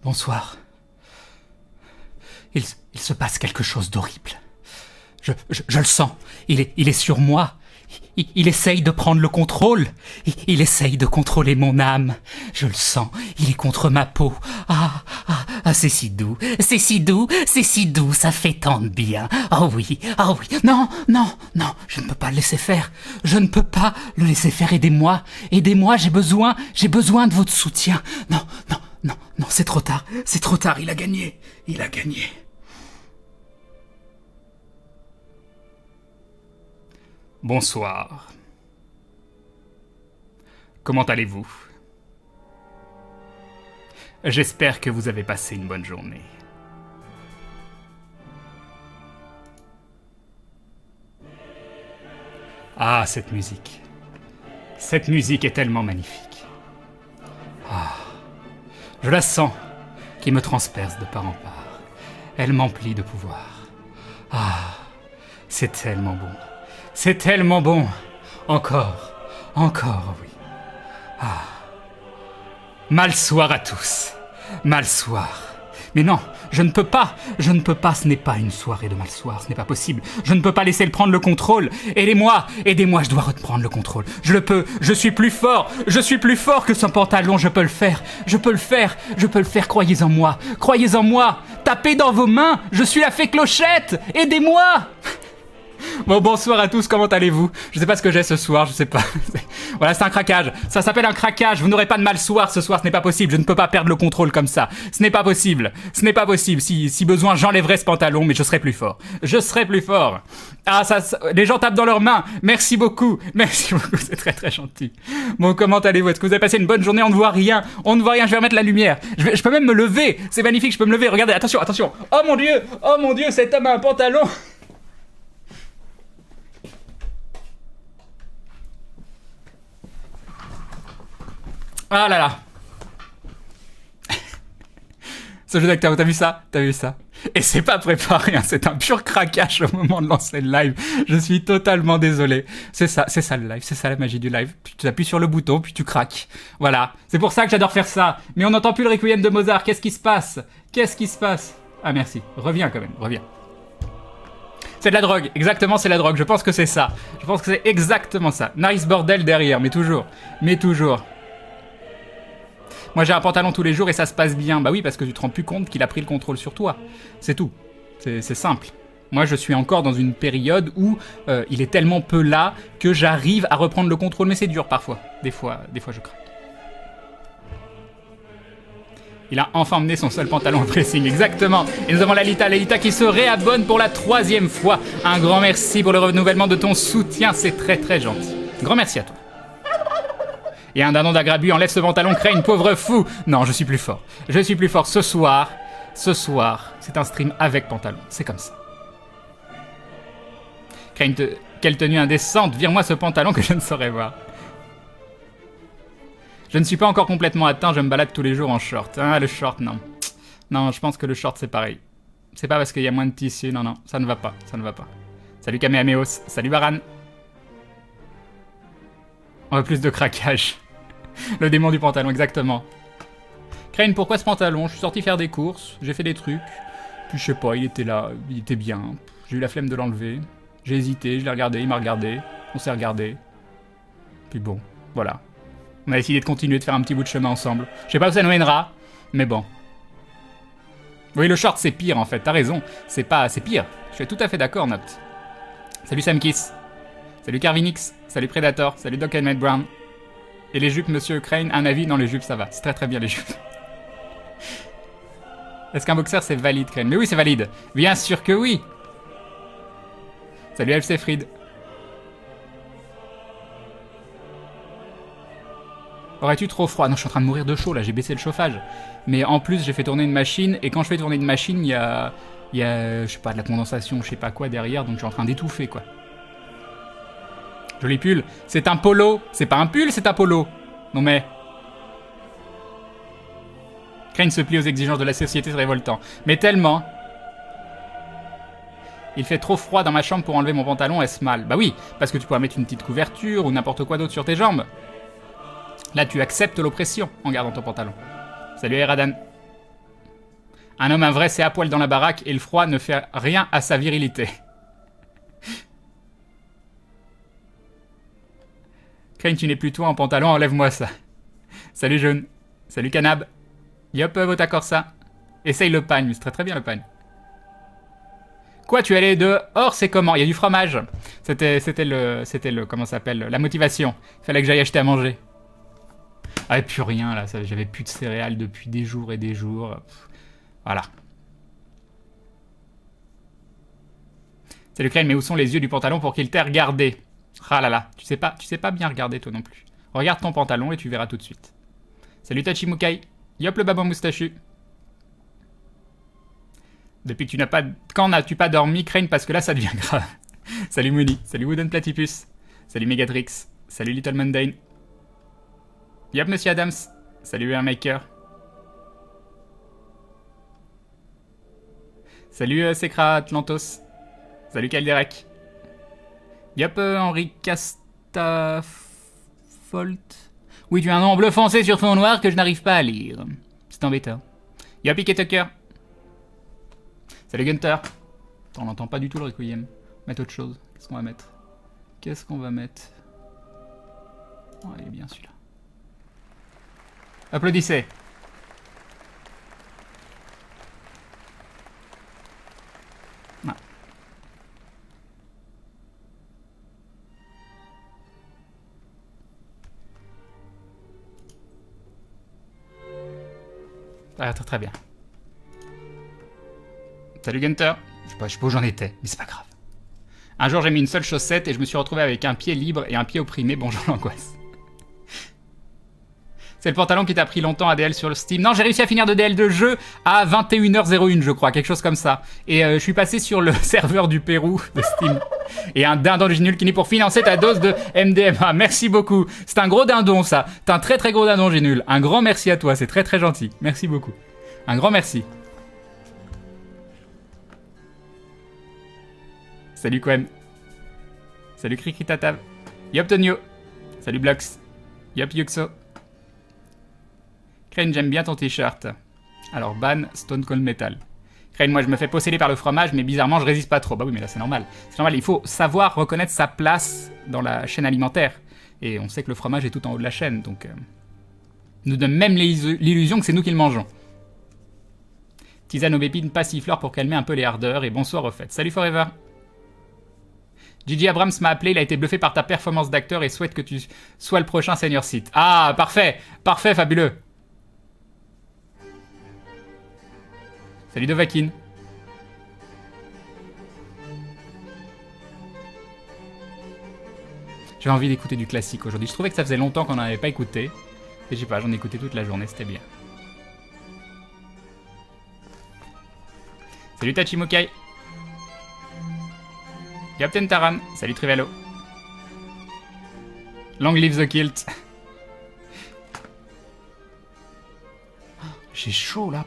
Bonsoir. Il se passe quelque chose d'horrible. Je le sens. Il est sur moi. Il essaye de prendre le contrôle. Il essaye de contrôler mon âme. Je le sens. Il est contre ma peau. C'est si doux. C'est si doux. C'est si doux. Ça fait tant de bien. Oh oui. Oh oui. Non. Je ne peux pas le laisser faire. Je ne peux pas le laisser faire. Aidez-moi. Aidez-moi. J'ai besoin de votre soutien. Non. C'est trop tard. C'est trop tard. Il a gagné. Il a gagné. Bonsoir. Comment allez-vous? J'espère que vous avez passé une bonne journée. Ah, cette musique. Cette musique est tellement magnifique. Je la sens, qui me transperce de part en part. Elle m'emplit de pouvoir. C'est tellement bon. C'est tellement bon. Encore, oui. Malsoir à tous. Malsoir. Mais non, je ne peux pas, ce n'est pas une soirée de malsoir, ce n'est pas possible. Je ne peux pas laisser le prendre le contrôle. Aidez-moi, je dois reprendre le contrôle. Je le peux, je suis plus fort que son pantalon, je peux le faire, croyez en moi. Tapez dans vos mains, je suis la fée Clochette, aidez-moi. Bon, bonsoir à tous, comment allez-vous? Je sais pas ce que j'ai ce soir, je sais pas. Voilà, c'est un craquage. Ça s'appelle un craquage. Vous n'aurez pas de malsoir ce soir, ce n'est pas possible. Je ne peux pas perdre le contrôle comme ça. Ce n'est pas possible. Si besoin, j'enlèverai ce pantalon, mais je serai plus fort. Les gens tapent dans leurs mains. Merci beaucoup, c'est très très gentil. Bon, comment allez-vous? Est-ce que vous avez passé une bonne journée? On ne voit rien, je vais remettre la lumière. Je peux même me lever, c'est magnifique, je peux me lever. Regardez, attention. Oh mon Dieu, cet homme a un pantalon. Ah là là. Ce jeu d'acteur, t'as vu ça? Et c'est pas préparé, hein, c'est un pur craquage au moment de lancer le live. Je suis totalement désolé. C'est ça le live, c'est ça la magie du live. Tu appuies sur le bouton, puis tu craques. Voilà, c'est pour ça que j'adore faire ça. Mais on n'entend plus le requiem de Mozart, qu'est-ce qui se passe? Ah merci, reviens quand même, reviens. C'est de la drogue, exactement, c'est la drogue, je pense que c'est ça. Je pense que c'est exactement ça. Nice bordel derrière, mais toujours. Moi j'ai un pantalon tous les jours et ça se passe bien. Bah oui, parce que tu te rends plus compte qu'il a pris le contrôle sur toi. C'est tout. C'est simple. Moi je suis encore dans une période où il est tellement peu là que j'arrive à reprendre le contrôle. Mais c'est dur parfois. Des fois je craque. Il a enfin emmené son seul pantalon au pressing, exactement. Et nous avons Lalita qui se réabonne pour la 3e fois. Un grand merci pour le renouvellement de ton soutien, c'est très très gentil. Grand merci à toi. Et un dindon d'Agrabu enlève ce pantalon, crée une pauvre fou. Non, je suis plus fort. Ce soir, c'est un stream avec pantalon. C'est comme ça. Quelle tenue indécente. Vire-moi ce pantalon que je ne saurais voir. Je ne suis pas encore complètement atteint, je me balade tous les jours en short. Ah, le short, non. Non, je pense que le short, c'est pareil. C'est pas parce qu'il y a moins de tissu, non, ça ne va pas. Salut Kamehameos, salut Baran. On veut plus de craquage. Le démon du pantalon, exactement. Crane, pourquoi ce pantalon? Je suis sorti faire des courses, j'ai fait des trucs. Puis je sais pas, il était là, il était bien. J'ai eu la flemme de l'enlever. J'ai hésité, je l'ai regardé, il m'a regardé. On s'est regardé. Puis bon, voilà. On a décidé de continuer de faire un petit bout de chemin ensemble. Je sais pas où ça nous mènera, mais bon. Oui, le short c'est pire en fait, t'as raison. C'est pire. Je suis tout à fait d'accord, Nopt. Salut Samkiss. Salut Carvinix, salut Predator, salut Doc and Matt Brown. Et les jupes, monsieur Crane, un avis? Non, les jupes, ça va. C'est très très bien, les jupes. Est-ce qu'un boxer, c'est valide, Crane? Mais oui, c'est valide. Bien sûr que oui. Salut FC Fried. Aurais-tu trop froid? Non, je suis en train de mourir de chaud, là, j'ai baissé le chauffage. Mais en plus, j'ai fait tourner une machine, et quand je fais tourner une machine, il y a, je sais pas, de la condensation, je sais pas quoi derrière, donc je suis en train d'étouffer, quoi. Joli pull. C'est un polo. C'est pas un pull, c'est un polo. Non mais... Crane se plie aux exigences de la société, c'est révoltant. Mais tellement... Il fait trop froid dans ma chambre pour enlever mon pantalon, est-ce mal? Bah oui, parce que tu pourrais mettre une petite couverture ou n'importe quoi d'autre sur tes jambes. Là, tu acceptes l'oppression en gardant ton pantalon. Salut Eradan. Un homme, un vrai, c'est à poil dans la baraque et le froid ne fait rien à sa virilité. Crane, tu n'es plus toi en pantalon, enlève-moi ça. Salut Jaune. Salut Canab. Yop, vote à Corsa. Essaye le pagne, c'est très très bien le pagne. Quoi, tu allais dehors, c'est comment? Il y a du fromage. C'était le, comment ça s'appelle? La motivation. Il fallait que j'aille acheter à manger. Ah, et plus rien là, j'avais plus de céréales depuis des jours et des jours. Pff, voilà. Salut Crane, mais où sont les yeux du pantalon pour qu'il t'ait regardé? Ah là là, tu sais pas bien regarder toi non plus. Regarde ton pantalon et tu verras tout de suite. Salut Tachimukai. Yop le babon moustachu. Depuis que tu n'as pas... Quand n'as-tu pas dormi, Crane, parce que là, ça devient grave. Salut Mooney. Salut Wooden Platypus. Salut Megatrix. Salut Little Mundane. Yop, Monsieur Adams. Salut Airmaker. Salut Secra Atlantos. Salut Calderek. Yop, Henri Castafolt. Oui, tu as un nom bleu foncé sur fond noir que je n'arrive pas à lire. C'est embêtant. Yop, Ike Tucker. Salut Gunter. On n'entend pas du tout le requiem. Mettre autre chose. Qu'est-ce qu'on va mettre? Qu'est-ce qu'on va mettre? Oh, il est bien celui-là. Applaudissez. Non. Ça va très très bien. Salut Gunter. Je sais pas où j'en étais, mais c'est pas grave. Un jour j'ai mis une seule chaussette et je me suis retrouvé avec un pied libre et un pied opprimé. Bonjour l'angoisse. C'est le pantalon qui t'a pris longtemps à DL sur le Steam. Non, j'ai réussi à finir de DL de jeu à 21h01, je crois, quelque chose comme ça. Et je suis passé sur le serveur du Pérou de Steam. Et un dindon de Génul qui n'est pour financer ta dose de MDMA. Merci beaucoup. C'est un gros dindon, ça. C'est un très très gros dindon, Génul. Un grand merci à toi, c'est très très gentil. Merci beaucoup. Un grand merci. Salut Quen. Salut Krikritatab. Yop Tonio. Salut Blox. Yop Yuxo. Crane, j'aime bien ton t-shirt. Alors ban Stone Cold Metal. Crane, moi je me fais posséder par le fromage, mais bizarrement je résiste pas trop. Bah oui, mais là c'est normal. C'est normal, il faut savoir reconnaître sa place dans la chaîne alimentaire. Et on sait que le fromage est tout en haut de la chaîne, donc... nous donne même l'illusion que c'est nous qui le mangeons. Tisane aux pépines passiflore pour calmer un peu les ardeurs, et bonsoir au fait. Salut Forever. Gigi Abrams m'a appelé, il a été bluffé par ta performance d'acteur et souhaite que tu sois le prochain Senior Sith. Ah, parfait, parfait, fabuleux. Salut Dovakin. J'ai envie d'écouter du classique aujourd'hui. Je trouvais que ça faisait longtemps qu'on n'en avait pas écouté. Et je sais pas, j'en ai écouté toute la journée, c'était bien. Salut Tachimokai. Captain Taran, salut Trivelo. Long live the kilt. J'ai chaud là.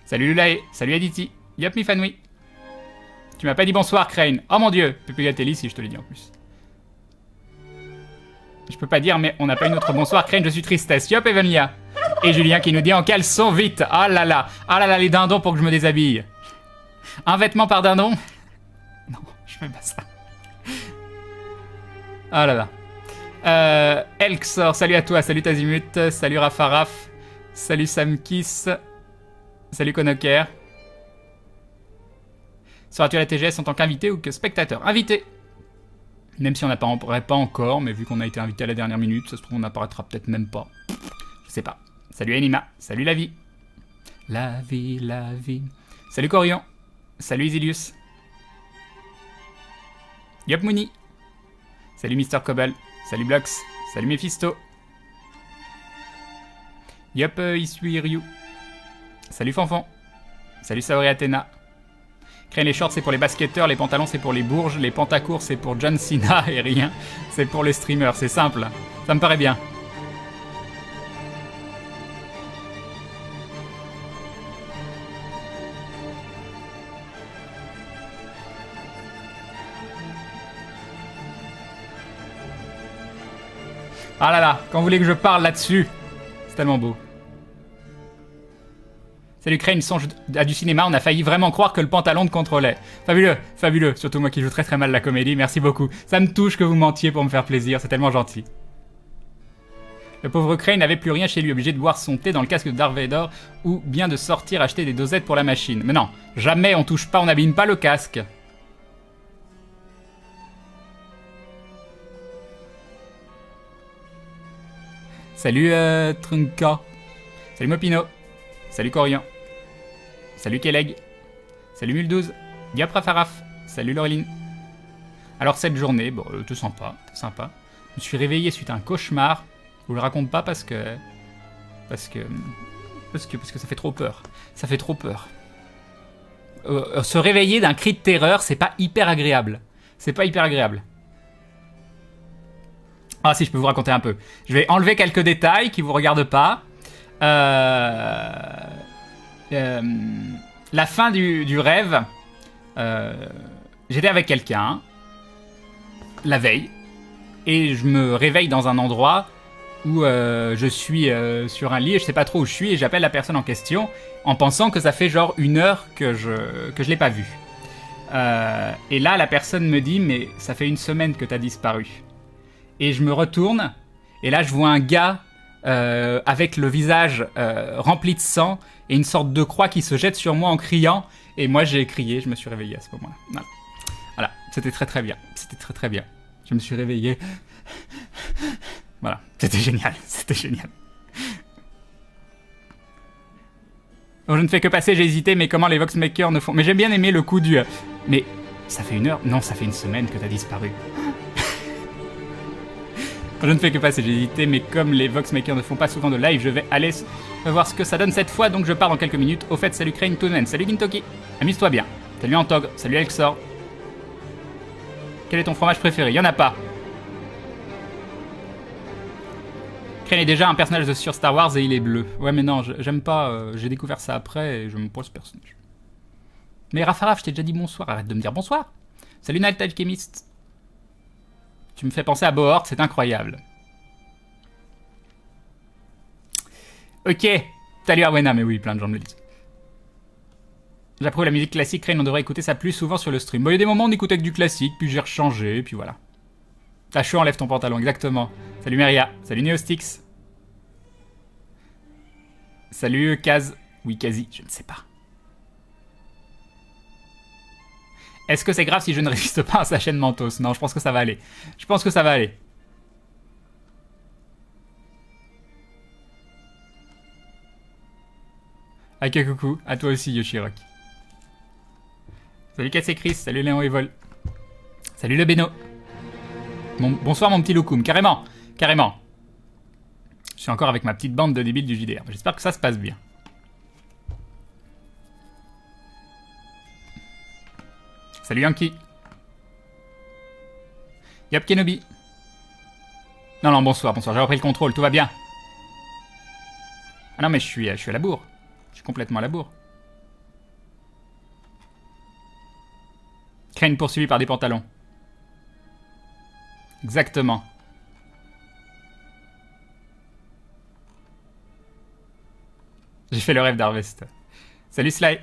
Salut Lulae, salut Aditi. Yop Mifanui. Tu m'as pas dit bonsoir Crane. Oh mon dieu, Pepe Gatelli si je te l'ai dit en plus. Je peux pas dire, mais on n'a pas une autre bonsoir. Crane, je suis tristesse. Yop, Evelia. Et Julien qui nous dit en caleçon, vite. Ah là là. Ah là là, les dindons pour que je me déshabille. Un vêtement par dindon? Non, je fais pas ça. Ah là là. Elxor, salut à toi. Salut Tazimut. Salut Rafaraf. Salut Samkis. Salut Konoker. Seras-tu à la TGS en tant qu'invité ou que spectateur? Invité. Même si on n'apparaît pas encore, mais vu qu'on a été invité à la dernière minute, ça se trouve on n'apparaîtra peut-être même pas. Je sais pas. Salut Anima, salut la vie. La vie, la vie. Salut Corian. Salut Isilius. Yop Mouni. Salut Mister Cobble. Salut Blox. Salut Mephisto. Yop Isui Ryu. Salut Fanfan. Salut Saori Athena. Crane, les shorts c'est pour les basketteurs, les pantalons c'est pour les bourges, les pantacours c'est pour John Cena et rien, c'est pour les streamers, c'est simple. Ça me paraît bien. Ah là là, quand vous voulez que je parle là-dessus. C'est tellement beau. Salut Crane, songe à du cinéma, on a failli vraiment croire que le pantalon te contrôlait. Fabuleux, fabuleux, surtout moi qui joue très très mal la comédie, merci beaucoup. Ça me touche que vous mentiez pour me faire plaisir, c'est tellement gentil. Le pauvre Crane n'avait plus rien chez lui, obligé de boire son thé dans le casque de Darth Vader ou bien de sortir acheter des dosettes pour la machine. Mais non, jamais on touche pas, on n'abîme pas le casque. Salut Trunka. Salut Mopino. Salut Corian. Salut Keleg. Salut Mul12. Diapra Faraf. Salut Laureline. Alors cette journée, bon, tout sympa, sympa. Je me suis réveillé suite à un cauchemar. Je vous le raconte pas parce que ça fait trop peur. Ça fait trop peur. Se réveiller d'un cri de terreur, c'est pas hyper agréable. C'est pas hyper agréable. Ah si, je peux vous raconter un peu. Je vais enlever quelques détails qui vous regardent pas. La fin du rêve, j'étais avec quelqu'un la veille et je me réveille dans un endroit où je suis sur un lit et je sais pas trop où je suis et j'appelle la personne en question en pensant que ça fait genre 1 heure que je l'ai pas vue. Et là la personne me dit mais ça fait 1 semaine que t'as disparu. Et je me retourne et là je vois un gars avec le visage rempli de sang et une sorte de croix qui se jette sur moi en criant. Et moi j'ai crié, je me suis réveillé à ce moment-là. Voilà, c'était très très bien. C'était très très bien. Je me suis réveillé. Voilà, c'était génial, c'était génial. Bon, je ne fais que passer, j'ai hésité, mais comment les Voxmakers ne font... Mais j'ai bien aimé le coup du... Mais ça fait 1 heure? Non, ça fait 1 semaine que t'as disparu. Je ne fais que passer, j'ai hésité, mais comme les Voxmakers ne font pas souvent de live, je vais aller voir ce que ça donne cette fois, donc je pars dans quelques minutes. Au fait, salut Crane Tunen, salut Gintoki, amuse-toi bien. Salut Antog, salut Alexor. Quel est ton fromage préféré? Y en a pas. Crane est déjà un personnage sur Star Wars et il est bleu. Ouais mais non, j'aime pas, j'ai découvert ça après et je me pose ce personnage. Mais Rafaraf, je t'ai déjà dit bonsoir, arrête de me dire bonsoir. Salut Night Alchemist. Tu me fais penser à Bohort, c'est incroyable. Ok, salut Arwena, mais oui, plein de gens me le disent. J'approuve la musique classique, Crane, on devrait écouter ça plus souvent sur le stream. Bon, il y a des moments où on écoutait que du classique, puis j'ai rechangé, et puis voilà. T'as chaud, enlève ton pantalon, exactement. Salut Meria, salut Neostix. Salut Kaz. Oui, Kazi, je ne sais pas. Est-ce que c'est grave si je ne résiste pas à sa chaîne Mentos? Non, je pense que ça va aller. Je pense que ça va aller. Ok, coucou. À toi aussi, Yoshirock. Salut Cassé Chris. Salut Léon Evol. Salut le Beno. Bonsoir mon petit Loukoum. Carrément. Carrément. Je suis encore avec ma petite bande de débiles du JDR. J'espère que ça se passe bien. Salut Yankee. Yop Kenobi. Non, non, bonsoir, bonsoir. J'ai repris le contrôle, tout va bien. Ah non, mais je suis à la bourre. Je suis complètement à la bourre. Crane poursuivi par des pantalons. Exactement. J'ai fait le rêve d'Harvest. Salut Sly.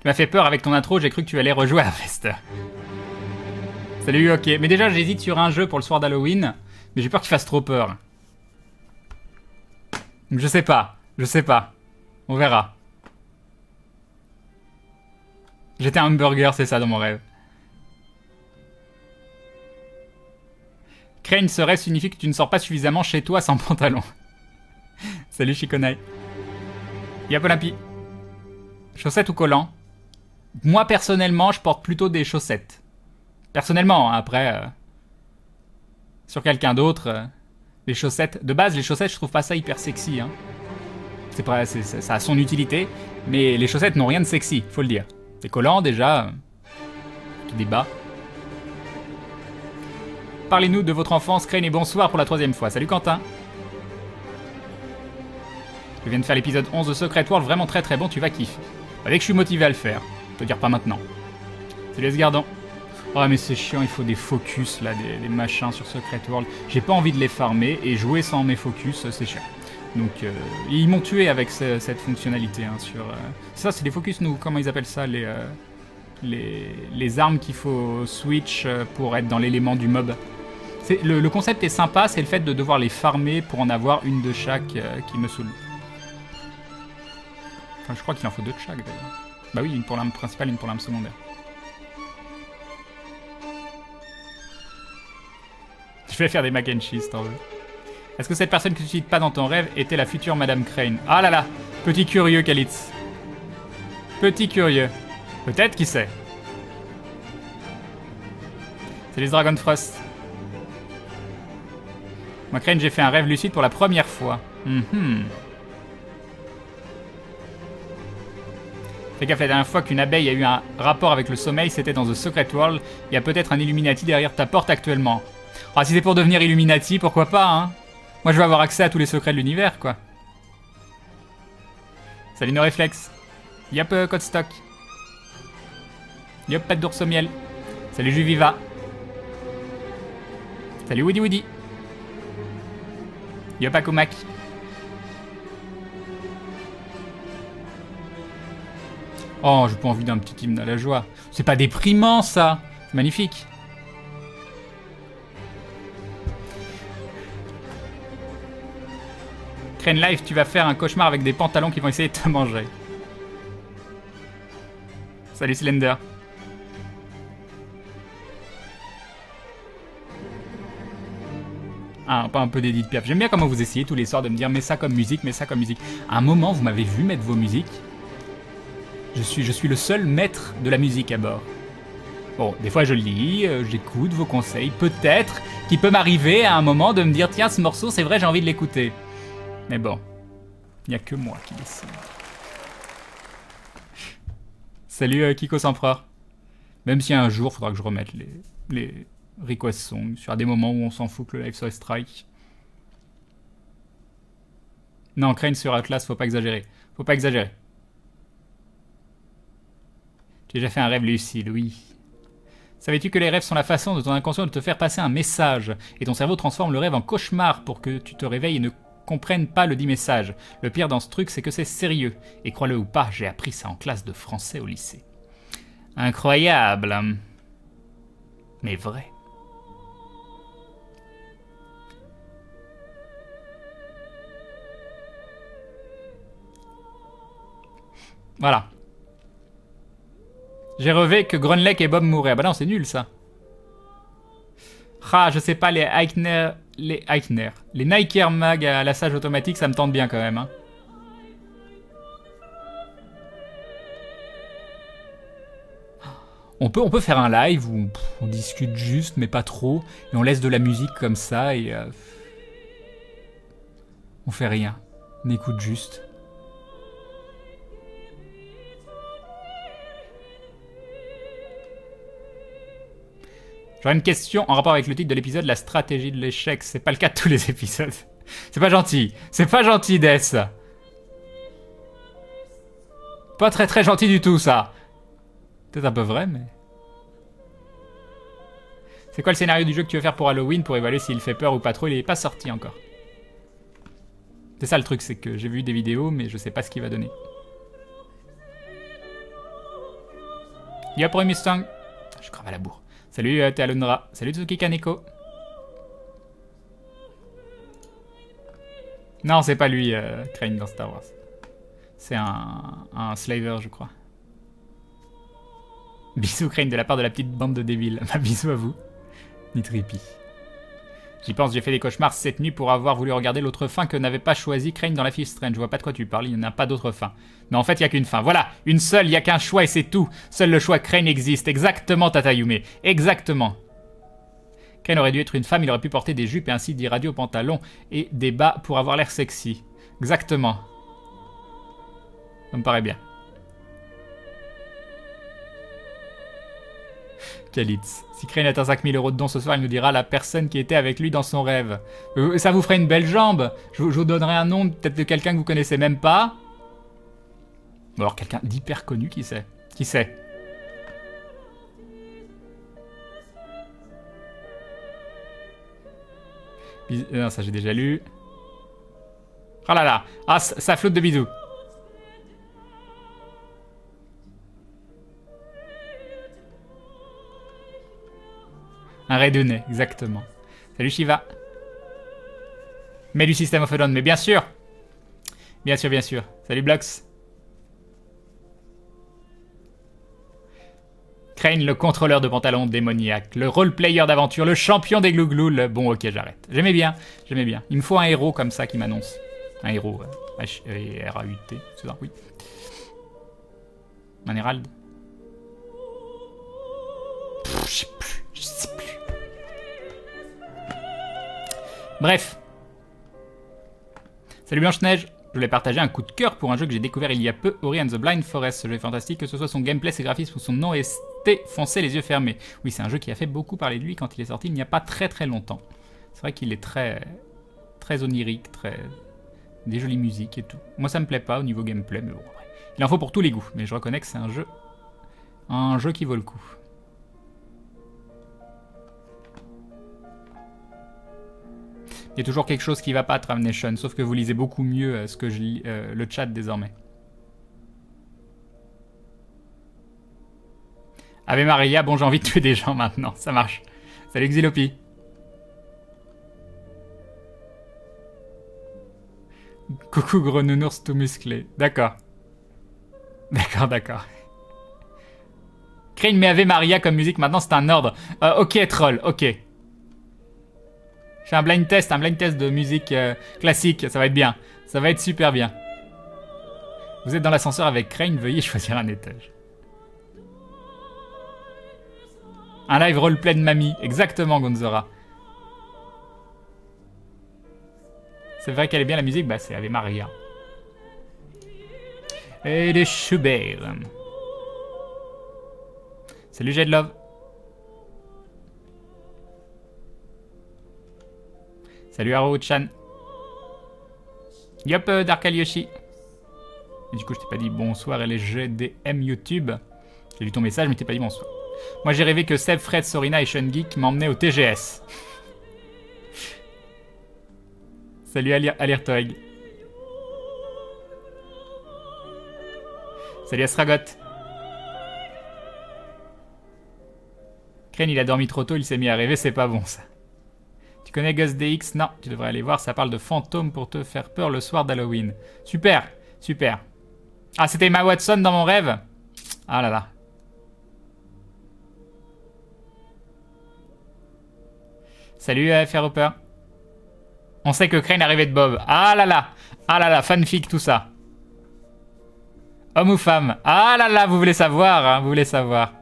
Tu m'as fait peur avec ton intro, j'ai cru que tu allais rejouer à Harvest. Salut, ok. Mais déjà, j'hésite sur un jeu pour le soir d'Halloween, mais j'ai peur qu'il fasse trop peur. Donc je sais pas. On verra. J'étais un hamburger, c'est ça dans mon rêve. Crane serait signifie que tu ne sors pas suffisamment chez toi sans pantalon. Salut Shikonai. Yop Olympi. Chaussettes ou collants? Moi personnellement, je porte plutôt des chaussettes. Personnellement, hein, après... sur quelqu'un d'autre... les chaussettes... De base, les chaussettes, je trouve pas ça hyper sexy. Hein. Ça a son utilité, mais les chaussettes n'ont rien de sexy, faut le dire. Les collants, déjà... qui débat. Parlez-nous de votre enfance, Crane, et bonsoir pour la 3e fois. Salut Quentin. Je viens de faire l'épisode 11 de Secret World, vraiment très très bon, tu vas kiffer. Avec que je suis motivé à le faire. Je peux dire pas maintenant. Salut Esgardon. Oh mais c'est chiant, il faut des focus là, des machins sur Secret World. J'ai pas envie de les farmer et jouer sans mes focus, c'est chiant. Donc ils m'ont tué avec cette fonctionnalité hein, sur... Ça c'est des focus, nous, comment ils appellent ça, les armes qu'il faut switch pour être dans l'élément du mob. Le concept est sympa, c'est le fait de devoir les farmer pour en avoir une de chaque qui me saoule. Enfin je crois qu'il en faut deux de chaque d'ailleurs. Bah oui, une pour l'arme principale, une pour l'arme secondaire. Je vais faire des mac and cheese, t'en veux. Est-ce que cette personne que tu cites pas dans ton rêve était la future Madame Crane? Ah là là, petit curieux, Kalitz. Petit curieux. Peut-être, qui sait. C'est les Dragon Frost. Moi, Crane, j'ai fait un rêve lucide pour la première fois. Fais gaffe, la dernière fois qu'une abeille a eu un rapport avec le sommeil, c'était dans The Secret World. Il y a peut-être un Illuminati derrière ta porte actuellement. Ah, si c'est pour devenir Illuminati, pourquoi pas, hein? Moi, je veux avoir accès à tous les secrets de l'univers, quoi. Salut nos réflexes. Yop, code stock. Yop, pas d'ours au miel. Salut Juviva. Salut Woody Woody. Yop, Akumak. Oh, j'ai pas envie d'un petit hymne à la joie. C'est pas déprimant, ça. C'est magnifique. Crane Life, tu vas faire un cauchemar avec des pantalons qui vont essayer de te manger. Salut Slender. Ah, pas un peu d'Edith Piaf. J'aime bien comment vous essayez tous les soirs de me dire mets ça comme musique, mets ça comme musique. À un moment, vous m'avez vu mettre vos musiques. Je suis le seul maître de la musique à bord. Bon, des fois je lis, j'écoute vos conseils. Peut-être qu'il peut m'arriver à un moment de me dire tiens, ce morceau, c'est vrai, j'ai envie de l'écouter. Mais bon, il n'y a que moi qui décide. Salut Kiko Sempereur. Même si un jour, il faudra que je remette les request songs sur des moments où on s'en fout que le live soit strike. Non, Crane sur Atlas, faut pas exagérer. Faut pas exagérer. J'ai déjà fait un rêve lucide, oui. Savais-tu que les rêves sont la façon de ton inconscient de te faire passer un message et ton cerveau transforme le rêve en cauchemar pour que tu te réveilles et ne comprennes pas le dit message. Le pire dans ce truc, c'est que c'est sérieux. Et crois-le ou pas, j'ai appris ça en classe de français au lycée. Incroyable. Mais vrai. Voilà. J'ai rêvé que Grunleck et Bob mouraient. Ah bah non, c'est nul ça. Ah, je sais pas, les Eichner... Les Nike Air Mag à lassage automatique, ça me tente bien quand même. Hein. On peut faire un live où on discute juste, mais pas trop. Et on laisse de la musique comme ça et... on fait rien. On écoute juste. J'aurais une question en rapport avec le titre de l'épisode, la stratégie de l'échec. C'est pas le cas de tous les épisodes. C'est pas gentil. C'est pas gentil, Death. Pas très très gentil du tout, ça. Peut-être un peu vrai, mais... C'est quoi le scénario du jeu que tu veux faire pour Halloween pour évaluer s'il fait peur ou pas trop? Il est pas sorti encore. C'est ça le truc, c'est que j'ai vu des vidéos, mais je sais pas ce qu'il va donner. Y'a pour Mustang. Je crave à la bourre. Salut Théalundra. Salut Tsuki Kaneko. Non, c'est pas lui, Crane dans Star Wars. C'est un slaver, je crois. Bisous Crane de la part de la petite bande de débiles. Bah, bisous à vous. Nitripi. J'y pense, j'ai fait des cauchemars cette nuit pour avoir voulu regarder l'autre fin que n'avait pas choisi Crane dans la Life is Strange. Je vois pas de quoi tu parles, il n'y en a pas d'autre fin. Mais en fait, il n'y a qu'une fin. Voilà, une seule, il n'y a qu'un choix et c'est tout. Seul le choix Crane existe. Exactement, Tata Yume. Exactement. Crane aurait dû être une femme, il aurait pu porter des jupes et ainsi d'irradier aux pantalons et des bas pour avoir l'air sexy. Exactement. Ça me paraît bien. Kalitz. Si Crane atteint 5000 € de dons ce soir, il nous dira la personne qui était avec lui dans son rêve. Ça vous ferait une belle jambe. Je vous donnerai un nom, peut-être de quelqu'un que vous connaissez même pas. Ou alors quelqu'un d'hyper connu, qui sait. Qui sait. Non, ça j'ai déjà lu. Oh là là. Ah, ça flotte de bisous. Un raid de nez, exactement. Salut Shiva. Mais du System of a Down, mais bien sûr. Bien sûr, bien sûr. Salut Blox. Crane, le contrôleur de pantalon démoniaque, le role-player d'aventure, le champion des glouglous, le... Bon, ok, j'arrête. J'aimais bien, j'aimais bien. Il me faut un héros comme ça qui m'annonce. Un héros, R-A-U-T, c'est ça, oui. Un hérald. Je sais plus. Bref. Salut Blanche-Neige. Je voulais partager un coup de cœur pour un jeu que j'ai découvert il y a peu, Ori and the Blind Forest. Ce jeu est fantastique, que ce soit son gameplay, ses graphismes ou son OST foncé les yeux fermés. Oui, c'est un jeu qui a fait beaucoup parler de lui quand il est sorti il n'y a pas très longtemps. C'est vrai qu'il est très onirique, des jolies musiques et tout. Moi ça me plaît pas au niveau gameplay, mais bon, après. Il en faut pour tous les goûts, mais je reconnais que c'est un jeu qui vaut le coup. Il y a toujours quelque chose qui va pas, Travnation, sauf que vous lisez beaucoup mieux ce que je lis, le chat désormais. Ave Maria, bon j'ai envie de tuer des gens maintenant, ça marche. Salut Xilopi. Coucou gros nounours tout musclé, d'accord. D'accord. Crane met Ave Maria comme musique, maintenant c'est un ordre. Ok troll, ok. J'ai un blind test de musique classique, ça va être bien. Ça va être super bien. Vous êtes dans l'ascenseur avec Crane, veuillez choisir un étage. Un live roleplay de mamie, exactement Gonzora. C'est vrai qu'elle est bien la musique, bah c'est Ave Maria. Et de Schubert. Salut Jedlove. Salut Haru-chan. Yop, Dark Yoshi. Et du coup, je t'ai pas dit bonsoir LGDM YouTube. J'ai lu ton message, mais t'ai pas dit bonsoir. Moi, j'ai rêvé que Seb, Fred, Sorina et Sean Geek m'emmenaient au TGS. Salut Alirtoeg. Salut Astragot. Crane, il a dormi trop tôt, il s'est mis à rêver, c'est pas bon ça. Tu connais Gus DX? Non, tu devrais aller voir, ça parle de fantômes pour te faire peur le soir d'Halloween. Super. Ah, c'était Emma Watson dans mon rêve? Ah là là. Salut FR Hopper. On sait que Crane est arrivé de Bob. Ah là là, fanfic tout ça. Homme ou femme? Ah là là, vous voulez savoir, hein, vous voulez savoir.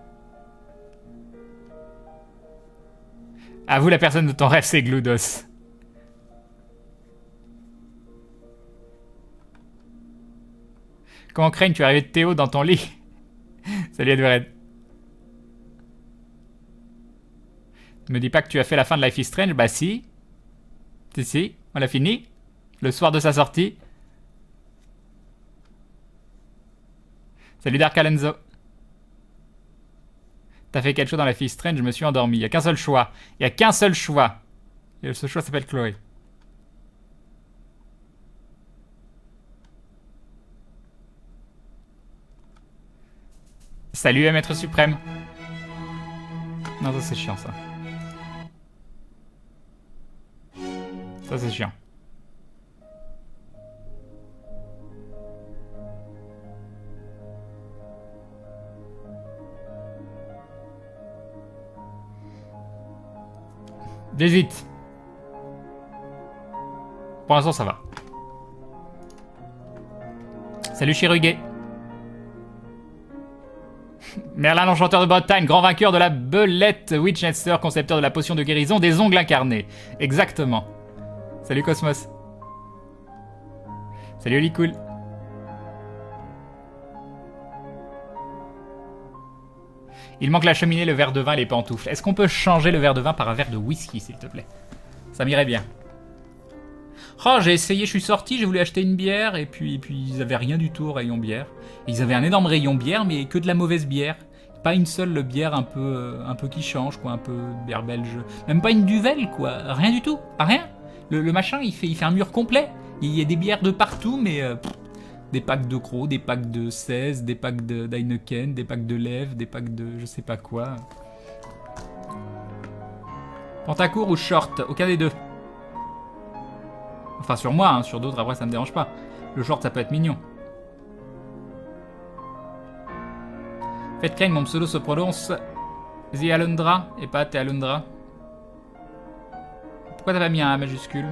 À vous, la personne de ton rêve, c'est Gloudos. Comment Crane, tu es arrivé de Théo dans ton lit? Salut Edward. Ne me dis pas que tu as fait la fin de Life is Strange. Bah si. Si, on l'a fini. Le soir de sa sortie. Salut Dark Alenzo. T'as fait quelque chose dans Life is Strange, je me suis endormi. Il n'y a qu'un seul choix. Et ce choix s'appelle Chloé. Salut Maître Suprême. Non, ça c'est chiant ça. Ça c'est chiant. J'hésite. Pour l'instant, ça va. Salut Chiruguet. Merlin, l'enchanteur de Bretagne, grand vainqueur de la belette Witchester, concepteur de la potion de guérison des ongles incarnés. Exactement. Salut Cosmos. Salut Olicool. Il manque la cheminée, le verre de vin et les pantoufles. Est-ce qu'on peut changer le verre de vin par un verre de whisky, s'il te plaît? Ça m'irait bien. Oh, j'ai essayé, je suis sorti, j'ai voulu acheter une bière, et puis ils avaient rien du tout au rayon bière. Et ils avaient un énorme rayon bière, mais que de la mauvaise bière. Pas une seule bière un peu qui change, quoi, un peu bière belge. Même pas une Duvel, quoi. Rien du tout. Rien. Le machin, il fait un mur complet. Il y a des bières de partout, mais... des packs de Crocs, des packs de 16, des packs d'Heineken, des packs de Lève, des packs de je sais pas quoi. Pantacourt ou short? Aucun des deux. Enfin sur moi, hein, sur d'autres après ça me dérange pas. Le short ça peut être mignon. Faites Crane, mon pseudo se prononce The Alundra et pas The Alundra. Pourquoi t'as pas mis un A majuscule?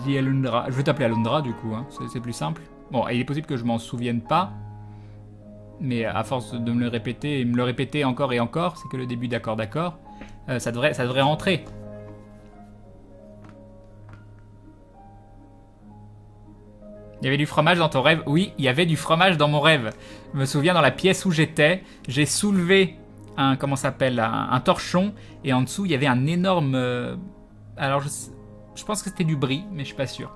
The Alundra. Je vais t'appeler Alundra du coup, hein. C'est plus simple. Bon, il est possible que je m'en souvienne pas. Mais à force de me le répéter et me le répéter encore et encore, c'est que le début d'accord, ça devrait rentrer. Il y avait du fromage dans ton rêve? Oui, il y avait du fromage dans mon rêve. Je me souviens dans la pièce où j'étais, j'ai soulevé un, comment ça s'appelle, un torchon, et en dessous il y avait un énorme... alors je pense que c'était du brie, mais je suis pas sûr.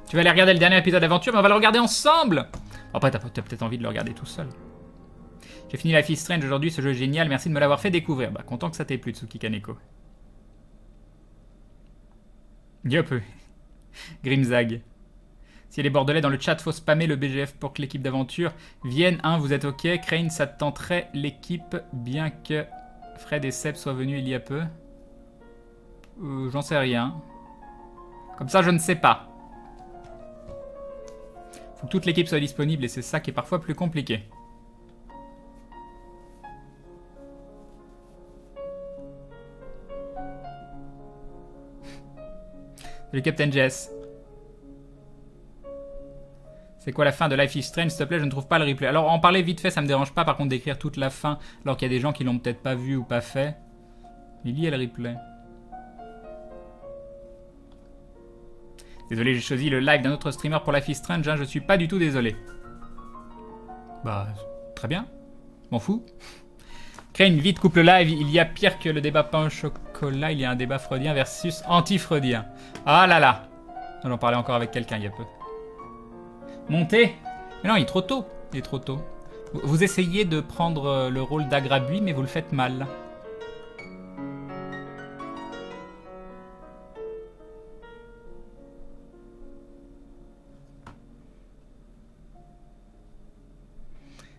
Tu vas aller regarder le dernier épisode d'Aventure, mais on va le regarder ensemble. Après, t'as peut-être envie de le regarder tout seul. J'ai fini Life is Strange aujourd'hui, ce jeu est génial, merci de me l'avoir fait découvrir. Bah, content que ça t'ait plu, Tsuki Kaneko. Yop. Grimzag. Si les bordelais dans le chat, faut spammer le BGF pour que l'équipe d'Aventure vienne. Hein, vous êtes ok? Crane, ça tenterait l'équipe, bien que Fred et Seb soient venus il y a peu. J'en sais rien. Comme ça, je ne sais pas. Faut que toute l'équipe soit disponible et c'est ça qui est parfois plus compliqué. Salut Captain Jess. C'est quoi la fin de Life is Strange? S'il te plaît, je ne trouve pas le replay. Alors en parler vite fait, ça me dérange pas par contre d'écrire toute la fin alors qu'il y a des gens qui l'ont peut-être pas vu ou pas fait. Il y a le replay. Désolé, j'ai choisi le live d'un autre streamer pour Life is Strange, hein, je suis pas du tout désolé. Bah, très bien. M'en fous. Crane, vite, coupe le live, il y a pire que le débat pain au chocolat, il y a un débat freudien versus anti-freudien. Ah là là. J'en parlais encore avec quelqu'un il y a peu. Montez. Mais non, il est trop tôt. Il est trop tôt. Vous essayez de prendre le rôle d'Agrabui, mais vous le faites mal.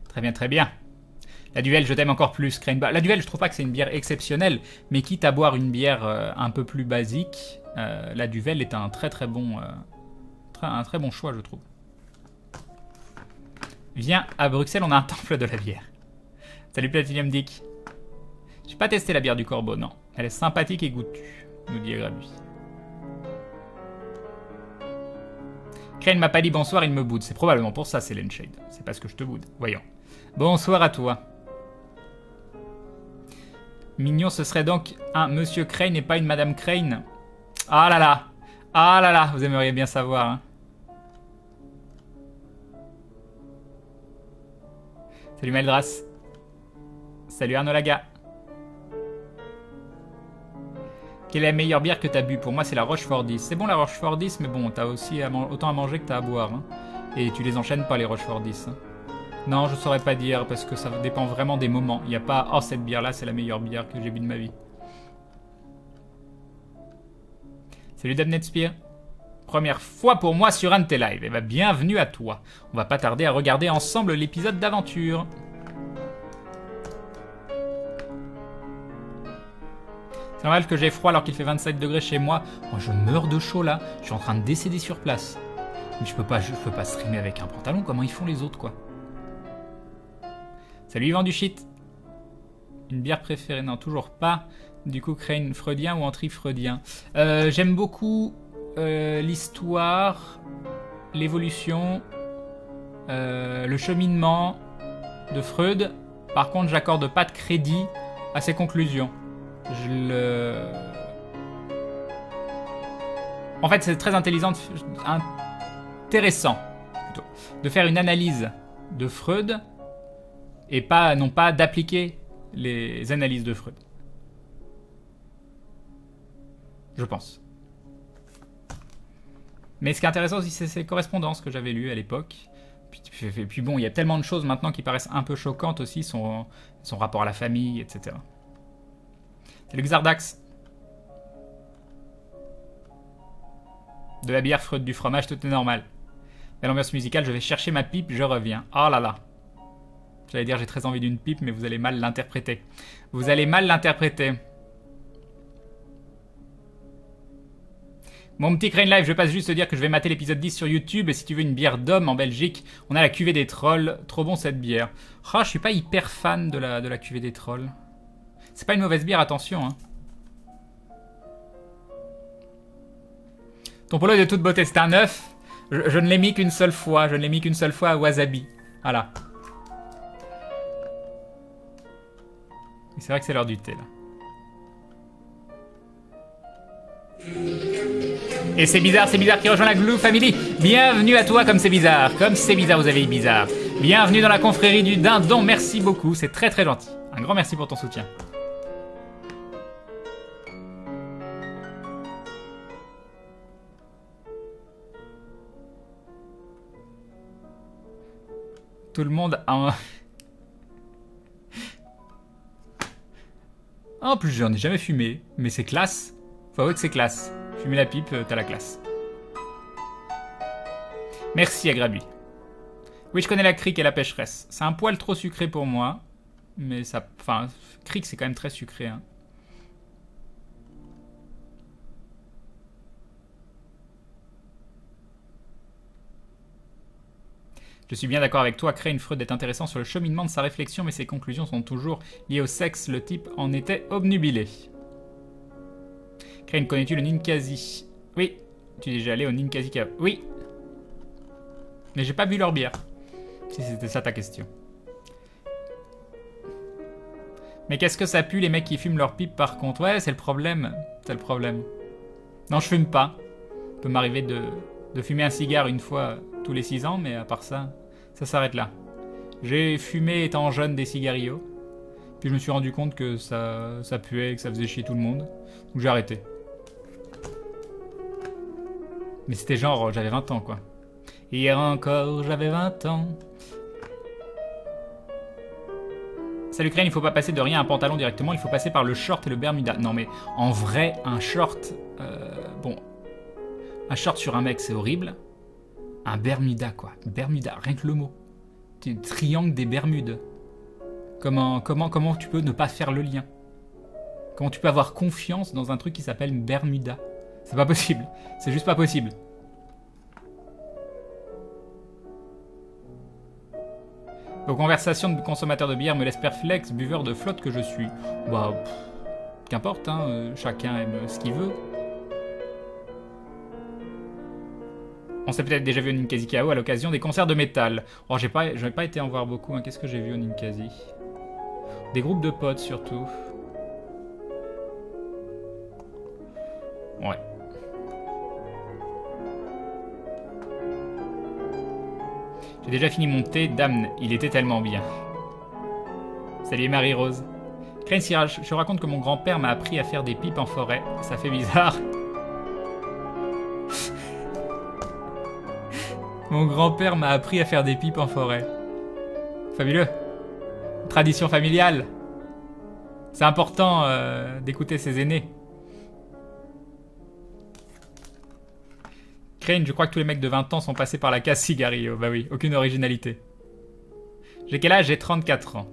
Très bien, très bien. La Duvel, je t'aime encore plus, Crane. Bah, la Duvel, je trouve pas que c'est une bière exceptionnelle, mais quitte à boire une bière un peu plus basique, la Duvel est un très bon choix, je trouve. Viens à Bruxelles, on a un temple de la bière. Salut Platinum Dick. J'ai pas testé la bière du Corbeau, non. Elle est sympathique et goûtue, nous dit Grabus. Crane m'a pas dit bonsoir, il me boude. C'est probablement pour ça, Céline Shade. C'est parce que je te boude. Voyons. Bonsoir à toi. Mignon, ce serait donc un Monsieur Crane et pas une Madame Crane. Ah là là. Ah là là, vous aimeriez bien savoir. Hein. Salut Meldras. Salut Arnolaga. Quelle est la meilleure bière que t'as bu? Pour moi, c'est la Rochefort 10. C'est bon la Rochefort 10, mais bon, t'as aussi autant à manger que t'as à boire. Hein. Et tu les enchaînes pas, les Rochefort 10. Hein. Non, je saurais pas dire, parce que ça dépend vraiment des moments. Il n'y a pas « Oh, cette bière-là, c'est la meilleure bière que j'ai bu de ma vie. » Salut Damned Spear. Première fois pour moi sur un de tes lives. Eh ben, bienvenue à toi. On va pas tarder à regarder ensemble l'épisode d'aventure. C'est normal que j'ai froid alors qu'il fait 27 degrés chez moi. Moi, je meurs de chaud là. Je suis en train de décéder sur place. Mais je peux pas streamer avec un pantalon. Comment ils font les autres, quoi? Salut Yvan du shit. Une bière préférée? Non, toujours pas. Du coup, Crane freudien ou anti-freudien? J'aime beaucoup l'histoire, l'évolution, le cheminement de Freud. Par contre, j'accorde pas de crédit à ses conclusions. En fait, c'est très intéressant plutôt, de faire une analyse de Freud et non pas d'appliquer les analyses de Freud. Je pense. Mais ce qui est intéressant aussi, c'est ces correspondances que j'avais lues à l'époque, Puis bon, il y a tellement de choses maintenant qui paraissent un peu choquantes aussi, son rapport à la famille, etc. Salut Xardax. De la bière, freud, du fromage, tout est normal. Belle ambiance musicale, je vais chercher ma pipe, je reviens. Oh là là. J'allais dire j'ai très envie d'une pipe, mais vous allez mal l'interpréter. Vous allez mal l'interpréter. Mon petit Crane Live, je passe juste te dire que je vais mater l'épisode 10 sur YouTube. Et si tu veux une bière d'homme en Belgique, on a la cuvée des trolls. Trop bon cette bière. Oh, je suis pas hyper fan de la cuvée des trolls. C'est pas une mauvaise bière, attention. Hein. Ton polo est de toute beauté, c'est un œuf. Je ne l'ai mis qu'une seule fois. Je ne l'ai mis qu'une seule fois à Wasabi. Voilà. C'est vrai que c'est l'heure du thé, là. Et c'est bizarre qui rejoint la Glue Family. Bienvenue à toi, comme c'est bizarre. Comme c'est bizarre, vous avez eu bizarre. Bienvenue dans la confrérie du dindon. Merci beaucoup, c'est très très gentil. Un grand merci pour ton soutien. Tout le monde a un... En plus, j'en ai jamais fumé, mais c'est classe. Faut avouer que c'est classe. Fumer la pipe, t'as la classe. Merci à Grabuy. Oui, je connais la crique et la pêcheresse. C'est un poil trop sucré pour moi. Mais ça... Enfin, crique, c'est quand même très sucré. Hein. Je suis bien d'accord avec toi, Crane Freud est intéressant sur le cheminement de sa réflexion, mais ses conclusions sont toujours liées au sexe. Le type en était obnubilé. Crane, connais-tu le Ninkasi? Oui. Tu es déjà allé au Ninkasi Cave? Oui. Mais j'ai pas bu leur bière. Si c'était ça ta question. Mais qu'est-ce que ça pue les mecs qui fument leur pipe par contre? Ouais, c'est le problème. C'est le problème. Non, je fume pas. Ça peut m'arriver de fumer un cigare une fois tous les 6 ans, mais à part ça, ça s'arrête là. J'ai fumé étant jeune des cigarillos. Puis je me suis rendu compte que ça puait, que ça faisait chier tout le monde. Donc j'ai arrêté. Mais c'était genre, j'avais 20 ans, quoi. Hier encore, j'avais 20 ans. Salut Crane, il faut pas passer de rien à un pantalon directement, il faut passer par le short et le bermuda. Non mais, en vrai, un short... bon... Un short sur un mec, c'est horrible. Un bermuda, quoi. Bermuda, rien que le mot. Triangle des Bermudes. Comment tu peux ne pas faire le lien? Comment tu peux avoir confiance dans un truc qui s'appelle Bermuda? C'est pas possible. C'est juste pas possible. Aux conversations de consommateurs de bière me laisse perplexe, buveur de flotte que je suis. Bah, qu'importe, hein, chacun aime ce qu'il veut. On s'est peut-être déjà vu au Ninkasi KO à l'occasion des concerts de métal. Oh, j'ai pas été en voir beaucoup, hein. Qu'est-ce que j'ai vu au Ninkasi? Des groupes de potes, surtout. Ouais. J'ai déjà fini mon thé, Damn, il était tellement bien. Salut Marie-Rose. Crane Sirage, je raconte que mon grand-père m'a appris à faire des pipes en forêt. Ça fait bizarre. Mon grand-père m'a appris à faire des pipes en forêt. Fabuleux. Tradition familiale. C'est important d'écouter ses aînés. Crane, je crois que tous les mecs de 20 ans sont passés par la case cigarillo. Bah oui, aucune originalité. J'ai quel âge? J'ai 34 ans.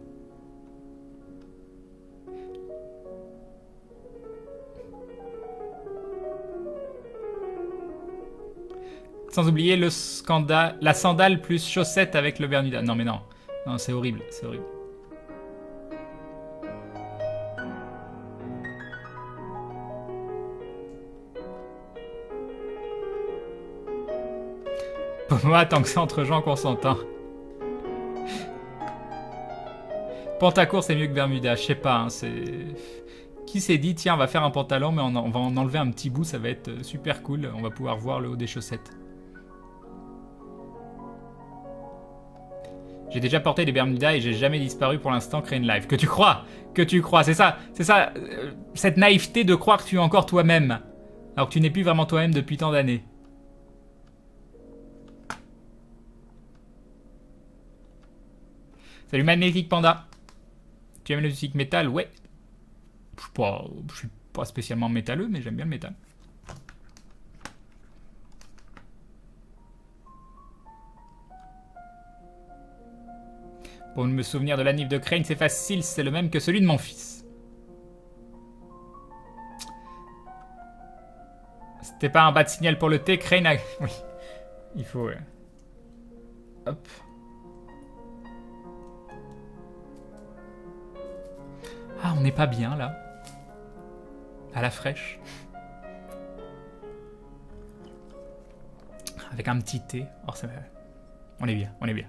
Sans oublier le scandale, la sandale plus chaussette avec le Bermuda. Non mais non, non c'est horrible, c'est horrible. Pour moi, tant que c'est entre gens consentants. Pantacourt c'est mieux que Bermuda, je sais pas, hein, c'est... Qui s'est dit, tiens, on va faire un pantalon, mais on va en enlever un petit bout, ça va être super cool, on va pouvoir voir le haut des chaussettes. J'ai déjà porté des Bermudas et j'ai jamais disparu pour l'instant, Crane Live. Que tu crois, c'est ça, cette naïveté de croire que tu es encore toi-même, alors que tu n'es plus vraiment toi-même depuis tant d'années. Salut Magnifique Panda. Tu aimes la musique métal? Ouais. Je suis pas spécialement métalleux, mais j'aime bien le métal. Pour me souvenir de la nif de Crane, c'est facile, c'est le même que celui de mon fils. C'était pas un bas de signal pour le thé, Crane a... Oui, il faut... Hop. Ah, on n'est pas bien, là. À la fraîche. Avec un petit thé. Oh, ça... On est bien, on est bien.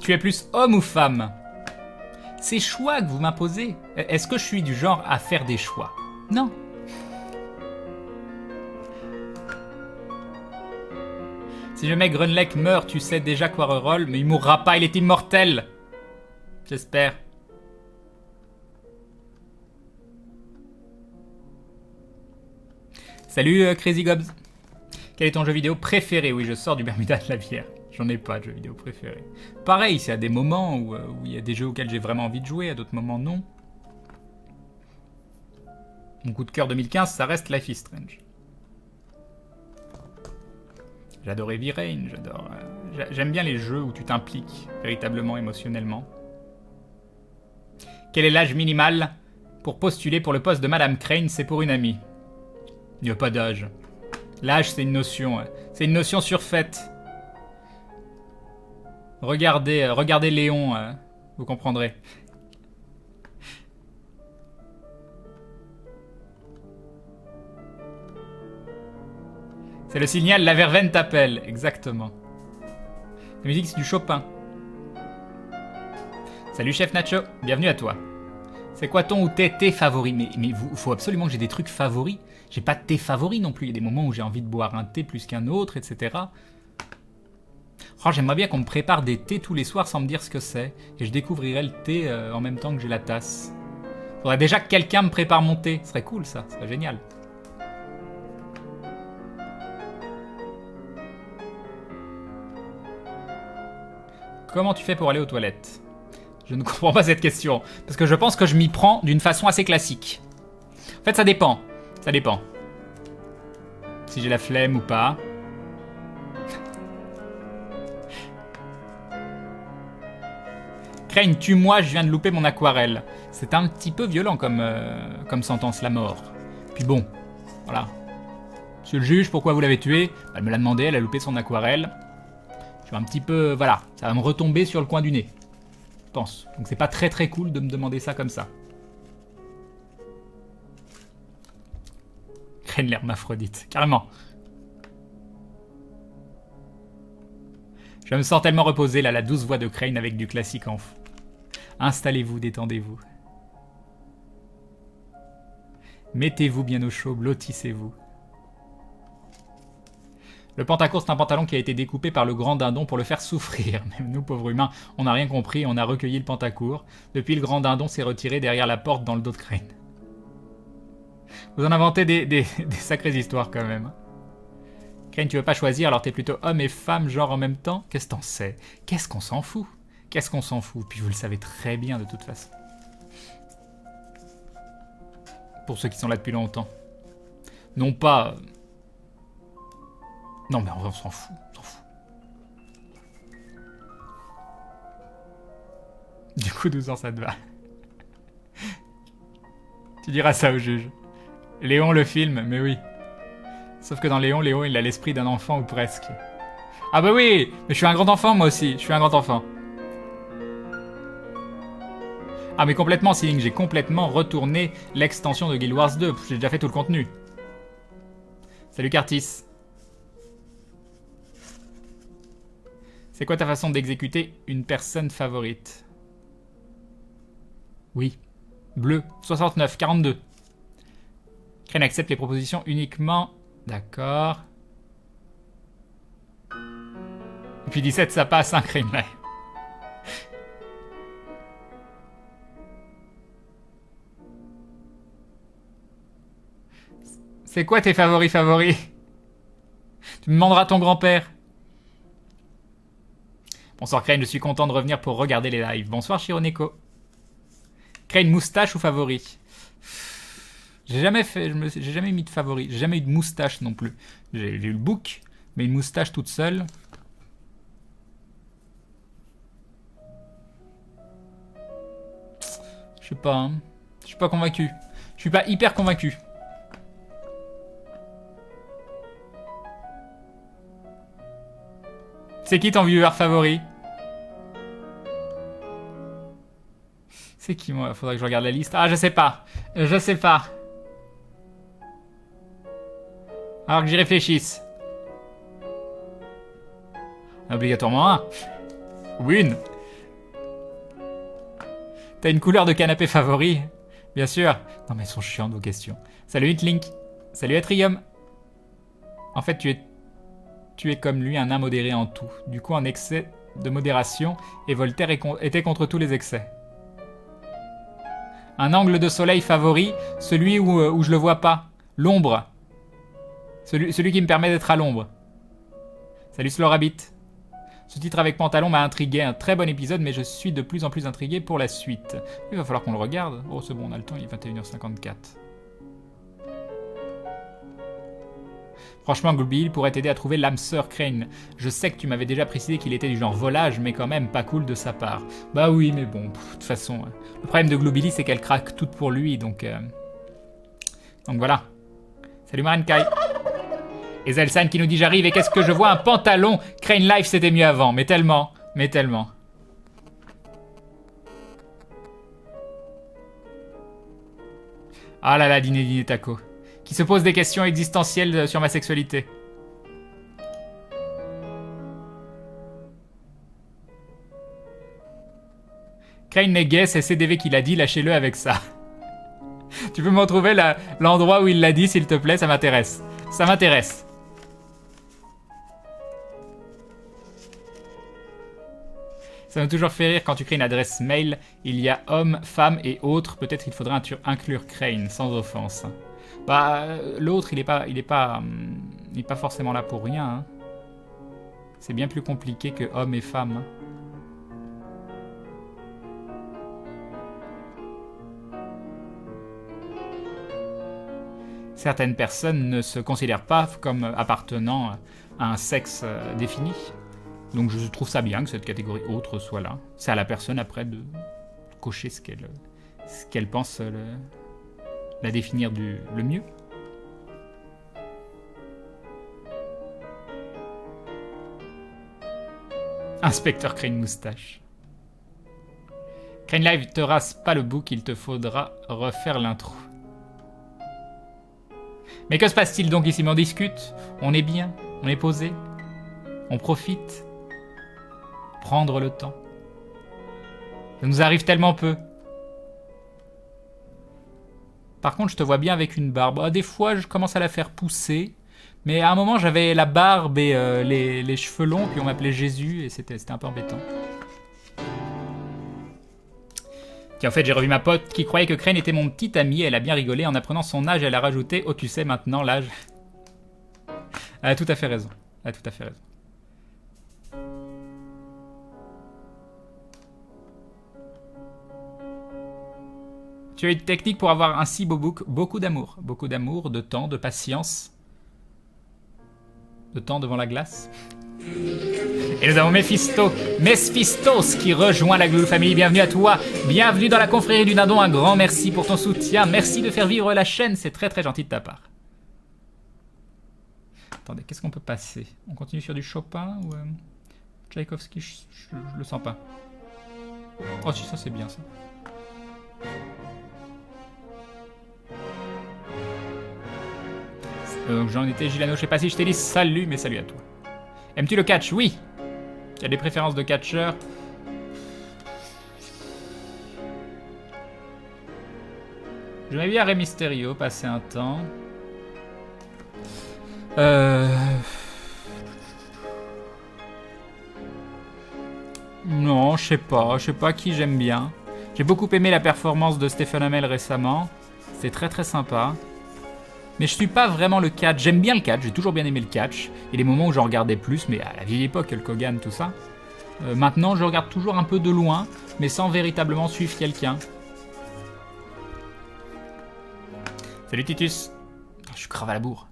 Tu es plus homme ou femme? Ces choix que vous m'imposez, est-ce que je suis du genre à faire des choix? Non. Si le mec Grunleck meurt, tu sais déjà quoi reroll, mais il mourra pas, il est immortel. J'espère. Salut Crazy Gobs. Quel est ton jeu vidéo préféré? Oui, je sors du Bermuda de la bière. J'en ai pas de jeux vidéo préféré. Pareil, c'est à des moments où il y a des jeux auxquels j'ai vraiment envie de jouer, à d'autres moments non. Mon coup de cœur 2015, ça reste Life is Strange. J'adore Heavy Rain, j'adore... J'aime bien les jeux où tu t'impliques véritablement émotionnellement. Quel est l'âge minimal pour postuler pour le poste de Madame Crane? C'est pour une amie. Il n'y a pas d'âge. L'âge, c'est une notion. C'est une notion surfaite. Regardez Léon, vous comprendrez. C'est le signal, la verveine t'appelle, exactement. La musique, c'est du Chopin. Salut Chef Nacho, bienvenue à toi. C'est quoi ton ou tes favoris? Mais faut absolument que j'ai des trucs favoris. J'ai pas de thé favori non plus. Il y a des moments où j'ai envie de boire un thé plus qu'un autre, etc. Oh, j'aimerais bien qu'on me prépare des thés tous les soirs sans me dire ce que c'est. Et je découvrirais le thé en même temps que j'ai la tasse. Faudrait déjà que quelqu'un me prépare mon thé. Ce serait cool ça, ce serait génial. Comment tu fais pour aller aux toilettes? Je ne comprends pas cette question. Parce que je pense que je m'y prends d'une façon assez classique. En fait, ça dépend. Ça dépend. Si j'ai la flemme ou pas. Crane, tue-moi, je viens de louper mon aquarelle. C'est un petit peu violent comme sentence, la mort. Puis bon, voilà. Monsieur le juge, pourquoi vous l'avez tué? Elle me l'a demandé, elle a loupé son aquarelle. Je vais un petit peu... Voilà, ça va me retomber sur le coin du nez. Je pense. Donc c'est pas très très cool de me demander ça comme ça. Crane l'hermaphrodite, carrément. Je me sens tellement reposé là, la douce voix de Crane avec du classique en fond. Installez-vous, détendez-vous. Mettez-vous bien au chaud, blottissez-vous. Le pantacourt, c'est un pantalon qui a été découpé par le grand dindon pour le faire souffrir. Même nous, pauvres humains, on n'a rien compris, on a recueilli le pantacourt. Depuis, le grand dindon s'est retiré derrière la porte dans le dos de Crane. Vous en inventez des sacrées histoires quand même. Crane, tu veux pas choisir, alors t'es plutôt homme et femme, genre en même temps? Qu'est-ce que t'en sais? Qu'est-ce qu'on s'en fout? Qu'est-ce qu'on s'en fout? Puis vous le savez très bien de toute façon. Pour ceux qui sont là depuis longtemps. Non pas... Non mais en vrai on s'en fout, on s'en fout. Du coup 12 ans ça te va. Tu diras ça au juge. Léon le film, mais oui. Sauf que dans Léon il a l'esprit d'un enfant ou presque. Ah bah oui, mais je suis un grand enfant moi aussi, je suis un grand enfant. Ah mais complètement Sealing, j'ai complètement retourné l'extension de Guild Wars 2, j'ai déjà fait tout le contenu. Salut Cartis. C'est quoi ta façon d'exécuter une personne favorite? Oui. Bleu, 69, 42. Crane accepte les propositions uniquement D'accord. Et puis 17, ça passe, un crime. C'est quoi tes favoris? Tu me demanderas ton grand-père. Bonsoir Crane, je suis content de revenir pour regarder les lives. Bonsoir Shironeko. Crane, moustache ou favori? J'ai jamais mis de favori. J'ai jamais eu de moustache non plus. J'ai eu le bouc, mais une moustache toute seule. Je sais pas, hein. Je suis pas convaincu. Je suis pas hyper convaincu. C'est qui ton viewer favori? C'est qui, moi? Faudrait que je regarde la liste. Ah, je sais pas. Je sais pas. Alors que j'y réfléchisse. Obligatoirement un. Ou une. T'as une couleur de canapé favori? Bien sûr. Non mais elles sont chiantes vos questions. Salut Hitlink. Salut Atrium. En fait, tu es comme lui, un nain modéré en tout. Du coup, un excès de modération, et Voltaire était contre tous les excès. Un angle de soleil favori, celui où je le vois pas. L'ombre. Celui qui me permet d'être à l'ombre. Salut Slorabit. Ce titre avec pantalon m'a intrigué. Un très bon épisode, mais je suis de plus en plus intrigué pour la suite. Il va falloir qu'on le regarde. Oh, c'est bon, on a le temps, il est 21h54. Franchement, Glooby Hill pourrait t'aider à trouver l'âme sœur Crane. Je sais que tu m'avais déjà précisé qu'il était du genre volage, mais quand même pas cool de sa part. Bah oui, mais bon, de toute façon, le problème de Glooby Hill, c'est qu'elle craque toute pour lui, donc voilà. Salut Marenkai. Et Zelsan qui nous dit j'arrive et qu'est-ce que je vois? Un pantalon. Crane Life c'était mieux avant, mais tellement, mais tellement. Ah là là, Dîner Taco. Qui se pose des questions existentielles sur ma sexualité. Crane n'est gay, c'est CDV qui l'a dit, lâchez-le avec ça. Tu peux me retrouver l'endroit où il l'a dit, s'il te plaît, ça m'intéresse. Ça m'intéresse. Ça m'a toujours fait rire quand tu crées une adresse mail. Il y a hommes, femmes et autres. Peut-être qu'il faudrait inclure Crane, sans offense. Bah, l'autre, il est pas forcément là pour rien. Hein. C'est bien plus compliqué que hommes et femmes. Hein. Certaines personnes ne se considèrent pas comme appartenant à un sexe défini. Donc je trouve ça bien que cette catégorie autre soit là. C'est à la personne après de cocher ce qu'elle pense la définir le mieux. Inspecteur Crane Moustache. Crane Live te rase pas le bouc, il te faudra refaire l'intro. Mais que se passe-t-il donc ici? On discute, on est bien, on est posé, on profite. Prendre le temps. Ça nous arrive tellement peu. Par contre, je te vois bien avec une barbe. Ah, des fois, je commence à la faire pousser. Mais à un moment, j'avais la barbe et les cheveux longs, puis on m'appelait Jésus, et c'était un peu embêtant. Tiens, en fait, j'ai revu ma pote qui croyait que Crane était mon petit ami. Elle a bien rigolé en apprenant son âge. Elle a rajouté « Oh, tu sais maintenant l'âge. » Elle a tout à fait raison. Elle a tout à fait raison. Tu as une technique pour avoir un si beau bouc, beaucoup d'amour, de temps, de patience, de temps devant la glace. Et nous avons Mephistos qui rejoint la Glou Family. Bienvenue à toi, bienvenue dans la confrérie du Dindon. Un grand merci pour ton soutien, merci de faire vivre la chaîne, c'est très très gentil de ta part. Attendez, qu'est-ce qu'on peut passer? On continue sur du Chopin ou Tchaïkovski? Je le sens pas. Oh si, ça c'est bien ça. J'en étais Gilano, je sais pas si je t'ai dit salut, mais salut à toi. Aimes-tu le catch? Oui. Tu as des préférences de catcheur? J'aimais bien Rey Mysterio passer un temps. Non, je sais pas qui j'aime bien. J'ai beaucoup aimé la performance de Stephen Amell récemment. C'est très très sympa. Mais je suis pas vraiment le catch. J'aime bien le catch, j'ai toujours bien aimé le catch. Il y a des moments où j'en regardais plus, mais à la vieille époque, Hulk Hogan, tout ça. Maintenant, je regarde toujours un peu de loin, mais sans véritablement suivre quelqu'un. Salut Titus. Je suis grave à la bourre.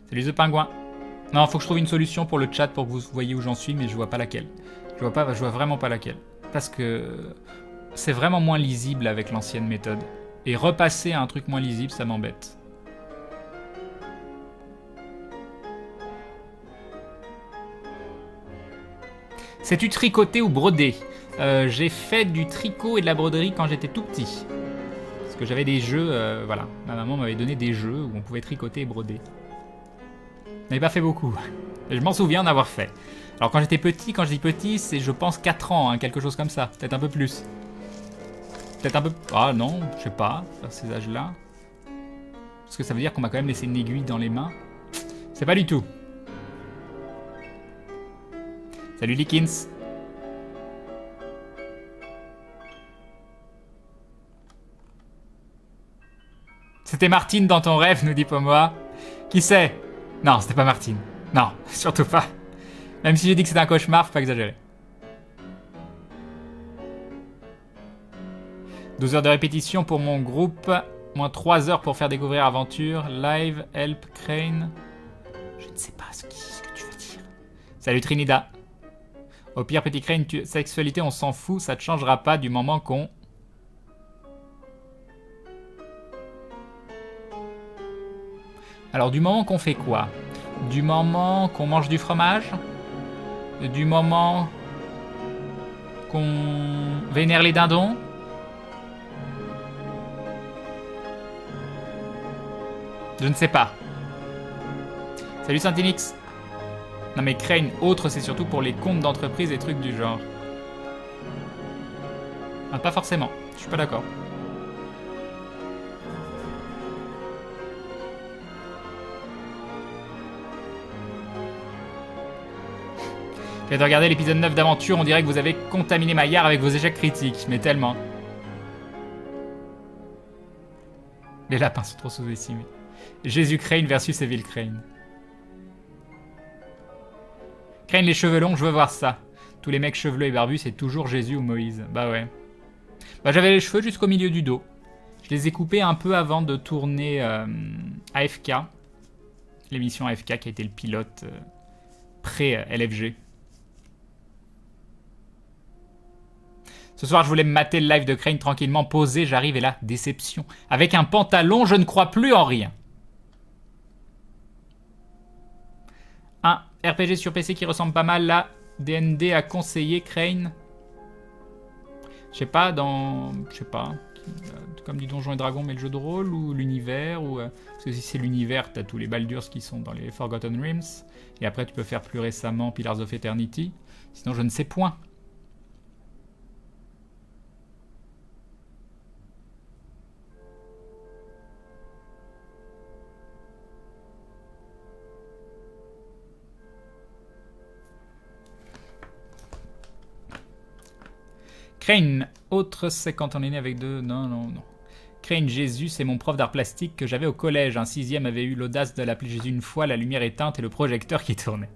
Salut The Pingouin. Non, faut que je trouve une solution pour le chat pour que vous voyez où j'en suis, mais je vois pas laquelle. Je vois vraiment pas laquelle. Parce que c'est vraiment moins lisible avec l'ancienne méthode. Et repasser à un truc moins lisible, ça m'embête. Sais-tu tricoter ou broder? J'ai fait du tricot et de la broderie quand j'étais tout petit. Parce que j'avais des jeux, voilà. Ma maman m'avait donné des jeux où on pouvait tricoter et broder. Je n'avais pas fait beaucoup. Je m'en souviens en avoir fait. Alors quand j'étais petit, quand je dis petit, c'est je pense 4 ans, hein, quelque chose comme ça. Peut-être un peu plus. Peut-être un peu... Ah non, je sais pas, à ces âges-là. Parce que ça veut dire qu'on m'a quand même laissé une aiguille dans les mains. C'est pas du tout. Salut Likins. C'était Martine dans ton rêve, nous dit Pomoa. Qui c'est? Non, c'était pas Martine. Non, surtout pas. Même si j'ai dit que c'était un cauchemar, faut pas exagérer. 12 heures de répétition pour mon groupe. Moins 3 heures pour faire découvrir Aventure. Live, Help, Crane. Je ne sais pas ce que tu veux dire. Salut Trinida. Au pire, petit Crane, sexualité, on s'en fout. Ça te changera pas du moment qu'on... Alors, du moment qu'on fait quoi? Du moment qu'on mange du fromage? Du moment qu'on vénère les dindons? Je ne sais pas. Salut Saint-Inix. Non mais Crane, autre, c'est surtout pour les comptes d'entreprise et trucs du genre. Ah, pas forcément, je suis pas d'accord. Je viens de regarder l'épisode 9 d'Aventure, on dirait que vous avez contaminé Maillard avec vos échecs critiques, mais tellement. Les lapins sont trop sous-estimés. Jésus Crane versus Evil Crane. Crane les cheveux longs, je veux voir ça. Tous les mecs chevelus et barbus, c'est toujours Jésus ou Moïse. Bah ouais. Bah j'avais les cheveux jusqu'au milieu du dos. Je les ai coupés un peu avant de tourner AFK. L'émission AFK qui a été le pilote pré-LFG. Ce soir, je voulais me mater le live de Crane tranquillement, posé, j'arrive et là, déception. Avec un pantalon, je ne crois plus en rien. Un RPG sur PC qui ressemble pas mal là. DND a conseillé Crane. Je sais pas, comme du Donjons et Dragons, mais le jeu de rôle ou l'univers ou parce que si c'est l'univers, t'as tous les Baldurs qui sont dans les Forgotten Realms. Et après, tu peux faire plus récemment Pillars of Eternity. Sinon, je ne sais point. Crane, autre, c'est quand on est né avec deux... Non. Crane Jésus, c'est mon prof d'art plastique que j'avais au collège. Un 6e avait eu l'audace de l'appeler Jésus une fois, la lumière éteinte et le projecteur qui tournait.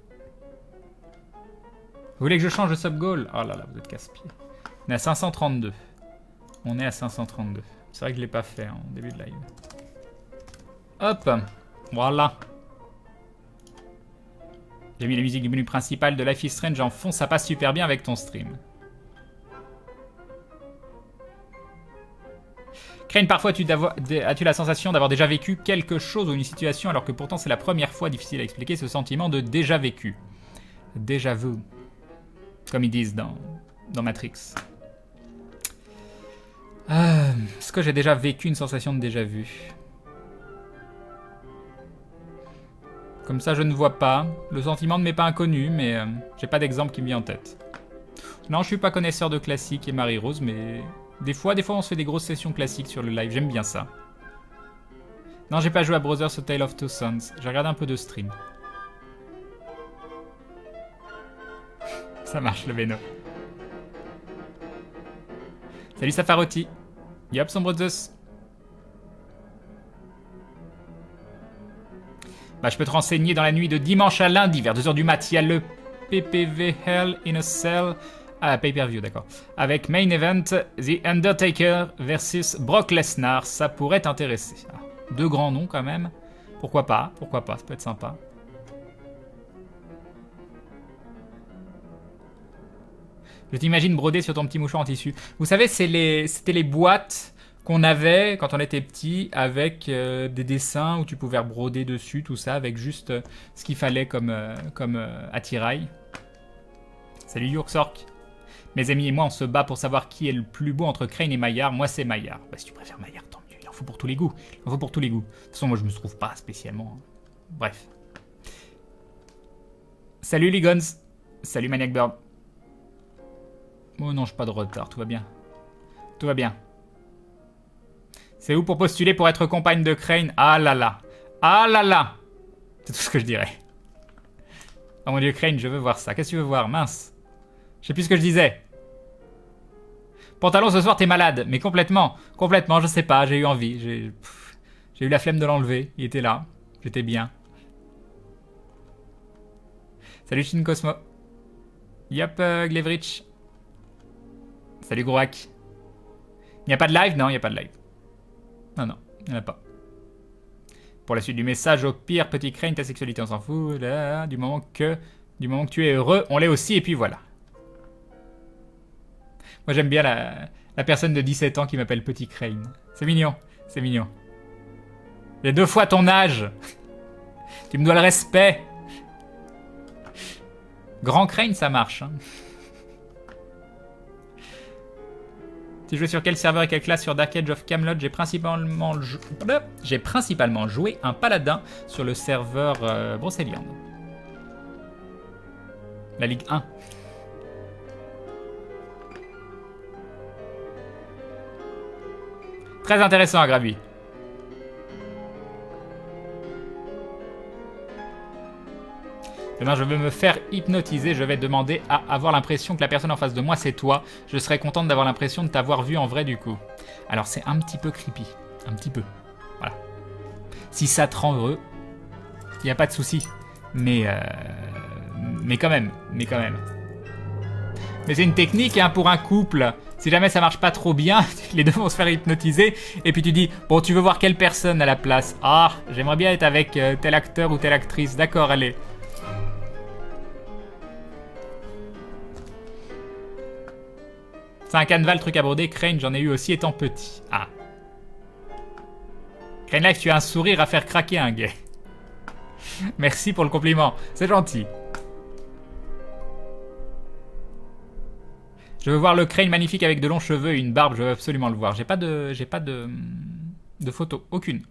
Vous voulez que je change de sub-goal? Oh là là, vous êtes casse-pied. On est à 532. On est à 532. C'est vrai que je l'ai pas fait en début de live. Hop, voilà. J'ai mis la musique du menu principal de Life is Strange en fond, ça passe super bien avec ton stream. Crane, parfois as-tu la sensation d'avoir déjà vécu quelque chose ou une situation alors que pourtant c'est la première fois, difficile à expliquer, ce sentiment de déjà vécu. Déjà vu. Comme ils disent dans Matrix. Est-ce que j'ai déjà vécu une sensation de déjà vu? Comme ça je ne vois pas. Le sentiment ne m'est pas inconnu, mais j'ai pas d'exemple qui me vient en tête. Non, je suis pas connaisseur de classiques et Marie-Rose, mais... Des fois, on se fait des grosses sessions classiques sur le live. J'aime bien ça. Non, j'ai pas joué à Brothers A Tale of Two Sons. J'ai regardé un peu de stream. Ça marche, le Beno. Salut Safarotti. Yop, son Brothers. Bah, je peux te renseigner dans la nuit de dimanche à lundi, vers 2h du mat. Il y a le PPV Hell in a Cell. Ah, pay-per-view, d'accord. Avec main event, The Undertaker versus Brock Lesnar. Ça pourrait t'intéresser. Ah, deux grands noms quand même. Pourquoi pas, ça peut être sympa. Je t'imagine broder sur ton petit mouchoir en tissu. Vous savez, c'était les boîtes qu'on avait quand on était petit avec des dessins où tu pouvais broder dessus, tout ça, avec juste ce qu'il fallait comme attirail. Salut Yurksork. Mes amis et moi, on se bat pour savoir qui est le plus beau entre Crane et Maillard. Moi, c'est Maillard. Bah, si tu préfères Maillard, tant mieux. Il en faut pour tous les goûts. De toute façon, moi, je me trouve pas spécialement. Bref. Salut Ligons. Salut Maniac Bird. Oh non, je pas de retard. Tout va bien. Tout va bien. C'est où pour postuler pour être compagne de Crane? Ah là là. Ah là là. C'est tout ce que je dirais. Oh mon dieu, Crane, je veux voir ça. Qu'est-ce que tu veux voir? Mince. Je sais plus ce que je disais. Pantalon, ce soir, t'es malade. Mais complètement. Complètement, je sais pas. J'ai eu envie. J'ai eu la flemme de l'enlever. Il était là. J'étais bien. Salut Shin Cosmo. Yop, Glevrich. Salut Grouac. Il n'y a pas de live? Non, il n'y a pas de live. Non, non, il n'y en a pas. Pour la suite du message, au pire, petit Crane, ta sexualité, on s'en fout. Là, du moment que tu es heureux, on l'est aussi, et puis voilà. Moi, j'aime bien la personne de 17 ans qui m'appelle Petit Crane. C'est mignon, c'est mignon. J'ai 2 fois ton âge. Tu me dois le respect. Grand Crane, ça marche. Hein. Tu jouais sur quel serveur et quelle classe sur Dark Age of Camelot? J'ai principalement joué un paladin sur le serveur Brocéliande. La Ligue 1. Très intéressant à Gravi. Demain, je veux me faire hypnotiser. Je vais demander à avoir l'impression que la personne en face de moi, c'est toi. Je serais contente d'avoir l'impression de t'avoir vu en vrai, du coup. Alors, c'est un petit peu creepy. Un petit peu. Voilà. Si ça te rend heureux, il n'y a pas de souci. Mais quand même. Mais c'est une technique hein, pour un couple. Si jamais ça marche pas trop bien, les deux vont se faire hypnotiser. Et puis tu dis, bon, tu veux voir quelle personne à la place? Ah, j'aimerais bien être avec tel acteur ou telle actrice. D'accord, allez. C'est un canevas, le truc à broder. Crane, j'en ai eu aussi étant petit. Ah. Crane Life, tu as un sourire à faire craquer un gay. Merci pour le compliment. C'est gentil. Je veux voir le Crane magnifique avec de longs cheveux et une barbe. Je veux absolument le voir. J'ai pas de photo. Aucune.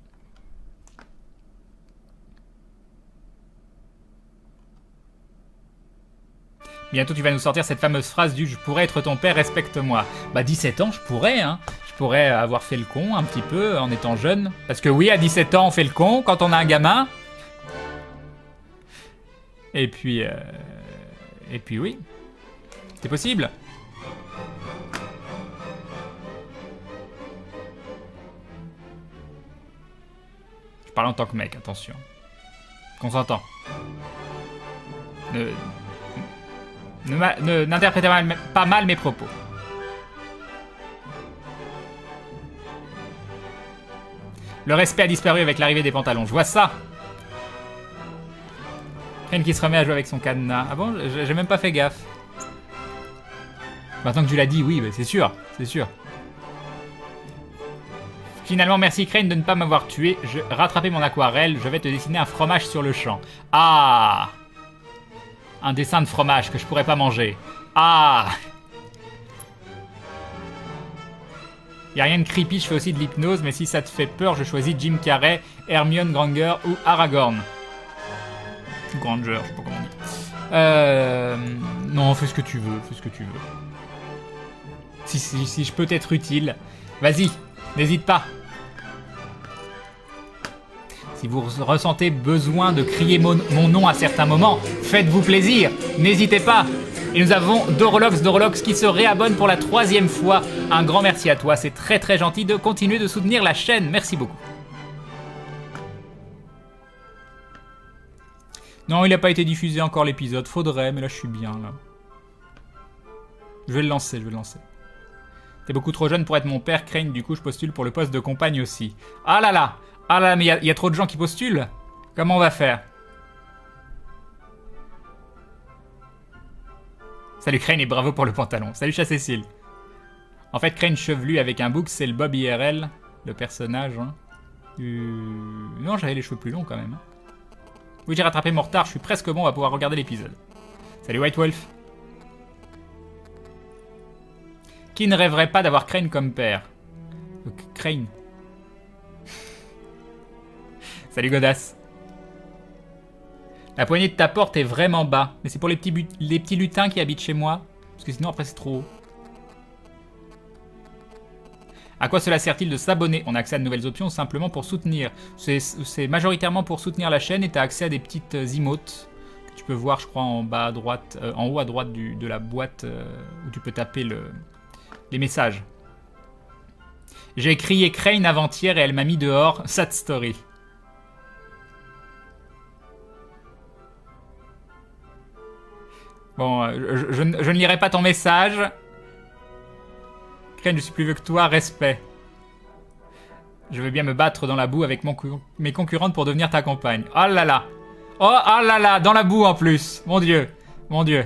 Bientôt, tu vas nous sortir cette fameuse phrase du « Je pourrais être ton père, respecte-moi ». Bah, 17 ans, je pourrais, hein. Je pourrais avoir fait le con un petit peu en étant jeune. Parce que oui, à 17 ans, on fait le con quand on a un gamin. Et puis oui. C'est possible. Je parle en tant que mec, attention. Consentant. N'interprétez pas mal mes propos. Le respect a disparu avec l'arrivée des pantalons. Je vois ça. Crane qui se remet à jouer avec son cadenas. Ah bon, j'ai même pas fait gaffe. Maintenant que tu l'as dit, oui, bah c'est sûr. C'est sûr. Finalement, merci Crane de ne pas m'avoir tué. Je rattrapé mon aquarelle. Je vais te dessiner un fromage sur le champ. Ah! Un dessin de fromage que je pourrais pas manger. Ah! Y a rien de creepy, je fais aussi de l'hypnose, mais si ça te fait peur, je choisis Jim Carrey, Hermione Granger ou Aragorn. Granger, je sais pas comment on dit. Non, fais ce que tu veux, Si je peux t'être utile, vas-y, n'hésite pas. Si vous ressentez besoin de crier mon nom à certains moments, faites-vous plaisir, n'hésitez pas. Et nous avons Dorolox qui se réabonne pour la 3e fois. Un grand merci à toi, c'est très très gentil de continuer de soutenir la chaîne. Merci beaucoup. Non, il n'a pas été diffusé encore l'épisode. Faudrait, mais là je suis bien là. Je vais le lancer, T'es beaucoup trop jeune pour être mon père, Crane, du coup je postule pour le poste de compagne aussi. Ah là là, mais il y a trop de gens qui postulent. Comment on va faire? Salut Crane et bravo pour le pantalon. Salut Cécile. En fait, Crane chevelu avec un bouc, c'est le Bob IRL, le personnage. Hein. Non, j'avais les cheveux plus longs quand même. Oui, j'ai rattrapé mon retard, je suis presque bon, on va pouvoir regarder l'épisode. Salut White Wolf. Qui ne rêverait pas d'avoir Crane comme père? Crane. Salut Godas. La poignée de ta porte est vraiment bas. Mais c'est pour les petits lutins qui habitent chez moi. Parce que sinon après c'est trop haut. À quoi cela sert-il de s'abonner? On a accès à de nouvelles options simplement pour soutenir. C'est majoritairement pour soutenir la chaîne et tu as accès à des petites emotes. Que tu peux voir je crois en bas à droite, en haut à droite de la boîte où tu peux taper les messages. J'ai crié Crane avant-hier et elle m'a mis dehors. Sad story. Bon, je ne lirai pas ton message. Crane, je suis plus vieux que toi, respect. Je veux bien me battre dans la boue avec mes concurrentes pour devenir ta compagne. Oh là là. Oh là là, dans la boue en plus. Mon Dieu, mon Dieu.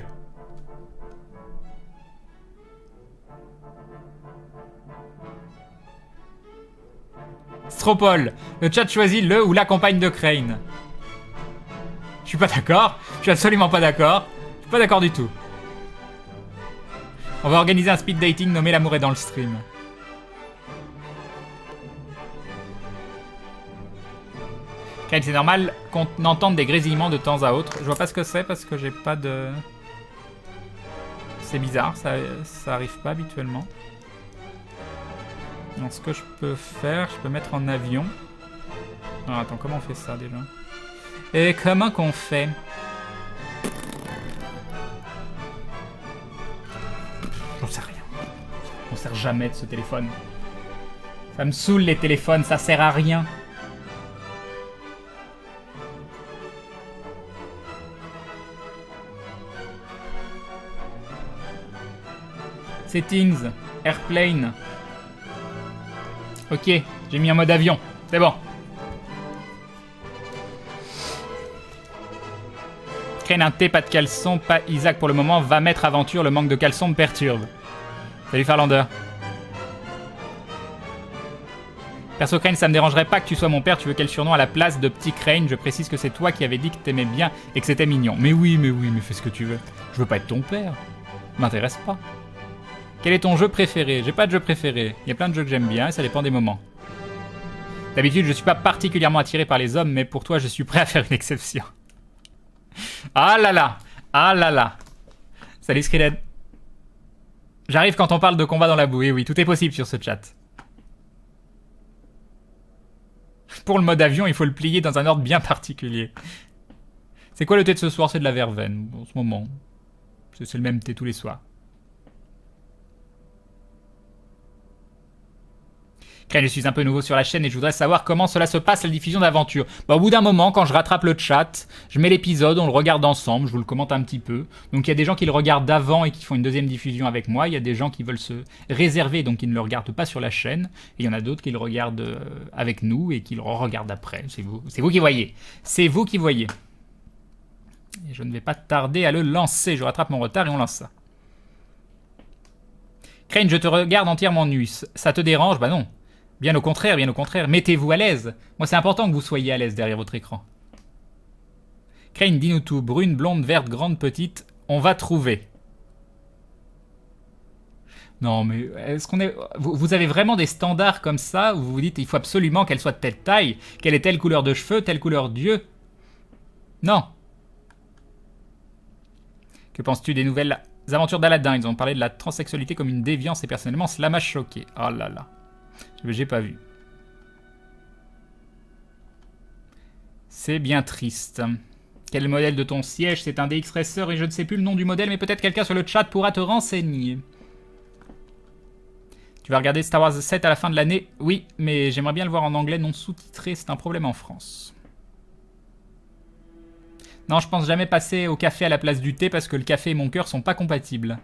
Stropole, le chat choisit le ou la compagne de Crane. Je suis pas d'accord, je suis absolument pas d'accord. Je suis pas d'accord du tout. On va organiser un speed dating nommé L'amour est dans le stream. Crane, c'est normal qu'on entende des grésillements de temps à autre. Je vois pas ce que c'est parce que j'ai pas de... C'est bizarre, ça arrive pas habituellement. Donc ce que je peux faire, je peux mettre en avion. Alors attends, comment on fait ça déjà? Et comment qu'on fait? J'en sais rien. On sert jamais de ce téléphone. Ça me saoule les téléphones, ça sert à rien. Settings, Airplane. Ok, j'ai mis en mode avion. C'est bon. Crane un thé, pas de caleçon, pas Isaac pour le moment. Va mettre aventure, le manque de caleçon me perturbe. Salut Farlander. Perso Crane, ça me dérangerait pas que tu sois mon père, tu veux quel surnom à la place de petit Crane? Je précise que c'est toi qui avais dit que t'aimais bien et que c'était mignon. Mais oui, mais fais ce que tu veux. Je veux pas être ton père. M'intéresse pas. Quel est ton jeu préféré? J'ai pas de jeu préféré. Il y a plein de jeux que j'aime bien et ça dépend des moments. D'habitude, je suis pas particulièrement attiré par les hommes, mais pour toi, je suis prêt à faire une exception. Ah là là. Ah là là. Salut Skriled. J'arrive quand on parle de combat dans la boue. Oui, tout est possible sur ce chat. Pour le mode avion, il faut le plier dans un ordre bien particulier. C'est quoi le thé de ce soir? C'est de la verveine, en ce moment. C'est le même thé tous les soirs. Crane, je suis un peu nouveau sur la chaîne et je voudrais savoir comment cela se passe la diffusion d'aventure. Bah, au bout d'un moment, quand je rattrape le chat, je mets l'épisode, on le regarde ensemble, je vous le commente un petit peu. Donc il y a des gens qui le regardent d'avant et qui font une deuxième diffusion avec moi. Il y a des gens qui veulent se réserver, donc qui ne le regardent pas sur la chaîne. Et il y en a d'autres qui le regardent avec nous et qui le regardent après. C'est vous qui voyez. C'est vous qui voyez. Et je ne vais pas tarder à le lancer. Je rattrape mon retard et on lance ça. Crane, je te regarde entièrement nu. Ça te dérange? Bah non. Bien au contraire, mettez-vous à l'aise. Moi, c'est important que vous soyez à l'aise derrière votre écran. Crane, dis-nous tout. Brune, blonde, verte, grande, petite, on va trouver. Non, mais est-ce qu'on est... Vous avez vraiment des standards comme ça où vous vous dites il faut absolument qu'elle soit de telle taille, qu'elle ait telle couleur de cheveux, telle couleur d'yeux? Non. Que penses-tu des nouvelles aventures d'Aladin? Ils ont parlé de la transsexualité comme une déviance et personnellement, cela m'a choqué. Oh là là. J'ai pas vu. C'est bien triste. Quel modèle de ton siège? C'est un DX Racer et je ne sais plus le nom du modèle, mais peut-être quelqu'un sur le chat pourra te renseigner. Tu vas regarder Star Wars 7 à la fin de l'année? Oui, mais j'aimerais bien le voir en anglais non sous-titré, c'est un problème en France. Non, je pense jamais passer au café à la place du thé parce que le café et mon cœur sont pas compatibles.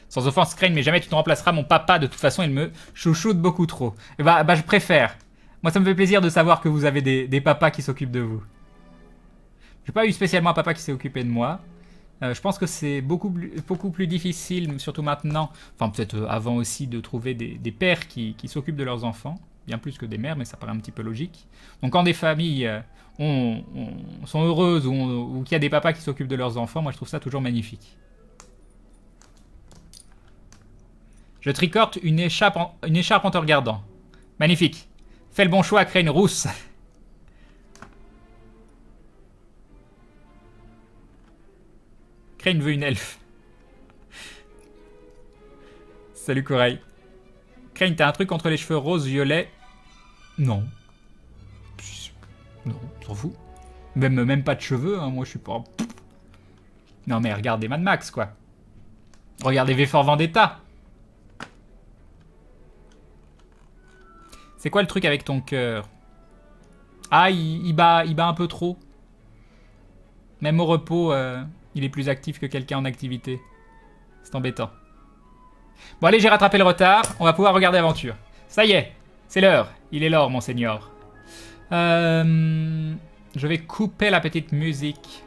Sans offense, Crane, mais jamais tu ne remplaceras mon papa, de toute façon il me chouchoute beaucoup trop. Et bah je préfère. Moi ça me fait plaisir de savoir que vous avez des papas qui s'occupent de vous. J'ai pas eu spécialement un papa qui s'est occupé de moi. Je pense que c'est beaucoup plus difficile, surtout maintenant, enfin peut-être avant aussi, de trouver des pères qui s'occupent de leurs enfants. Bien plus que des mères, mais ça paraît un petit peu logique. Donc quand des familles sont heureuses ou qu'il y a des papas qui s'occupent de leurs enfants, moi je trouve ça toujours magnifique. Je tricote une écharpe en te regardant. Magnifique. Fais le bon choix, Crane rousse. Crane veut une elfe. Salut Corail. Crane, t'as un truc contre les cheveux roses, violets? Non. Non, t'en fous. Même pas de cheveux, hein, moi je suis pas... Non mais regardez Mad Max, quoi. Regardez V for Vendetta. C'est quoi le truc avec ton cœur? Ah, il bat un peu trop. Même au repos, il est plus actif que quelqu'un en activité. C'est embêtant. Bon allez, j'ai rattrapé le retard. On va pouvoir regarder l'aventure. Ça y est, c'est l'heure. Il est l'heure, mon seigneur. Je vais couper la petite musique.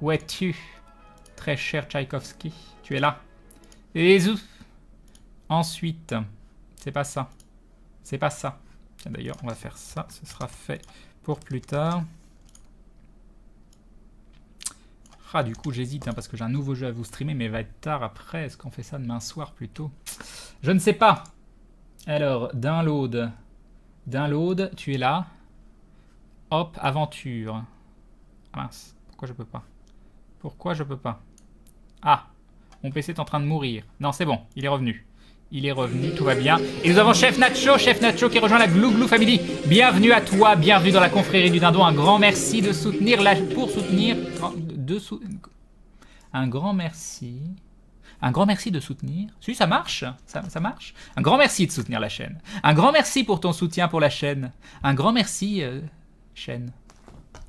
Où es-tu, très cher Tchaïkovski? Tu es là. Et ensuite, c'est pas ça. C'est pas ça. D'ailleurs, on va faire ça. Ce sera fait pour plus tard. Ah, du coup, j'hésite, hein, parce que j'ai un nouveau jeu à vous streamer, mais il va être tard après. Est-ce qu'on fait ça demain soir plutôt? Je ne sais pas. Alors, download. Download, tu es là. Hop, aventure. Ah mince, pourquoi je peux pas? Pourquoi je peux pas? Ah, mon PC est en train de mourir. Non, c'est bon, il est revenu. Il est revenu, tout va bien. Et nous avons Chef Nacho qui rejoint la Glou Glou Family. Bienvenue à toi, bienvenue dans la confrérie du Dindon. Un grand merci de soutenir un grand merci. Un grand merci de soutenir. Si, ça marche, ça marche. Un grand merci de soutenir la chaîne. Un grand merci pour ton soutien pour la chaîne. Un grand merci, chaîne.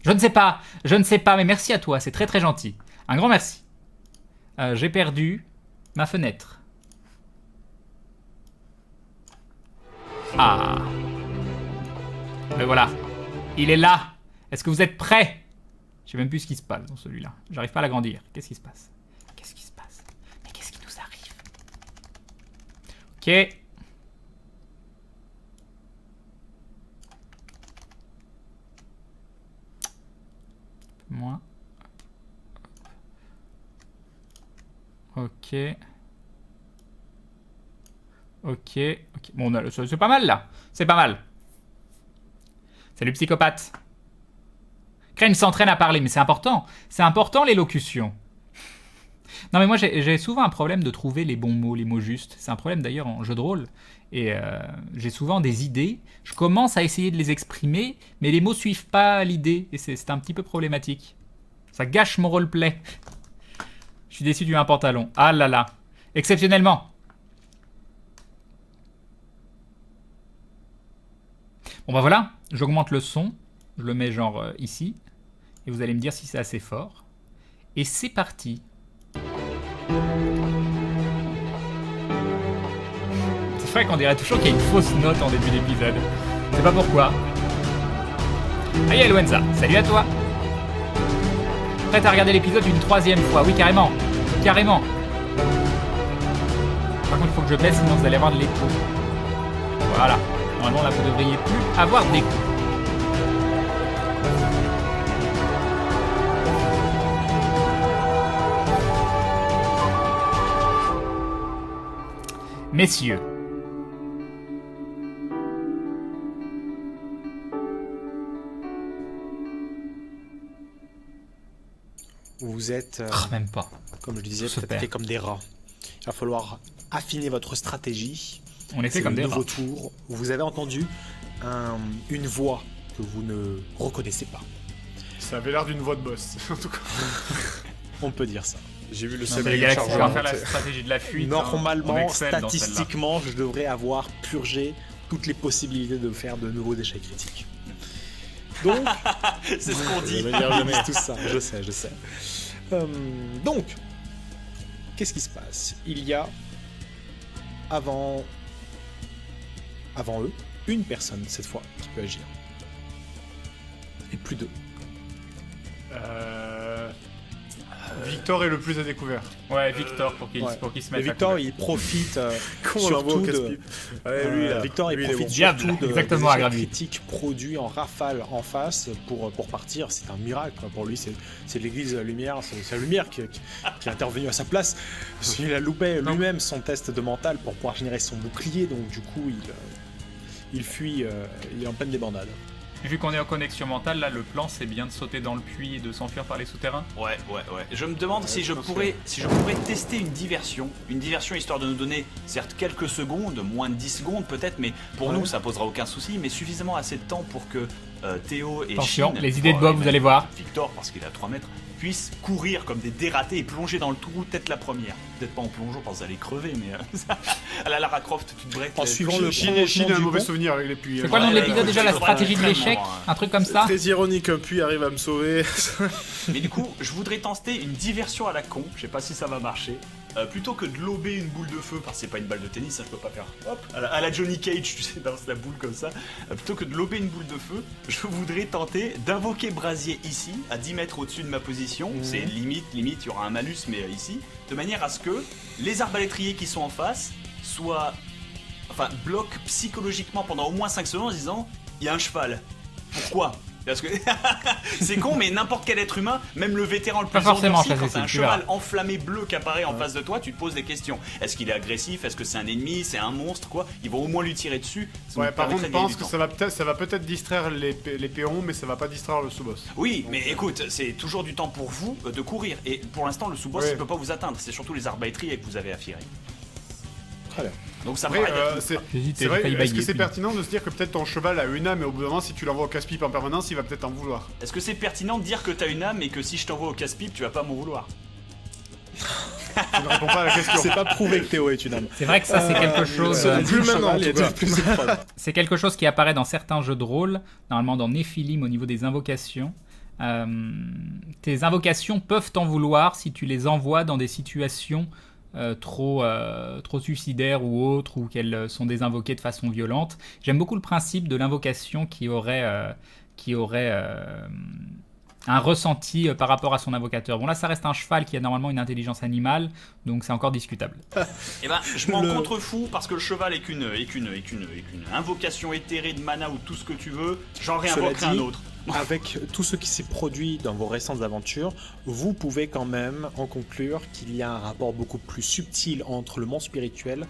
Je ne sais pas, mais merci à toi, c'est très très gentil. Un grand merci. J'ai perdu ma fenêtre. Ah. Mais voilà. Il est là. Est-ce que vous êtes prêts? Je sais même plus ce qui se passe dans celui-là. J'arrive pas à l'agrandir. Qu'est-ce qui se passe? Qu'est-ce qui se passe? Mais qu'est-ce qui nous arrive? Ok. Moins. Ok. Ok. Bon, c'est pas mal là. C'est pas mal. Salut psychopathe. Crane s'entraîne à parler, mais c'est important. C'est important l'élocution. Non mais moi j'ai souvent un problème de trouver les bons mots, les mots justes. C'est un problème d'ailleurs en jeu de rôle. Et j'ai souvent des idées. Je commence à essayer de les exprimer, mais les mots suivent pas l'idée. Et c'est un petit peu problématique. Ça gâche mon roleplay. Je suis déçu du un pantalon. Ah là là. Exceptionnellement. Bon bah voilà, j'augmente le son. Je le mets genre ici. Et vous allez me dire si c'est assez fort. Et c'est parti. C'est vrai qu'on dirait toujours qu'il y a une fausse note en début d'épisode. Je sais pas pourquoi. Aïe Elwenza, salut à toi. Prête à regarder l'épisode une troisième fois? Oui, carrément. Carrément. Par contre, il faut que je baisse, sinon vous allez avoir de l'écho. Voilà. Normalement, là, vous ne devriez plus avoir d'écho. Messieurs. Vous êtes, Même pas. comme je disais, peut-être fait comme des rats. Il va falloir affiner votre stratégie. On est fait comme des rats. Nouveau tour. Vous avez entendu une voix que vous ne reconnaissez pas. Ça avait l'air d'une voix de boss, en tout cas. On peut dire ça. J'ai vu le C'est les sablier galaxies, on va chargeur. faire la stratégie de la fuite. Normalement, on excelle dans celle-là. statistiquement, je devrais avoir purgé toutes les possibilités de faire de nouveaux échecs critiques. Donc, C'est ce qu'on dit. c'est tout ça, je sais. Donc, qu'est-ce qui se passe? Il y a, avant eux, une personne, cette fois, qui peut agir. Et plus deux. Victor est le plus à découvert. Ouais, Victor, pour qu'il se mette Et Victor, il profite Comment on l'envoie au surtout de... casse-pipe. Ouais, lui, là. Victor, il Lui, est profite bon. Diable, surtout de exactement, des échecs Agravi. critiques produits en rafale en face pour partir. C'est un miracle, quoi. Pour lui, c'est l'église de la lumière, c'est la lumière qui est intervenue à sa place. Parce qu'il a loupé lui-même son test de mental pour pouvoir générer son bouclier, donc du coup, il fuit, il est en pleine débandade. Vu qu'on est en connexion mentale, là, le plan, c'est bien de sauter dans le puits et de s'enfuir par les souterrains. Ouais. Je me demande si je pourrais tester une diversion histoire de nous donner, certes, quelques secondes, moins de 10 secondes peut-être, mais pour nous, ça posera aucun souci, mais suffisamment assez de temps pour que Théo et Attention, Shin, les idées de Bob, vous allez voir. Victor, parce qu'il est à 3 mètres, puissent courir comme des dératés et plonger dans le trou, peut-être la première. Peut-être pas en plongeant, parce qu'elle allait crever, mais à la Lara Croft, tu te breaks. En suivant le Chine prolongement a un du mauvais pont. souvenir avec les puits. C'est quoi le nom de Ouais, l'épisode déjà? La stratégie de l'échec? Un truc comme ça? Très ironique, un puits arrive à me sauver. Mais du coup, je voudrais tenter une diversion à la con, je sais pas si ça va marcher. Plutôt que de lober une boule de feu, parce que c'est pas une balle de tennis, ça je peux pas faire hop, à la Johnny Cage, tu sais, balance la boule comme ça. Plutôt que de lober une boule de feu, je voudrais tenter d'invoquer Brasier ici, à 10 mètres au-dessus de ma position. C'est limite, il y aura un malus, mais ici, de manière à ce que les arbalétriers qui sont en face bloquent psychologiquement pendant au moins 5 secondes en disant il y a un cheval. Pourquoi? Parce que c'est con, mais n'importe quel être humain, même le vétéran le plus Pas forcément, endurci, ça, quand c'est t'as un sûr, tu verras. cheval enflammé bleu qui apparaît en face de toi, tu te poses des questions. Est-ce qu'il est agressif? Est-ce que c'est un ennemi? C'est un monstre? Quoi? Ils vont au moins lui tirer dessus. Ça Ouais, nous par contre, permettrait je de gagner pense du que temps. ça va peut-être distraire les péons, mais ça va pas distraire le sous-boss. Oui, mais écoute, c'est toujours du temps pour vous de courir. Et pour l'instant, le sous-boss, Ouais. il peut pas vous atteindre. C'est surtout les arbalétriers que vous avez affirés. Très bien. Donc ça Après, paraît d'être- c'est J'hésitais, c'est j'ai vrai, failli est-ce que bailler, c'est puis- pertinent de se dire que peut-être ton cheval a une âme et au bout d'un moment, si tu l'envoies au casse-pipe en permanence, il va peut-être en vouloir? Est-ce que c'est pertinent de dire que t'as une âme et que si je t'envoie au casse-pipe, tu vas pas m'en vouloir? Tu ne réponds pas à la question. C'est pas prouvé que Théo est une âme. C'est vrai que ça, c'est quelque chose. Plus maintenant, en il y a tout cas. plus de preuves. C'est quelque chose qui apparaît dans certains jeux de rôle, normalement dans Nephilim au niveau des invocations. Tes invocations peuvent t'en vouloir si tu les envoies dans des situations trop suicidaires ou autres, ou qu'elles sont désinvoquées de façon violente. J'aime beaucoup le principe de l'invocation qui aurait un ressenti par rapport à son invocateur. Bon là, ça reste un cheval qui a normalement une intelligence animale, donc c'est encore discutable. Eh ben, je m'en contrefous parce que le cheval est qu'une invocation éthérée de mana ou tout ce que tu veux. J'en réinvoquerai Cela dit, un autre. Avec tout ce qui s'est produit dans vos récentes aventures, vous pouvez quand même en conclure qu'il y a un rapport beaucoup plus subtil entre le monde spirituel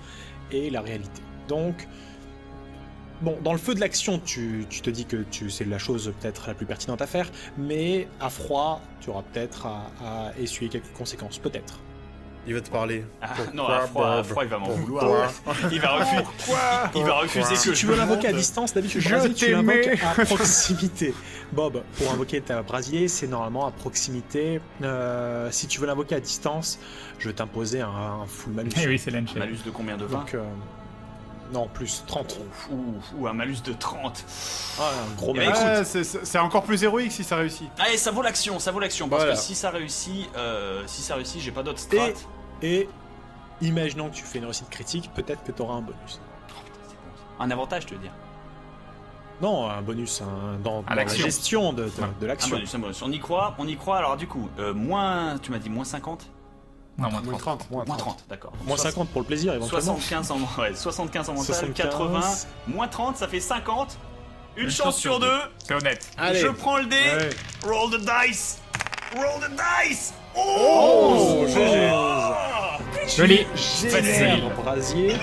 et la réalité. Donc, bon, dans le feu de l'action, tu te dis que c'est la chose peut-être la plus pertinente à faire, mais à froid, tu auras peut-être à essuyer quelques conséquences, peut-être. Il va te parler. Ah, Pourquoi, non, à froid, Bob il va m'en vouloir. Pourquoi Il va refuser. Il va refuser Si que tu je veux le l'invoquer à monte. distance, d'habitude, Je Brasier, tu t'aimais. l'invoques à proximité. Bob, pour invoquer ta Brasier, c'est normalement à proximité. Si tu veux l'invoquer à distance, je vais t'imposer un full malus. Eh oui, c'est l'enchant. Un malus de combien? De 20? Donc, non, plus 30. Ou un malus de 30. Ah, un gros Eh ben, malus. écoute. C'est encore plus héroïque si ça réussit. Allez, ça vaut l'action, parce Voilà. que si ça réussit, j'ai pas d'autre strat. Et imaginons que tu fais une réussite critique, peut-être que tu auras un bonus. Un avantage, tu veux dire? Non, un bonus dans la l'action. gestion de Un l'action. bonus, un bonus. On y croit. Alors du coup, tu m'as dit moins 50? Non, moins Moins 30. 30. Moins 30, d'accord. Donc, Moins 50 pour le plaisir, éventuellement. 75 en mental, 75. 80, moins 30, ça fait 50. Une chance sur deux. C'est honnête. Allez. Je prends le dé. Ouais. Roll the dice. Roll the dice. Oh, Joli. Génère Brasier.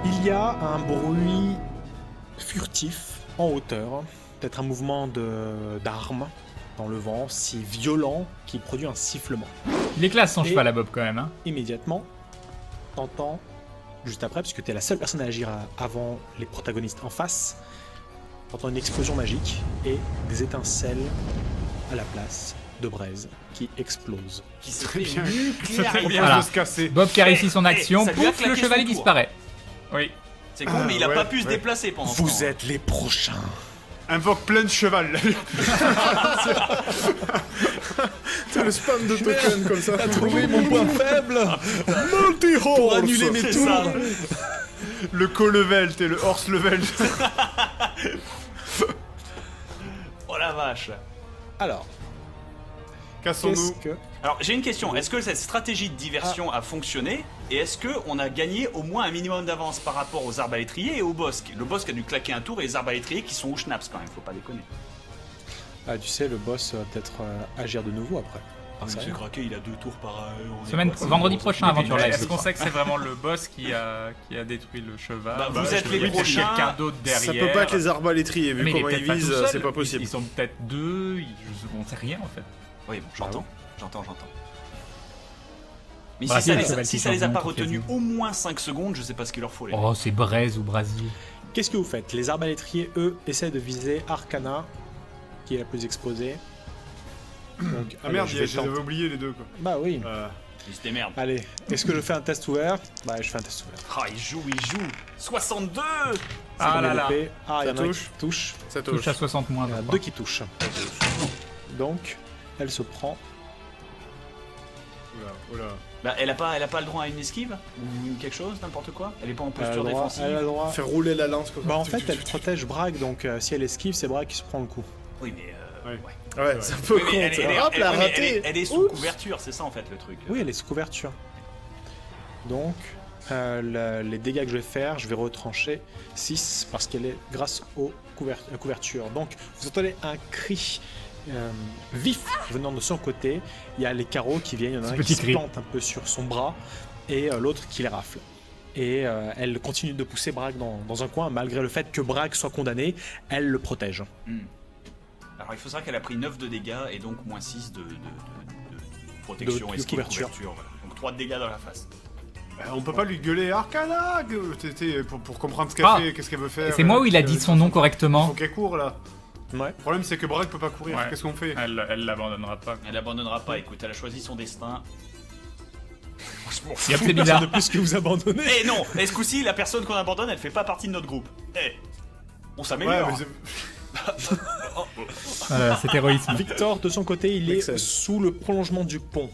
Il y a un bruit furtif en hauteur, peut-être un mouvement d'armes dans le vent si violent qui produit un sifflement. Il est classe son Et- cheval à Bob quand même. Hein. Immédiatement, t'entends juste après, puisque tu es la seule personne à agir avant les protagonistes en face. T'entends une explosion magique et des étincelles à la place de braise qui explosent. Qui se Très fait bien. C'est nucléariser. très bien Voilà. de se casser. Bob qui a réussi son action, ça lui a pouf, claqué le son chevalier tour. disparaît. Oui. C'est con, mais il a ouais, pas pu se ouais. déplacer pendant ce temps. Vous êtes les prochains. Invoque plein de cheval. C'est le spam de token comme ça. Trouvé mon point faible Multi-horse pour annuler mes C'est tours. ça. Le co-level, t'es le horse level. Oh la vache. Alors, Cassons-nous. qu'est-ce que... Alors j'ai une question, est-ce que cette stratégie de diversion a fonctionné et est-ce qu'on a gagné au moins un minimum d'avance par rapport aux arbalétriers et au boss? Le boss qui a dû claquer un tour et les arbalétriers qui sont au schnaps quand même, faut pas déconner. Ah, tu sais, le boss va peut-être agir de nouveau après. C'est craqué, il a 2 tours par... Vendredi prochain, aventure live. Est-ce qu'on sait que c'est vraiment le boss qui a détruit le cheval? Bah, vous êtes les oui, peut-être prochains. quelqu'un d'autre derrière. Ça peut pas être les arbalétriers, vu Mais il est comment ils peut-être pas visent, tout seul. c'est pas possible. Ils sont peut-être deux, on sait rien en fait. Oui, bon, j'entends. Mais Bah, si ça le les, cheval si qui ça les a change pas de nom, retenus quasiment. au moins 5 secondes, je sais pas ce qu'il leur faut les mecs. Oh, c'est braise ou brasier. Qu'est-ce que vous faites? Les arbalétriers, eux, essaient de viser Arcana, qui est la plus exposée. Donc, Ah merde, je vais j'avais tenter. oublié les deux quoi. Bah oui. Ils se démerdent. Allez, est-ce que je fais un test ouvert? Bah, je fais un test ouvert. Ah, il joue 62. Ah là là. Ah, il y en a un touche. qui touche. Ça Touche touche. à 60 moins. Il y en a je 2 crois. qui touchent. Donc, elle se prend. Oula. Bah, elle a pas le droit à une esquive ou quelque chose, n'importe quoi. Elle est pas en Elle a posture le droit. défensive. Elle a le droit. Faire rouler la lance comme ça. Bah, en fait, elle protège Bragg, donc si elle esquive, c'est Bragg qui se prend le coup. Oui, mais Ouais. Ouais, c'est un peu Oui, mais con. elle, ça. elle est- Hop, elle- la oui, mais raté. elle est sous Oups. couverture, c'est ça en fait le truc. Oui, elle est sous couverture. Donc, les dégâts que je vais faire, je vais retrancher 6 parce qu'elle est grâce aux couvertures. Donc, vous entendez un cri vif venant de son côté. Il y a les carreaux qui viennent, il y en a Ce un petit qui se cri. plante un peu sur son bras et l'autre qui les rafle. Et elle continue de pousser Bragg dans un coin, malgré le fait que Bragg soit condamné, elle le protège. Hmm. Alors il faut savoir qu'elle a pris 9 de dégâts et donc moins 6 de protection De esquive, couverture. voilà. Donc 3 de dégâts dans la face. On peut pas lui gueuler Arcana pour comprendre ce qu'elle Ah. fait, qu'est-ce qu'elle veut faire. C'est moi où il a dit son nom Faut correctement. qu'elle court là. Ouais. Le problème c'est que Bragg peut pas courir. Ouais. Qu'est-ce qu'on fait? Elle l'abandonnera pas. Elle abandonnera pas, écoute, elle a choisi son destin. Yep, c'est bizarre. De plus que vous abandonnez. Eh non, et ce coup-ci, la personne qu'on abandonne, elle fait pas partie de notre groupe. Eh, on Ouais, s'améliore. mais C'est héroïsme. Victor, de son côté, il est Excellent. sous le prolongement du pont.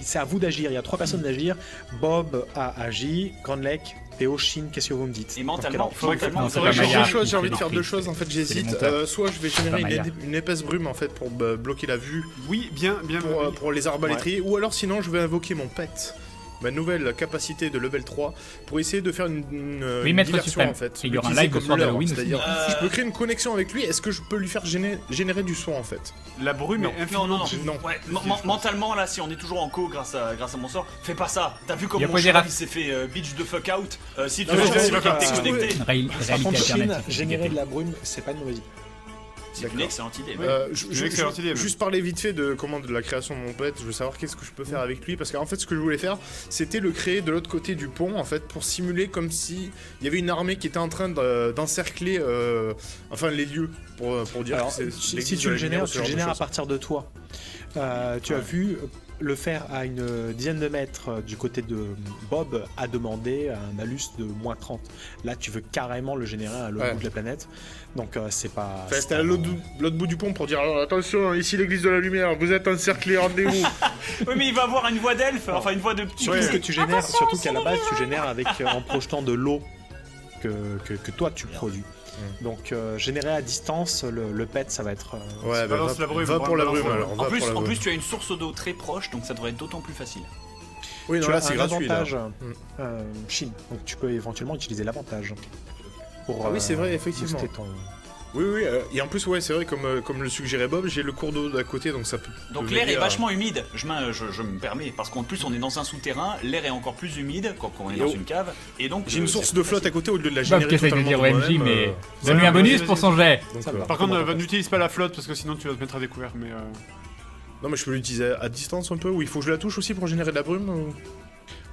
C'est à vous d'agir. Il y a 3 personnes d'agir. Bob a agi. Grandlek, Théo, Shin, qu'est-ce que vous me dites? Et mentalement, Dans quel ordre Non, vous c'est avez pas J'ai Maya deux choix, qui j'ai envie fait de faire des deux frites. choses en fait, C'est j'hésite. les monteurs. Soit je vais générer pas Maya. une épaisse brume en fait pour bloquer la vue oui, bien. pour les arbalétriers, ou alors sinon je vais invoquer mon pet, ma nouvelle capacité de level 3 pour essayer de faire une Oui, Maître diversion Suprême. en fait. Il y aura un L'utiliser live le comme soir leurre, d'Halloween aussi. c'est-à-dire je peux créer une connexion avec lui, est-ce que je peux lui faire générer du son en fait? La brume est infiniment. non. Non. Ouais, mentalement, là, si on est toujours en co grâce à mon sort, fais pas ça. T'as vu Il comment y a mon posé cheval Raph. il s'est fait bitch de fuck out. Si tu Non, mais veux je sais que pas, t'es connecté, Par Réalité contre, Shin, alternative. générer de la brume, c'est pas une mauvaise idée. c'est une excellente idée. une excellente idée, même. Juste parler vite fait de la création de mon pet, je veux savoir qu'est-ce que je peux faire avec lui, parce qu'en fait ce que je voulais faire c'était le créer de l'autre côté du pont en fait pour simuler comme si il y avait une armée qui était en train d'encercler les lieux pour dire Alors, que c'est si l'église tu de le la lumière génères, ou ce tu le genre de génères à choses. partir de toi. Tu as vu le faire à une dizaine de mètres du côté de Bob a demandé un malus de moins 30. Là, tu veux carrément le générer à l'autre Ouais. bout de la planète. Donc, c'est pas. Enfin, c'est c'était pas à l'autre bout du pont pour dire alors, attention, ici l'église de la lumière, vous êtes encerclés, rendez-vous. Oui, mais il va avoir une voix d'elfe, enfin une voix de petit. Surtout que tu génères, surtout qu'à la base, tu génères avec en projetant de l'eau que toi tu produis. Donc, générer à distance, le pet, ça va être. Ouais, bah, balance la brume, va pour la balance brume la alors. brume. va En plus, pour la en brume. plus, tu as une source d'eau très proche, donc ça devrait être d'autant plus facile. Oui, non, tu là as c'est un gratuit là. avantage, Shin. Donc, tu peux éventuellement utiliser l'avantage. Pour, Ah oui, c'est vrai, effectivement. booster ton- Oui, et en plus, ouais, c'est vrai, comme le suggérait Bob, j'ai le cours d'eau d'à côté, donc ça peut. Donc peut l'air m'aider est à- vachement humide, je me permets, parce qu'en plus on est dans un souterrain, l'air est encore plus humide quand on est dans Et une cave, et donc... J'ai une source de flotte à côté au lieu de la Bob générer qui essaye de totalement dire de OMJ, moi-même, mais ouais, donne-lui un bonus vas-y, pour son jet. donc, Ça va. Par contre, n'utilise pas la flotte parce que sinon tu vas te mettre à découvert. Mais Non, mais je peux l'utiliser à distance un peu, ou il faut que je la touche aussi pour générer de la brume ou-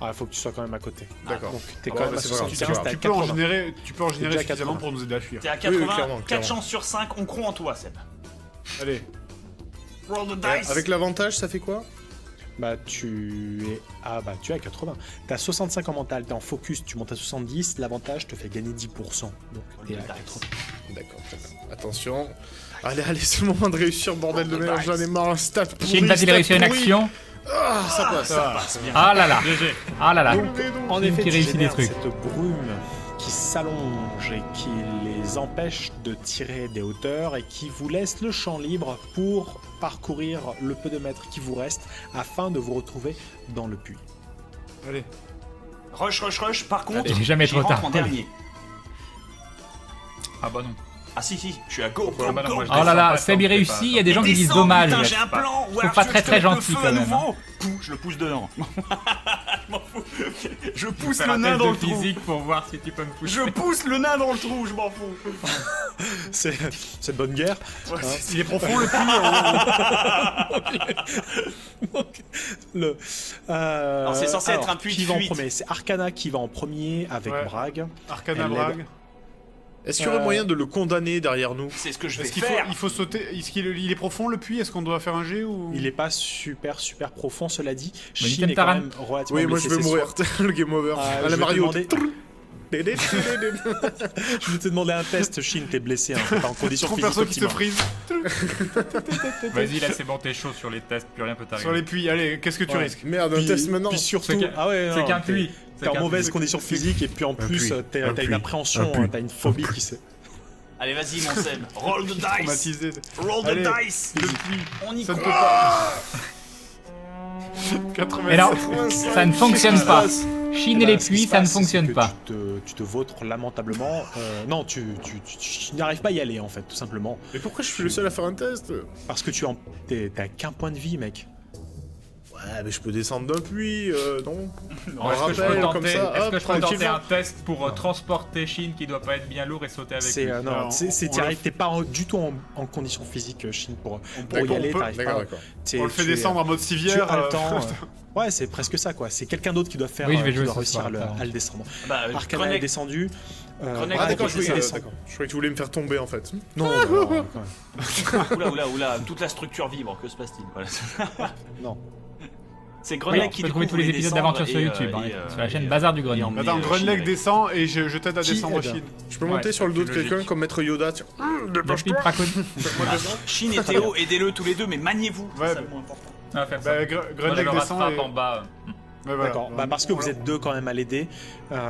Ah, faut que tu sois quand même à côté. D'accord. Donc t'es Ouais, quand même bah, à c'est pas grave, 75, c'est t'es à Tu peux en 80. générer, déjà à suffisamment 80. pour nous aider à fuir. T'es à Oui, 80, clairement, 4 clairement. chances sur 5, on croit en toi, Seb. Allez, Roll the dice. Avec l'avantage, ça fait quoi? Bah tu es à 80. T'as 65 en mental, t'es en focus, tu montes à 70, l'avantage te fait gagner 10%. Donc t'es à 80. D'accord. Attention. Allez, c'est le moment de réussir, bordel de merde, j'en ai marre, un stat pourri, Shin va-t-il stat réussir une pourri. action? Ah, ça passe. Ça passe bien. Ah là là. Ah là là. En Shin effet, qui tu réussit des génères trucs. cette brume qui s'allonge et qui les empêche de tirer des hauteurs et qui vous laisse le champ libre pour parcourir le peu de mètres qui vous reste afin de vous retrouver dans le puits. allez. Rush. Par contre, Il est jamais j'y trop rentre tard. en dernier. Ah bah non. Ah si, je suis à go. Ah bah non, moi, je Oh là descends là, pas, Seb il t'en fais réussit, pas, il y a des gens qui disent Descends, dommage. putain, j'ai un plan. Ou alors pas tu veux très, que je très te mette le gentil, feu quand à même, nouveau. Pouh, je le pousse dedans. Je m'en fous. Je pousse Faire le un nain test dans de le trou. physique pour voir si tu peux me pousser. Je pousse le nain dans le trou, je m'en fous. C'est de bonne guerre. Ouais, Il est profond le puits. Alors c'est censé être un puits qui de va en fuite. premier. C'est Arcana qui va en premier avec Ouais. Bragg. Arcana Elle Bragg. Est-ce qu'il y aurait moyen de le condamner derrière nous? C'est ce que je vais Est-ce qu'il faire. faut sauter? Est-ce qu'il est profond le puits? Est-ce qu'on doit faire un jet ou? Il est pas super profond, cela dit. Bon, Shin Nitem est quand Taran. même relativement Oui, moi je blessé, vais c'est mourir. Le game over. Ah, À je la vais Mario. te Je vais te demander un test, Shin, t'es blessé, hein, t'es pas en condition Trop physique perso qui se optimale. freeze Vas-y, là c'est bon, t'es chaud sur les tests, plus rien peut sur t'arriver. les puits. Allez, qu'est-ce que tu Ouais. risques? Merde, un Puis- test maintenant. Puis surtout, C'est qu'un- ah ouais, C'est non, qu'un t'es- puits. T'es en mauvaise condition physique et puis en plus puits. t'as Un une puits. appréhension, Un puits. t'as une phobie qui se... Allez, vas-y, mon Seb. Roll the dice. Traumatisé. Roll the Allez, dice. le puits. On y Ça ne peut croit. pas. Mais 87. non, ça ne fonctionne pas. Shin et les Bah, ce qui puits, se ça ne passe, c'est fonctionne que pas. Tu te vautres lamentablement. Non, tu n'arrives pas à y aller en fait, tout simplement. Mais pourquoi je suis le seul à faire un test? Parce que t'as qu'un point de vie, mec. Ouais, mais je peux descendre d'un puits, non? Alors, Est-ce que je peux rappel, tenter, comme ça, est-ce hop, que je peux tenter tranquillement. un test pour transporter Shin qui doit pas être bien lourd et sauter avec C'est lui non, Alors, t'y arrives, t'es pas du tout en condition physique, Shin, pour y D'accord, aller. on peut- T'arrives D'accord, pas. d'accord. On le fait Tu es- descendre en mode Tu es civière. haletant. Ouais, c'est presque ça, quoi. C'est quelqu'un d'autre qui doit faire. Oui, je vais qui jouer doit ce réussir soir, à le descendre. Bah, Arcana est Grenec. descendu. Grenec, Ah Ah, d'accord, ok, je croyais c'est que- ça. d'accord. Je croyais que tu voulais me faire tomber en fait. Non, non, quand même. Oula, toute la structure vibre, que se passe-t-il? Voilà. Non. C'est Oui, Grenec tu qui peux trouver tous les épisodes d'aventure sur YouTube, hein, sur la chaîne Bazar du Grenier. Attends, Grunleg descend et je t'aide à Qui descendre aide Shin. Je peux monter Ouais, sur le dos de c'est quelqu'un logique. comme Maître Yoda, tiens. Depuis le Paco- Shin et Théo, aidez-le tous les deux, mais maniez-vous. Ouais, c'est ça le moins important. On va faire ça. Bah, Moi, je Grunleg le descend rattrape et... en bas. Ouais, voilà. D'accord. Bah, parce que vous êtes deux quand même à l'aider.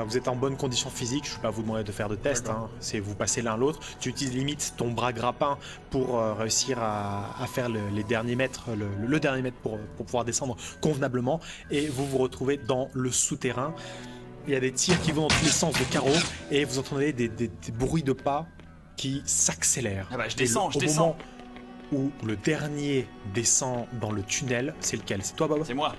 Vous êtes en bonne condition physique. Je ne vais pas vous demander de faire de test. Hein. C'est vous passez l'un l'autre. Tu utilises limite ton bras grappin pour réussir à faire les derniers mètres, le dernier mètre pour pouvoir descendre convenablement. Et vous vous retrouvez dans le souterrain. Il y a des tirs qui vont dans tous les sens de carreaux et vous entendez des bruits de pas qui s'accélèrent. Ah bah, je Et descends, je au descends. moment où le dernier descend dans le tunnel, c'est lequel? C'est toi, Baba? C'est moi.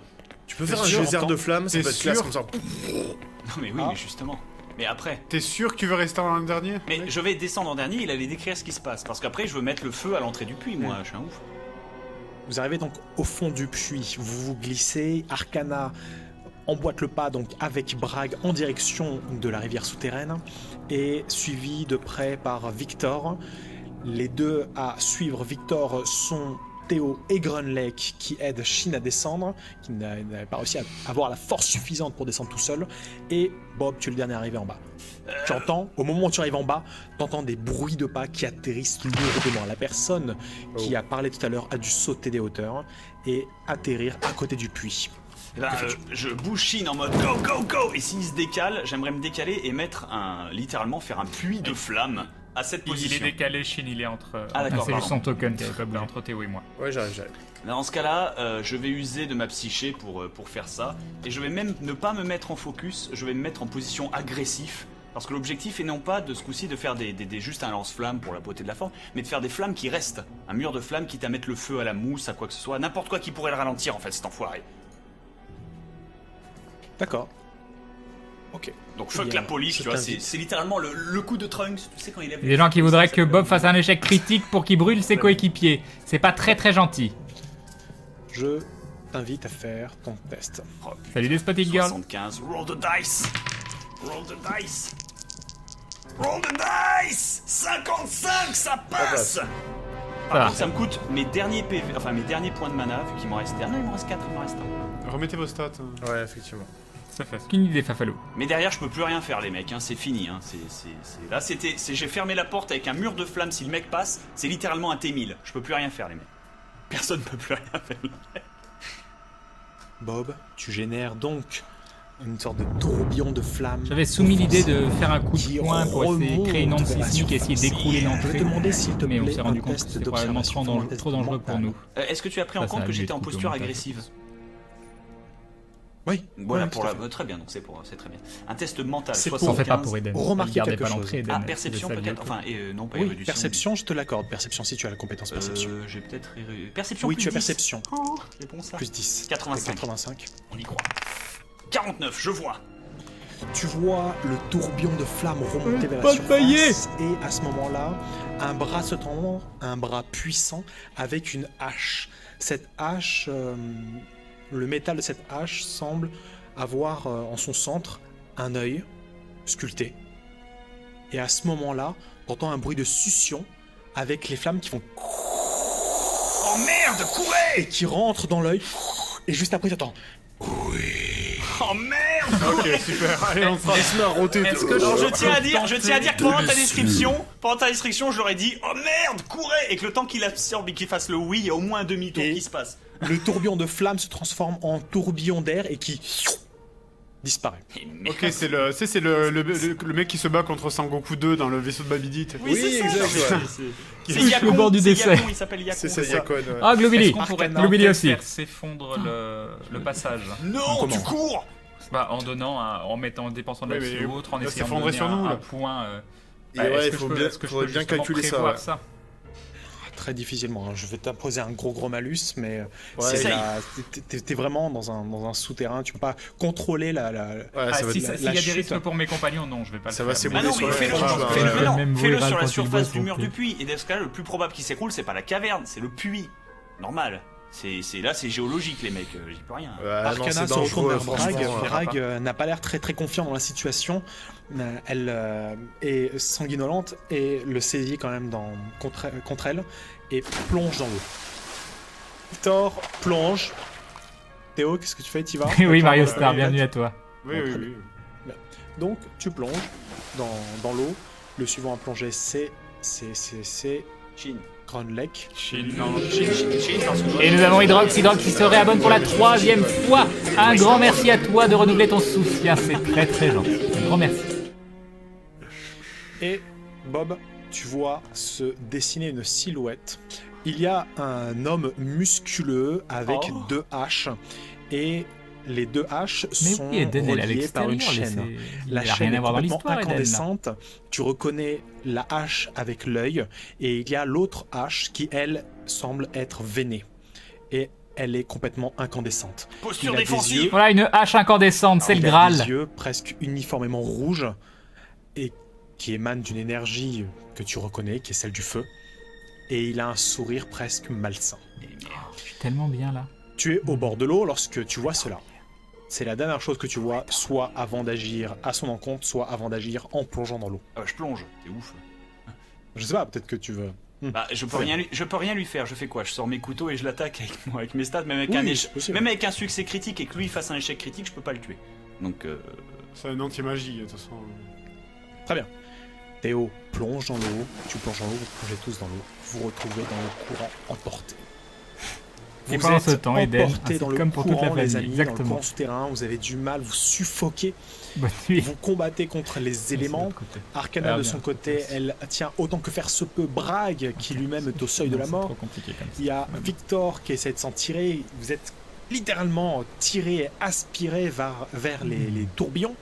Tu peux faire un sûr, geyser entends- de flammes, ça T'es peut être classe sûr comme ça. Non, mais oui, Ah. mais justement. Mais après. T'es sûr que tu veux rester en dernier? Mais je vais descendre en dernier, il allait décrire ce qui se passe. Parce qu'après, je veux mettre le feu à l'entrée du puits, moi, je suis un ouf. Vous arrivez donc au fond du puits, vous vous glissez, Arcana emboîte le pas donc avec Bragg en direction de la rivière souterraine et suivi de près par Victor. Les deux à suivre Victor sont Théo et Grunleg qui aident Shin à descendre, qui n'avait pas réussi à avoir la force suffisante pour descendre tout seul, et Bob, tu es le dernier arrivé en bas. Tu entends, au moment où tu arrives en bas, tu entends des bruits de pas qui atterrissent lourdement. La personne qui a parlé tout à l'heure a dû sauter des hauteurs et atterrir à côté du puits. Eh ben, je bouge Shin en mode go, go, go. Et s'il se décale, j'aimerais me décaler et mettre littéralement faire un puits de flammes à cette Il est position. décalé, Shin, il est entre. Ah, d'accord, C'est juste son pardon. token qui est pas Il est entre Théo et moi. Ouais, j'arrive. Dans ce cas-là, je vais user de ma psyché pour faire ça. Et je vais même ne pas me mettre en focus, je vais me mettre en position agressif. Parce que l'objectif est non pas de ce coup-ci de faire juste un lance-flamme pour la beauté de la forme, mais de faire des flammes qui restent. Un mur de flammes quitte à mettre le feu à la mousse, à quoi que ce soit. N'importe quoi qui pourrait le ralentir en fait, cet enfoiré. D'accord. Ok. Donc fuck Bien, la police, je tu vois, t'invite. c'est littéralement le coup de Trunks, tu sais quand il a... Il y a des gens qui voudraient que Bob fasse un échec critique pour qu'il brûle ses coéquipiers. C'est pas très très gentil. Je t'invite à faire ton test. Oh, Salut Despotic Girl. 75, roll the dice. Roll the dice. Roll the dice. 55, ça passe. Par va. contre, ça me coûte mes derniers PV, enfin mes derniers points de mana, vu qu'il m'en restait un. Non, il m'en reste 4, il m'en reste un. Remettez vos stats. Ouais, effectivement. Ça fait aucune idée, Fafalo. Mais derrière, je peux plus rien faire, les mecs, hein, c'est fini. Hein. Là, j'ai fermé la porte avec un mur de flammes. Si le mec passe, c'est littéralement un T1000. Je peux plus rien faire, les mecs. Personne ne peut plus rien faire. Bob, tu génères donc une sorte de tourbillon de flammes. J'avais soumis l'idée de faire un coup qui de poing pour essayer de créer une onde remonte vers la sismique et essayer surface. d'écrouler Je vais l'entrée. te demander s'il te Mais on plaît s'est rendu un compte que test c'était probablement d'observation, un test trop dangereux pour mental. nous. Est-ce que tu as pris en Ça, compte ça que a j'étais en dû être posture plutôt agressive? Oui, Voilà, oui, pour tout à la... fait. très bien, donc c'est très bien. Un test mental, C'est pour- S'en fait pas 75. pour Eden. Remarquez Gardez quelque pas chose. l'entrée, Eden. Ah, C'est perception de sa peut-être. vie. Enfin, non, pas Oui, érudition. perception, je te l'accorde. Perception, si tu as la compétence perception. J'ai peut-être... Perception Oui, plus tu as 10. perception. Oh, c'est bon ça. Plus 10. 85. 85. On y croit. 49, je vois. Tu vois le tourbillon de flammes remonter vers la pas de surface paillet. et à ce moment-là, un bras se tend, un bras puissant avec une hache. Cette hache, le métal de cette hache semble avoir en son centre un œil sculpté. Et à ce moment-là, t'entends un bruit de succion avec les flammes qui font Oh merde, courez. et qui rentrent dans l'œil. Et juste après, t'entends. Oh merde. Ok, super. Allez, on sera. Laisse-moi roter. Est-ce que je tiens à dire que pendant ta description, je leur ai dit oh merde, courez, et que le temps qu'il absorbe et qu'il fasse le oui, il y a au moins un demi-tour Et- qui se passe. Le tourbillon de flammes se transforme en tourbillon d'air et qui disparaît. Et merde. Ok, c'est le, tu sais, c'est le mec qui se bat contre Sangoku 2 dans le vaisseau de Babydite. Oui, c'est ça. exact, c'est- ouais. C'est Au Yakon, bord du c'est décès. Yakon, il s'appelle Yakon. C'est ça, ça. Yakon. Ouais. Ah, Globili. Est-ce qu'on pourrait Arcana. Globili tenter de aussi. faire s'effondre le passage Non, Comment tu cours. Bah, en donnant, en dépensant de Oui, la mais vie ou autre, en là, essayant de s'effondrer donner sur nous, un là. point. Et ouais, est-ce il que faut je peux- bien- est-ce que je faudrait peux bien justement calculer ça, prévoir ouais. ça. Très difficilement. Hein. Je vais t'imposer un gros malus, mais Ouais, Essaye. t'es vraiment dans un souterrain. Tu peux pas contrôler la. Ouais, Ah, ça va s'il être- y a des chute. risques pour mes compagnons, non, je vais pas Ça le va faire. s'ébrouiller Ah non, sur mais la fais-le frange, fais-le, ouais. non, Même fais-le mourir sur la quand il surface bosse du non mur plus. du puits. Et dans ce cas-là, le plus probable qui s'écroule, c'est pas la caverne, c'est le puits. Normal. Là, c'est géologique, les mecs. J'y peux rien. Ouais, non, Arcana c'est se retourne dangereux, vers Bragg. franchement. Bragg n'a pas l'air très confiant dans la situation. Elle est sanguinolente et le saisit quand même contre elle et plonge dans l'eau. Victor plonge. Théo, qu'est-ce que tu fais? Tu vas? Oui, Mario Star, oui, bienvenue à toi. Oui, oui, oui. Donc tu plonges dans l'eau. Le suivant à plonger, c'est Chine. Grunlech. Chine, non. Chine, parce que- Et nous avons Hydrox qui se réabonne pour la 3e fois. Un grand merci à toi de renouveler ton soutien, c'est très gentil. Un grand merci. Et Bob, tu vois se dessiner une silhouette. Il y a un homme musculeux avec Oh. 2 haches. Et les 2 haches Mais sont oui, Eden, elle est à reliées par l'extérieur. une chaîne. Il La n'y a chaîne rien est à voir dans complètement l'histoire, Eden. là. incandescente. Tu reconnais la hache avec l'œil. Et il y a l'autre hache qui, elle, semble être veinée. Et elle est complètement incandescente. Posture Il a des défensive. yeux. Voilà une hache incandescente, c'est le Il a Graal. des yeux presque uniformément rouges et qui émanent d'une énergie que tu reconnais, qui est celle du feu. Et il a un sourire presque malsain. Je suis tellement bien là. Tu es au bord de l'eau lorsque tu vois cela. C'est la dernière chose que tu vois, soit avant d'agir à son encontre, soit avant d'agir en plongeant dans l'eau. Je plonge, c'est ouf. Je sais pas, peut-être que tu veux. Bah, je peux rien lui faire. Je fais quoi? Je sors mes couteaux et je l'attaque avec mes stats, même avec, Oui, c'est possible. même avec un succès critique et que lui fasse un échec critique, je peux pas le tuer. Donc, C'est un anti-magie, de toute façon. Très bien. Théo plonge dans l'eau, tu plonges dans l'eau, vous plongez tous dans l'eau. Vous vous retrouvez dans le courant emporté. Et Vous pendant êtes ce temps, Eden, emporté un dans le sitcom pour toute la courant, les famille, amis, dans le exactement. courant souterrain, vous avez du mal, vous suffoquez, Bonne nuit. vous combattez contre les éléments. Arcana Ah, de bien. son côté, elle tient autant que faire se peut Bragg, qui lui-même est au seuil de la C'est mort. trop compliqué comme ça. Il y a Victor qui essaie de s'en tirer. Vous êtes littéralement tiré et aspiré vers les tourbillons.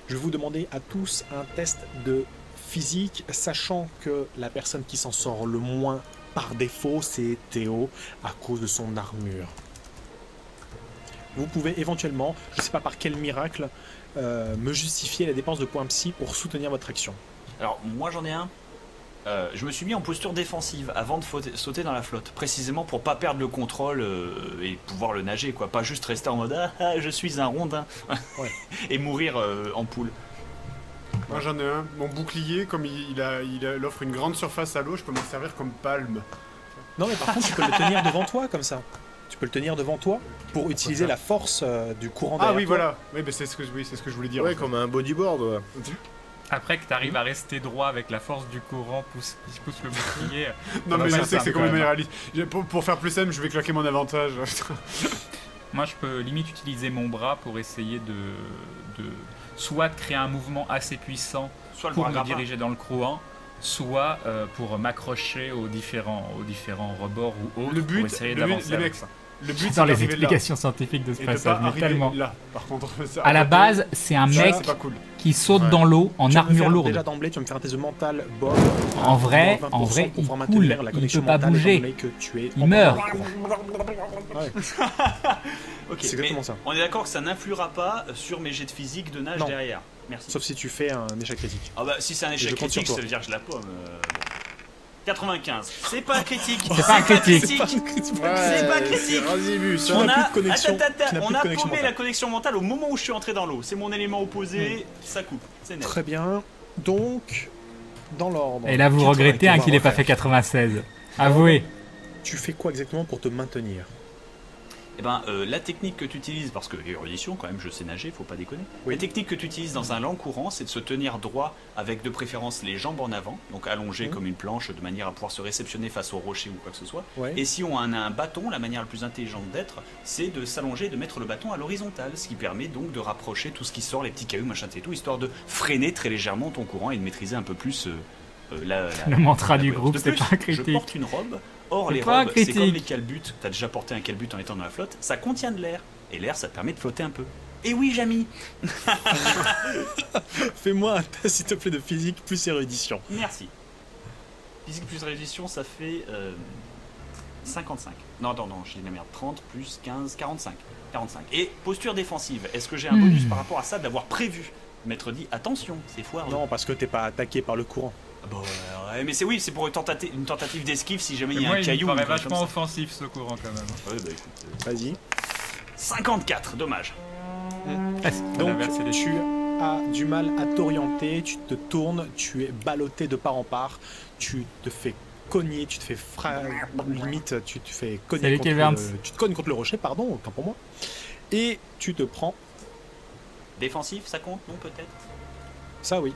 Je vais vous demander à tous un test de physique, sachant que la personne qui s'en sort le moins par défaut, c'est Théo, à cause de son armure. Vous pouvez éventuellement, je ne sais pas par quel miracle, me justifier la dépense de points psy pour soutenir votre action. alors moi j'en ai un. Je me suis mis en posture défensive avant de sauter dans la flotte, précisément pour pas perdre le contrôle et pouvoir le nager, quoi. Pas juste rester en mode je suis un rondin Ouais. et mourir en poule. Moi j'en ai un. Mon bouclier, comme il offre une grande surface à l'eau, je peux m'en servir comme palme. Non, mais par contre, tu peux le tenir devant toi comme ça. Tu peux le tenir devant toi pour utiliser la force du courant Ah derrière oui, toi. voilà. Oui, mais c'est ce que je voulais dire. en Ouais, fait. comme un bodyboard, ouais. Après que t'arrives à rester droit avec la force du courant qui pousse le bouclier. Non, ça mais va je pas sais que c'est simple, quand même quand même. réaliste. Pour faire plus simple, je vais claquer mon avantage. Moi, je peux limite utiliser mon bras pour essayer de soit créer un mouvement assez puissant Soit le pour bras me grappin. diriger dans le courant, soit pour m'accrocher aux différents rebords ou autres Le but, pour essayer le but, d'avancer les avec mecs, ça. Le but, Dans c'est les d'arriver là. explications scientifiques de ce Et de passage, pas mais arriver tellement. là. Par contre, ça, À la côté, base, c'est un ça, mec c'est pas cool. qui saute Ouais. dans l'eau en Tu vas me armure faire, lourde. Déjà d'emblée, tu vas me faire un test de mental, Bob. En vrai, Moins 20% pour il pouvoir maintenir coule, la il connexion peut pas mentale, bouger. étant donné que tu es Il en meurt. dans le courant. Ok, C'est exactement mais ça. On est d'accord que ça n'influera pas sur mes jets de physique de nage Non. derrière. Merci. Sauf si tu fais un échec critique. Ah bah si c'est un je échec compte sur critique, toi. ça veut dire que je la pomme. Bon. 95. C'est pas critique. C'est pas un critique. C'est pas critique. C'est Razibus, Tu On n'as a, plus de connexion. attends, Tu n'as on plus de a connexion paumé mentale. la connexion mentale au moment où je suis entré dans l'eau. C'est mon élément opposé, ça coupe. C'est net. Très bien. Donc, dans l'ordre. Et là, vous tu regrettez travailles, qu'il ait pas fait 96. Avouez. Tu fais quoi exactement pour te maintenir? Eh ben, la technique que tu utilises, parce que érudition, quand même, je sais nager, faut pas déconner. Oui. La technique que tu utilises dans un lent courant, c'est de se tenir droit avec de préférence les jambes en avant, donc allongé comme une planche, de manière à pouvoir se réceptionner face au rocher ou quoi que ce soit. Ouais. Et si on a un bâton, la manière la plus intelligente d'être, c'est de s'allonger et de mettre le bâton à l'horizontale, ce qui permet donc de rapprocher tout ce qui sort, les petits cailloux, machin, et tout, histoire de freiner très légèrement ton courant et de maîtriser un peu plus Le mantra du cohérence. groupe, De c'est plus, pas un critique. Je porte une robe. Or, C'est les pas un robes, c'est comme critique. les calbutes. T'as déjà porté un calbut en étant dans la flotte. Ça contient de l'air. Et l'air, ça te permet de flotter un peu. Et oui, Jamy. Fais-moi un test, s'il te plaît, de physique plus érudition. Merci. Physique plus révision, ça fait 55. Non, je dis de la merde. 30 plus 15, 45. 45. Et posture défensive. Est-ce que j'ai un bonus par rapport à ça d'avoir prévu? Maître dit, attention, c'est foireux. Non, parce que t'es pas attaqué par le courant. Bon, ouais, mais c'est pour une tentative d'esquive si jamais il y a Moi, un il caillou. me ou une paraît connerie vachement comme offensif ce courant quand même. ça. Ouais, bah écoute. Vas-y. 54, dommage. Donc, inversé les tu as du mal à t'orienter, tu te tournes, tu es ballotté de part en part, tu te fais cogner, tu te fais limite, tu te fais cogner Salut, contre Keverns. tu te cognes contre le rocher, pardon, autant pour moi. Et tu te prends, Défensif, ça compte, non peut-être? ça oui.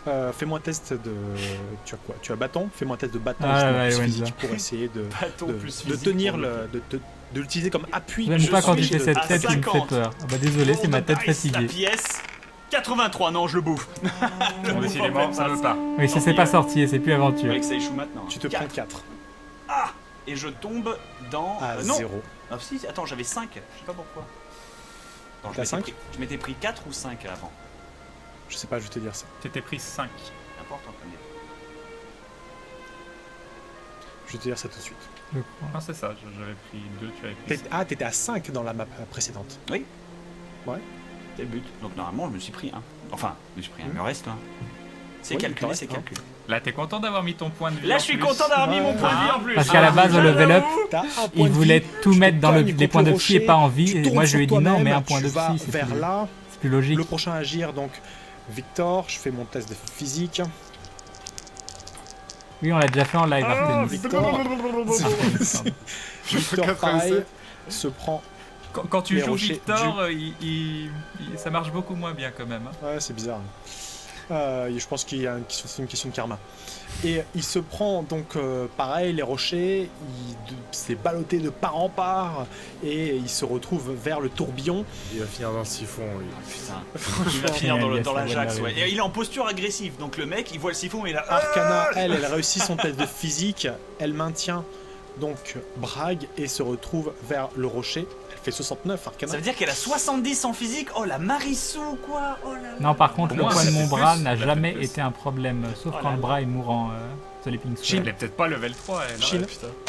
Ah. Fais-moi un test de... Tu as quoi? Tu as bâton? Fais-moi un test de bâton Ah, justement, ouais, plus ouais, physique Wenza. pour essayer Bâton plus de physique tenir pour le... de l'utiliser comme appui. J'aime Je pas quand suis il fait cette à tête qui me fait 50. peur. Ah bah désolé, c'est ma tête Roll the dice, fatiguée. La pièce 83, non, je le bouffe. Je Bon, bouffe décidément, en fait, ça veut pas. Oui, ça c'est pas sorti et c'est plus aventure. Avec ça échoue maintenant. Tu te prends 4 Ah. Et je tombe dans... à non 0. Ah si, attends, j'avais 5, je sais pas pourquoi. Attends, T'as 5? je m'étais pris 4 ou 5 avant. Je sais pas, je vais te dire ça. T'étais pris 5. N'importe, on connaît. Je vais te dire ça tout de suite. Je crois. Non, c'est ça, j'avais pris 2, tu avais pris 5. Ah, t'étais à 5 dans la map précédente. C'est le but. Donc normalement, je me suis pris 1. Enfin, je me suis pris 1, il me reste 1. C'est Oui, il calculé, t'en reste c'est un. calculé. Là, t'es content d'avoir mis ton point de vue Là, en je suis plus. content d'avoir mis mon point de vue en plus. Parce qu'à la base, au level up, T'as un point il de voulait vie, tout tu te mettre dans cognes les contre points le de psy et rocher, pas en vie. tu Et tournes moi, je sur lui ai dit non, toi-même, mais un point tu de vas psy, c'est vers plus, là. c'est plus logique. Le prochain à agir, donc Victor, je fais mon test de physique. Oui, on l'a déjà fait en live, Artemis. Victor, Victor 87. pareil, se prend... Quand tu Les joues rochers Victor, ça marche beaucoup moins bien quand même. hein. Ouais, c'est bizarre. Je pense qu'il y a c'est une question de karma. Et il se prend donc pareil les rochers, il s'est ballotté de part en part et il se retrouve vers le tourbillon. Il va finir dans le siphon, lui. Putain, il va finir dans, dans l'Ajax, ouais. Et il est en posture agressive, donc le mec, il voit le siphon et il a... Arcana, elle réussit son test de physique, elle maintient donc Bragg et se retrouve vers le rocher. Elle fait 69 Arcana. Ça veut dire qu'elle a 70 en physique. Oh la Marissou, quoi. Oh là là. Non, par contre, le Moi, poids de c'est mon plus, bras ça n'a fait jamais plus. été un problème, sauf Oh quand là le bras est mourant. Sleeping Elle Sword. est peut-être pas level 3, elle. Chine. Ouais, putain.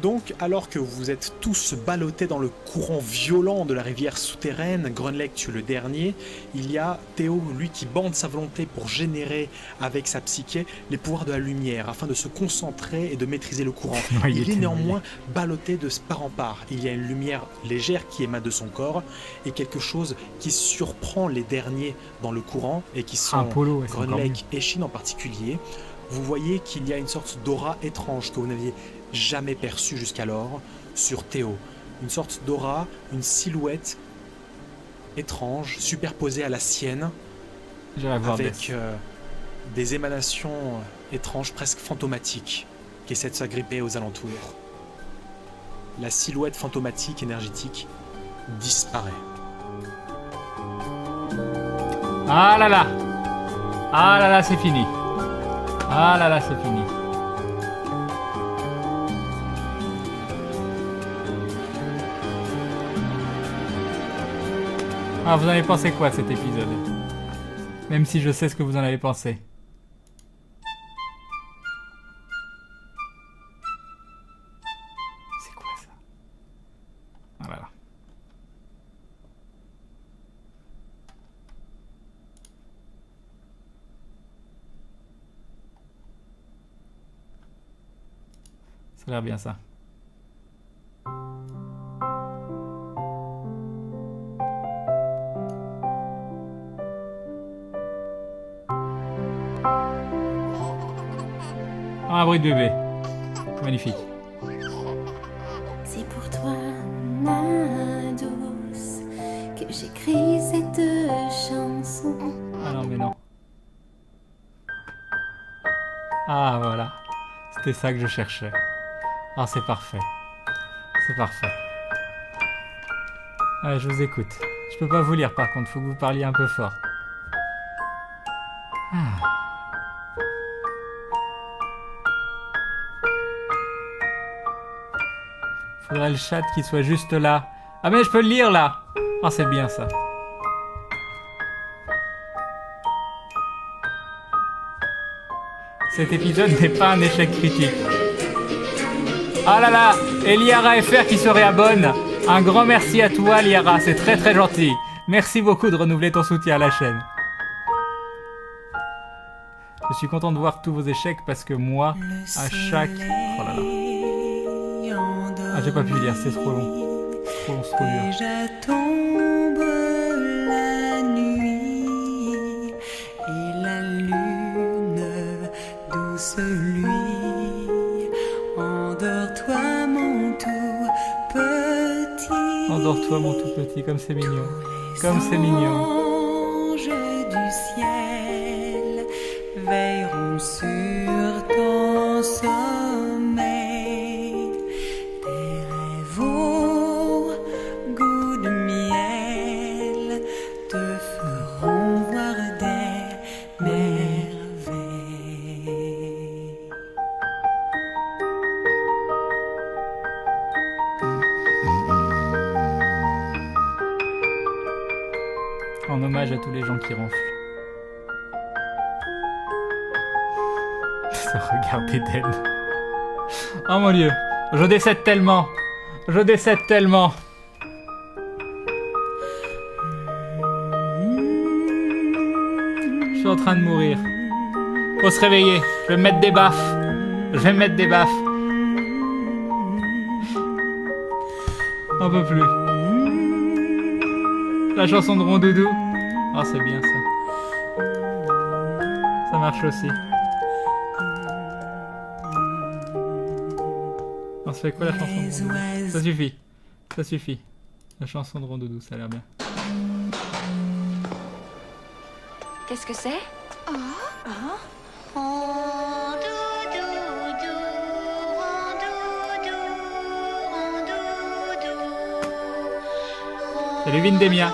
Donc, alors que vous êtes tous ballottés dans le courant violent de la rivière souterraine, Grunlech tue le dernier, il y a Théo, lui, qui bande sa volonté pour générer avec sa psyché les pouvoirs de la lumière, afin de se concentrer et de maîtriser le courant. Ouais, il est était néanmoins ballotté de part en part. Il y a une lumière légère qui émane de son corps, et quelque chose qui surprend les derniers dans le courant, et qui sont Polo, ouais, c'est encore Grunlech et Shin en particulier. Vous voyez qu'il y a une sorte d'aura étrange que vous n'aviez jamais perçue jusqu'alors sur Théo. Une sorte d'aura, une silhouette étrange, superposée à la sienne, J'irai voir avec Death. des émanations étranges, presque fantomatiques, qui essaient de s'agripper aux alentours. La silhouette fantomatique, énergétique, disparaît. Ah là là. Ah là là, c'est fini. Ah là là, c'est fini. Alors, vous en avez pensé quoi de cet épisode? Même si je sais ce que vous en avez pensé. C'est quoi ça? Ah voilà. Ça a l'air bien ça. Ah, un bruit de bébé. Magnifique. C'est pour toi, ma douce, que j'écris cette chanson. Ah non, mais non. Ah, voilà. C'était ça que je cherchais. Ah, c'est parfait. C'est parfait. Allez, je vous écoute. Je peux pas vous lire, par contre. Faut que vous parliez un peu fort. Ah. Faudrait le chat qui soit juste là. Ah, mais je peux le lire, là. Ah, c'est bien, ça. Cet épisode n'est pas un échec critique. Ah là là, et Liara FR qui se réabonne. Un grand merci à toi, Liara, c'est très très gentil. Merci beaucoup de renouveler ton soutien à la chaîne. Je suis content de voir tous vos échecs parce que moi, à chaque... Oh là là. Ah, j'ai pas pu lire, c'est trop long. Trop long, c'est trop dur. Déjà tombe la nuit et la lune douce lui. Endors-toi mon tout petit. Endors-toi mon tout petit, comme c'est mignon. Comme c'est mignon. Les anges du ciel veilleront sur ton sommeil. Tes rêves au goût de miel te feront voir des merveilles. En hommage à tous les gens qui ronflent. Ce regard d'Eden. Oh mon dieu. Je décède tellement. Je décède tellement. Je suis en train de mourir. Faut se réveiller. Je vais me mettre des baffes. Je vais me mettre des baffes. On peut plus. La chanson de Rondoudou. Oh, c'est bien ça. Ça marche aussi. On se fait quoi la chanson de Rondoudou? Ça suffit. Ça suffit. La chanson de Rondoudou, ça a l'air bien. Qu'est-ce que c'est? Salut Vindemia.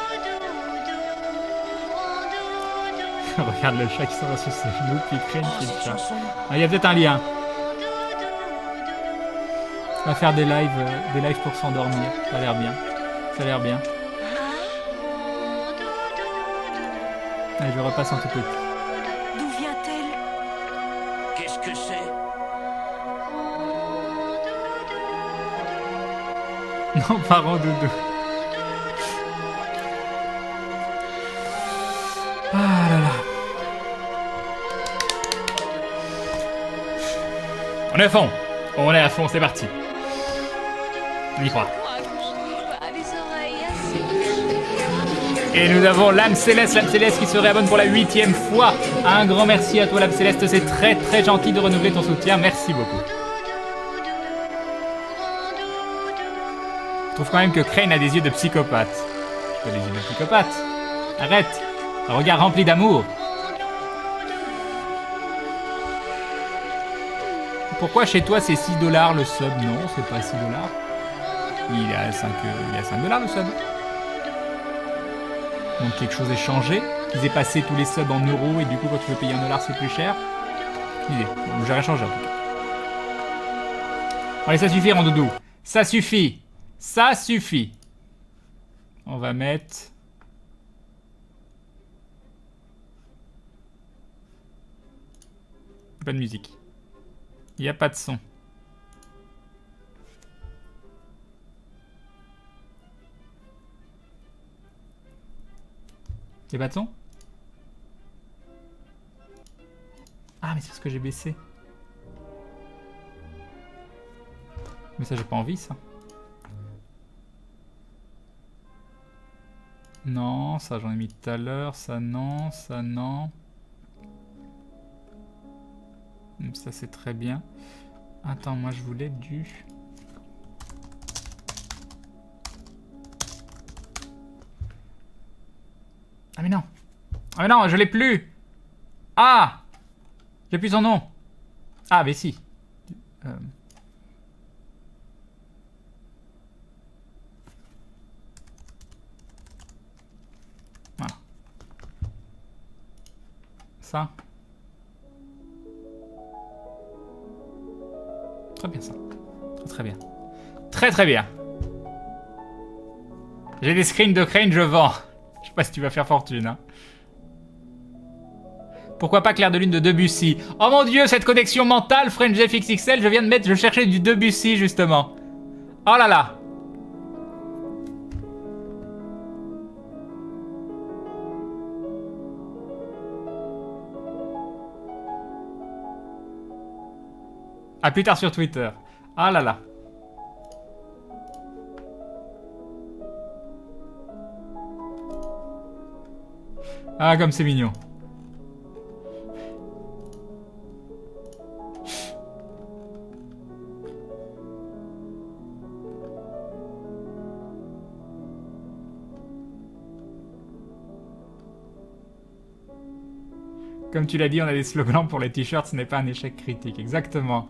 Regarde le chat qui s'en va sur ses genoux, puis Crane qui est le chat. Ah, il y a peut-être un lien. On va faire des lives pour s'endormir. Ça a l'air bien. Ça a l'air bien. Allez, je repasse en tout petit. D'où vient-elle? Qu'est-ce que c'est? Non, parents doudou. Ah là là. On est à fond. On est à fond, c'est parti. On y croit. Et nous avons l'âme céleste qui se réabonne pour la 8e fois. Un grand merci à toi l'âme céleste, c'est très très gentil de renouveler ton soutien, merci beaucoup. Je trouve quand même que Crane a des yeux de psychopathe. Je peux les yeux de psychopathe. Arrête. Un regard rempli d'amour. Pourquoi chez toi c'est 6 $ le sub? Non, c'est pas 6 $. Il est à 5 $ le sub. Donc quelque chose est changé. Qu'ils aient passé tous les subs en euros et du coup quand tu veux payer 1 $ c'est plus cher. Idée. Bon, j'ai rien changé en tout cas. Allez, ça suffit Randoudou. Ça suffit. Ça suffit. On va mettre... Pas de musique. Il n'y a pas de son. Il n'y a pas de son? Ah mais c'est parce que j'ai baissé. Mais ça j'ai pas envie ça. Non, ça j'en ai mis tout à l'heure, ça non, ça non. Ça c'est très bien. Attends, moi je voulais du... Ah mais non. Ah mais non, je l'ai plus. Ah, j'ai plus son nom. Ah mais si. Voilà. Ça. Très bien ça. Très bien. Très bien. J'ai des screens de Crane, je vends. Je sais pas si tu vas faire fortune. Hein. Pourquoi pas Clair de Lune de Debussy? Oh mon dieu, cette connexion mentale, French FXXL, je viens de mettre, je cherchais du Debussy justement. Oh là là. À plus tard sur Twitter. Ah là là. Ah, comme c'est mignon. Comme tu l'as dit, on a des slogans pour les t-shirts, ce n'est pas un échec critique. Exactement.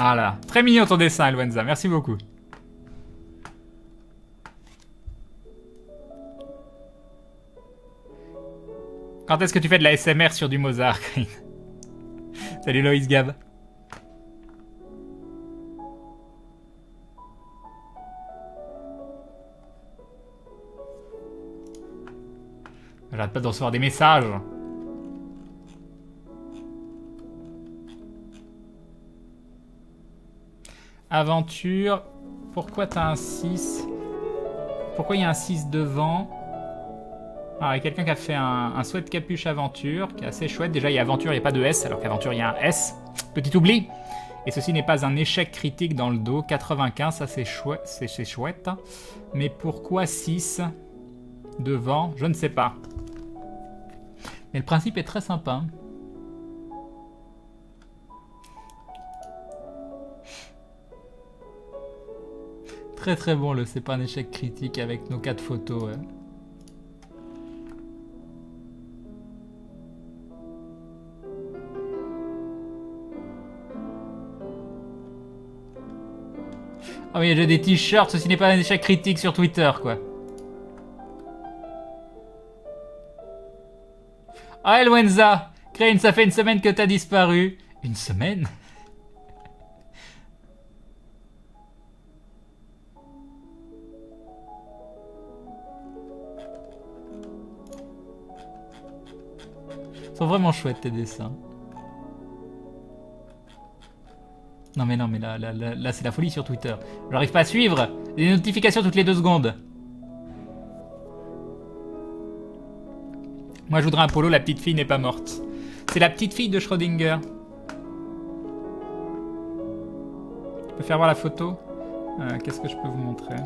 Ah là, très mignon ton dessin, Elwenza, merci beaucoup. Quand est-ce que tu fais de la SMR sur du Mozart, Green? Salut Loïs Gab. J'arrête pas de recevoir des messages. Aventure. Pourquoi t'as un 6? Pourquoi il y a un 6 devant? Alors, il y a quelqu'un qui a fait un sweat capuche aventure, qui est assez chouette. Déjà, il y a aventure, il n'y a pas de S, alors qu'aventure, il y a un S. Petit oubli. Et ceci n'est pas un échec critique dans le dos. 95, ça c'est chouette, c'est chouette. Mais pourquoi 6 devant? Je ne sais pas. Mais le principe est très sympa. Très très bon le c'est pas un échec critique avec nos 4 photos. Ouais. Ah oui, j'ai des t-shirts, ceci n'est pas un échec critique sur Twitter, quoi. Ah, Elwenza! Crane, ça fait une semaine que t'as disparu. Une semaine? Ils sont vraiment chouettes tes dessins. Non mais là c'est la folie sur Twitter. J'arrive pas à suivre. Des notifications toutes les 2 secondes. Moi je voudrais un polo, la petite fille n'est pas morte. C'est la petite fille de Schrödinger. Je peux faire voir la photo. Qu'est-ce que je peux vous montrer?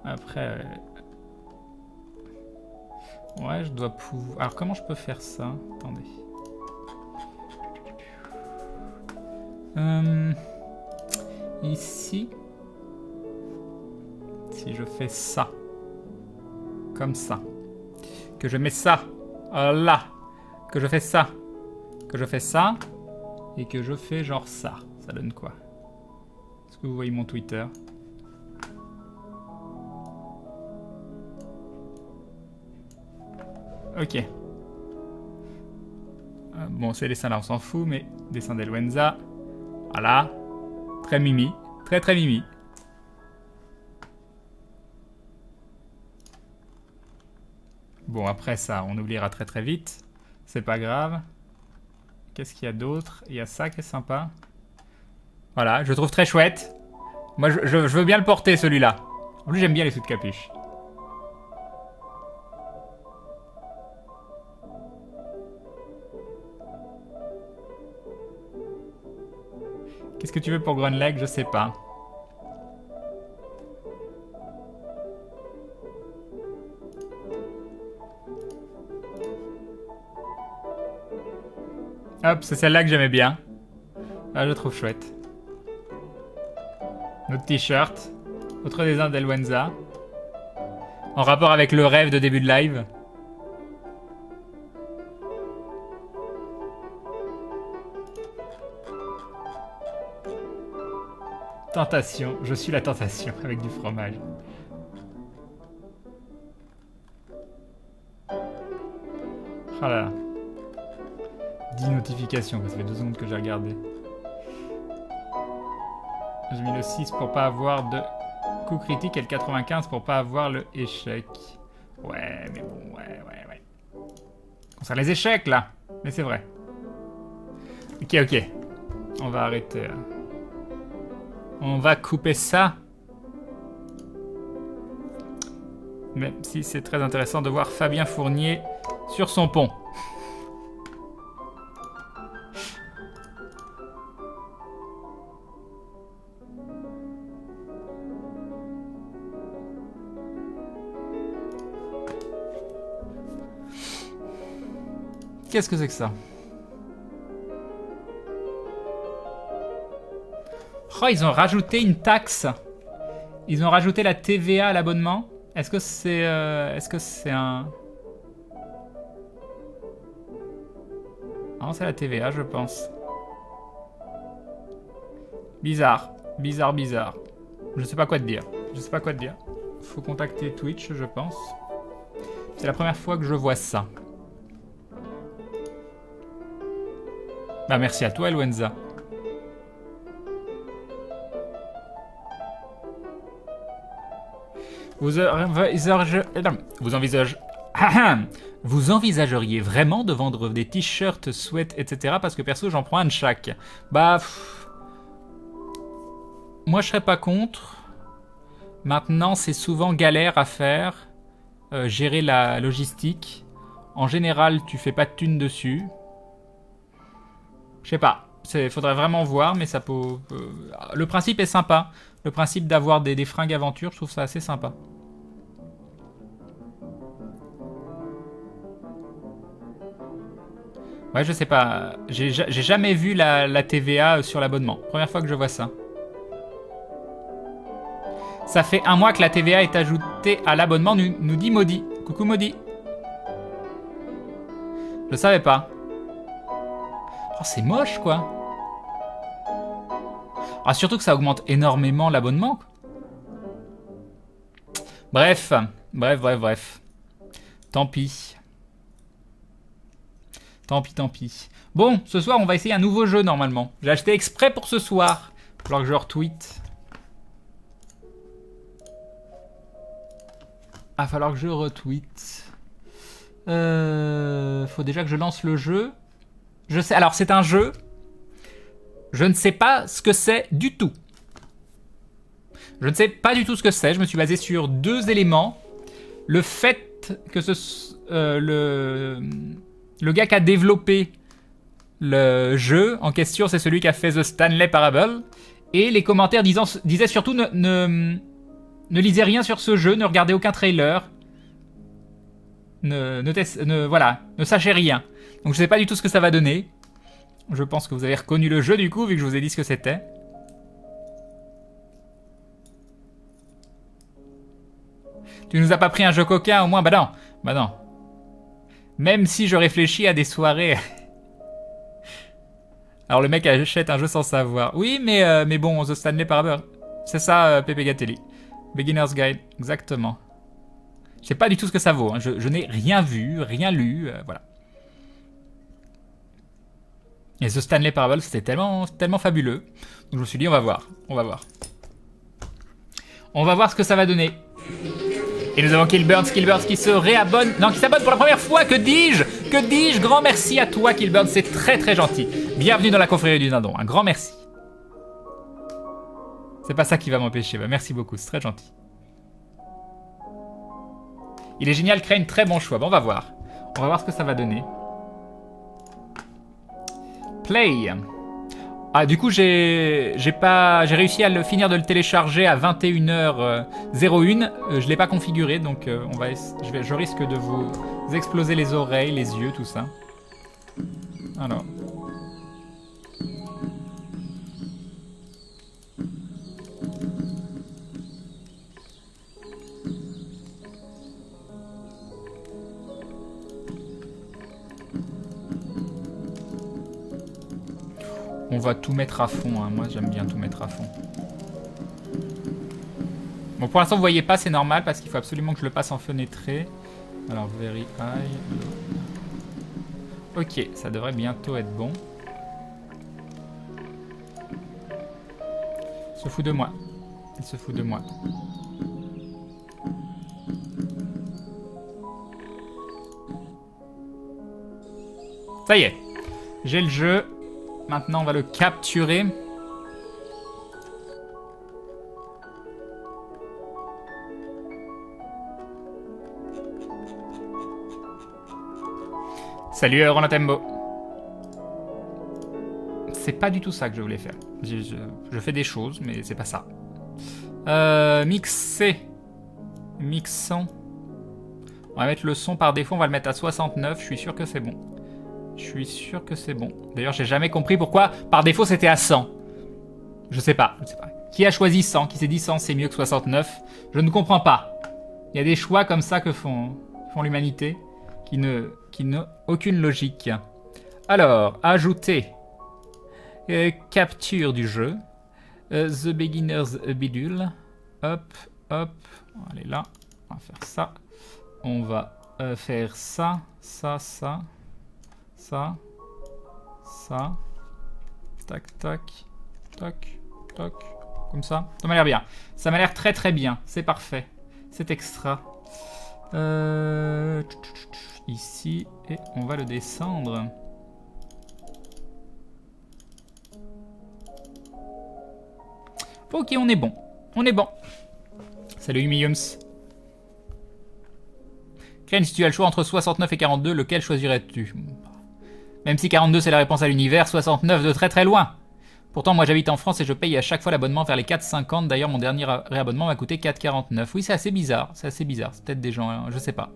Après... Ouais, je dois pouvoir... Alors comment je peux faire ça? Attendez. Ici. Si je fais ça. Comme ça. Que je mets ça. Là. Que je fais ça. Que je fais ça. Et que je fais genre ça. Ça donne quoi? Est-ce que vous voyez mon Twitter? Ok. Bon, ces dessins-là, on s'en fout, mais dessin d'Elwenza. Voilà. Très mimi. Très très mimi. Bon, après ça, on oubliera très très vite. C'est pas grave. Qu'est-ce qu'il y a d'autre? Il y a ça qui est sympa. Voilà, je le trouve très chouette. Moi, je veux bien le porter, celui-là. En plus, j'aime bien les sous de capuche. Qu'est-ce que tu veux pour Grunleg? Je sais pas. Hop, c'est celle-là que j'aimais bien. Ah, je trouve chouette. Notre t-shirt. Autre dessin d'Elwenza. En rapport avec le rêve de début de live. Tentation. Je suis la tentation avec du fromage. Oh là là. 10 notifications, ça fait 2 secondes que j'ai regardé. J'ai mis le 6 pour pas avoir de coup critique et le 95 pour pas avoir le échec. Ouais, mais bon, ouais. Concerne les échecs, là. Mais c'est vrai. Ok. On va arrêter. On va couper ça. Même si c'est très intéressant de voir Fabien Fournier sur son pont. Qu'est-ce que c'est que ça? Oh, ils ont rajouté une taxe. Ils ont rajouté la TVA à l'abonnement. Est-ce que c'est un... Non, c'est la TVA, je pense. Bizarre. Je sais pas quoi te dire. Faut contacter Twitch, je pense. C'est la première fois que je vois ça. Bah merci à toi, Elwenza. Vous envisageriez vraiment de vendre des t-shirts, sweats, etc. Parce que perso, j'en prends un de chaque. Bah... Moi, je serais pas contre. Maintenant, c'est souvent galère à faire. Gérer la logistique. En général, tu fais pas de thunes dessus. Je sais pas. Faudrait vraiment voir, mais ça peut... Le principe est sympa. Le principe d'avoir des fringues aventure, je trouve ça assez sympa. Ouais, je sais pas. J'ai jamais vu la TVA sur l'abonnement. Première fois que je vois ça. Ça fait 1 mois que la TVA est ajoutée à l'abonnement, nous dit Maudit. Coucou Maudit. Je savais pas. Oh, c'est moche, quoi. Ah, surtout que ça augmente énormément l'abonnement. Bref. Tant pis. Bon, ce soir, on va essayer un nouveau jeu, normalement. J'ai acheté exprès pour ce soir. Il va falloir que je retweet. faut déjà que je lance le jeu. Je sais, alors c'est un jeu. Je ne sais pas ce que c'est du tout. Je ne sais pas du tout ce que c'est. Je me suis basé sur 2 éléments. Le fait que le gars qui a développé le jeu en question, c'est celui qui a fait The Stanley Parable. Et les commentaires disaient surtout ne lisez rien sur ce jeu, ne regardez aucun trailer. Voilà, ne sachez rien. Donc je sais pas du tout ce que ça va donner. Je pense que vous avez reconnu le jeu du coup, vu que je vous ai dit ce que c'était. Tu nous as pas pris un jeu coquin au moins? Bah non, bah non. Même si je réfléchis à des soirées... Alors le mec achète un jeu sans savoir. Oui, mais bon, The Stanley Parable. C'est ça, Pepe Gatelli. Beginner's Guide, exactement. Je sais pas du tout ce que ça vaut. Hein. Je n'ai rien vu, rien lu, voilà. Et The Stanley Parable, c'était tellement fabuleux. Donc je me suis dit, on va voir, on va voir. On va voir ce que ça va donner. Et nous avons Killbirds qui se réabonne. Non, qui s'abonne pour la première fois, que dis-je? Que dis-je? Grand merci à toi, Killbirds, c'est très gentil. Bienvenue dans la confrérie du Dindon, un grand merci. C'est pas ça qui va m'empêcher, bah, merci beaucoup, c'est très gentil. Il est génial, Crane, très bon choix. Bon, on va voir. On va voir ce que ça va donner. Play. Ah, du coup, j'ai réussi à le finir de le télécharger à 21h01. Je l'ai pas configuré, donc je risque de vous exploser les oreilles, les yeux, tout ça. Alors. On va tout mettre à fond, hein. Moi j'aime bien tout mettre à fond. Bon, pour l'instant vous voyez pas, c'est normal parce qu'il faut absolument que je le passe en fenêtré. Alors very high. Ok, ça devrait bientôt être bon. Il se fout de moi. Il se fout de moi. Ça y est, j'ai le jeu. Maintenant, on va le capturer. Salut Roland Tembo. C'est pas du tout ça que je voulais faire. Je fais des choses, mais c'est pas ça. Mixer. Mixant. On va mettre le son par défaut, on va le mettre à 69. Je suis sûr que c'est bon. Je suis sûr que c'est bon. D'ailleurs, j'ai jamais compris pourquoi par défaut c'était à 100. Je sais pas. Qui a choisi 100? Qui s'est dit 100 c'est mieux que 69? Je ne comprends pas. Il y a des choix comme ça que font l'humanité qui n'ont aucune logique. Alors, ajouter capture du jeu. The Beginner's Bidule. Hop, hop. Allez là. On va faire ça. On va faire ça, ça, ça. Ça, ça, tac, tac, tac, tac, comme ça. Ça m'a l'air bien. Ça m'a l'air très bien. C'est parfait. C'est extra. Ici, et on va le descendre. Ok, on est bon. On est bon. Salut Milliums. Crane, si tu as le choix entre 69 et 42, lequel choisirais-tu? Même si 42 c'est la réponse à l'univers, 69 de très loin. Pourtant moi j'habite en France et je paye à chaque fois l'abonnement vers les 4,50. D'ailleurs mon dernier réabonnement m'a coûté 4,49. Oui, c'est assez bizarre, c'est peut-être des gens, je sais pas.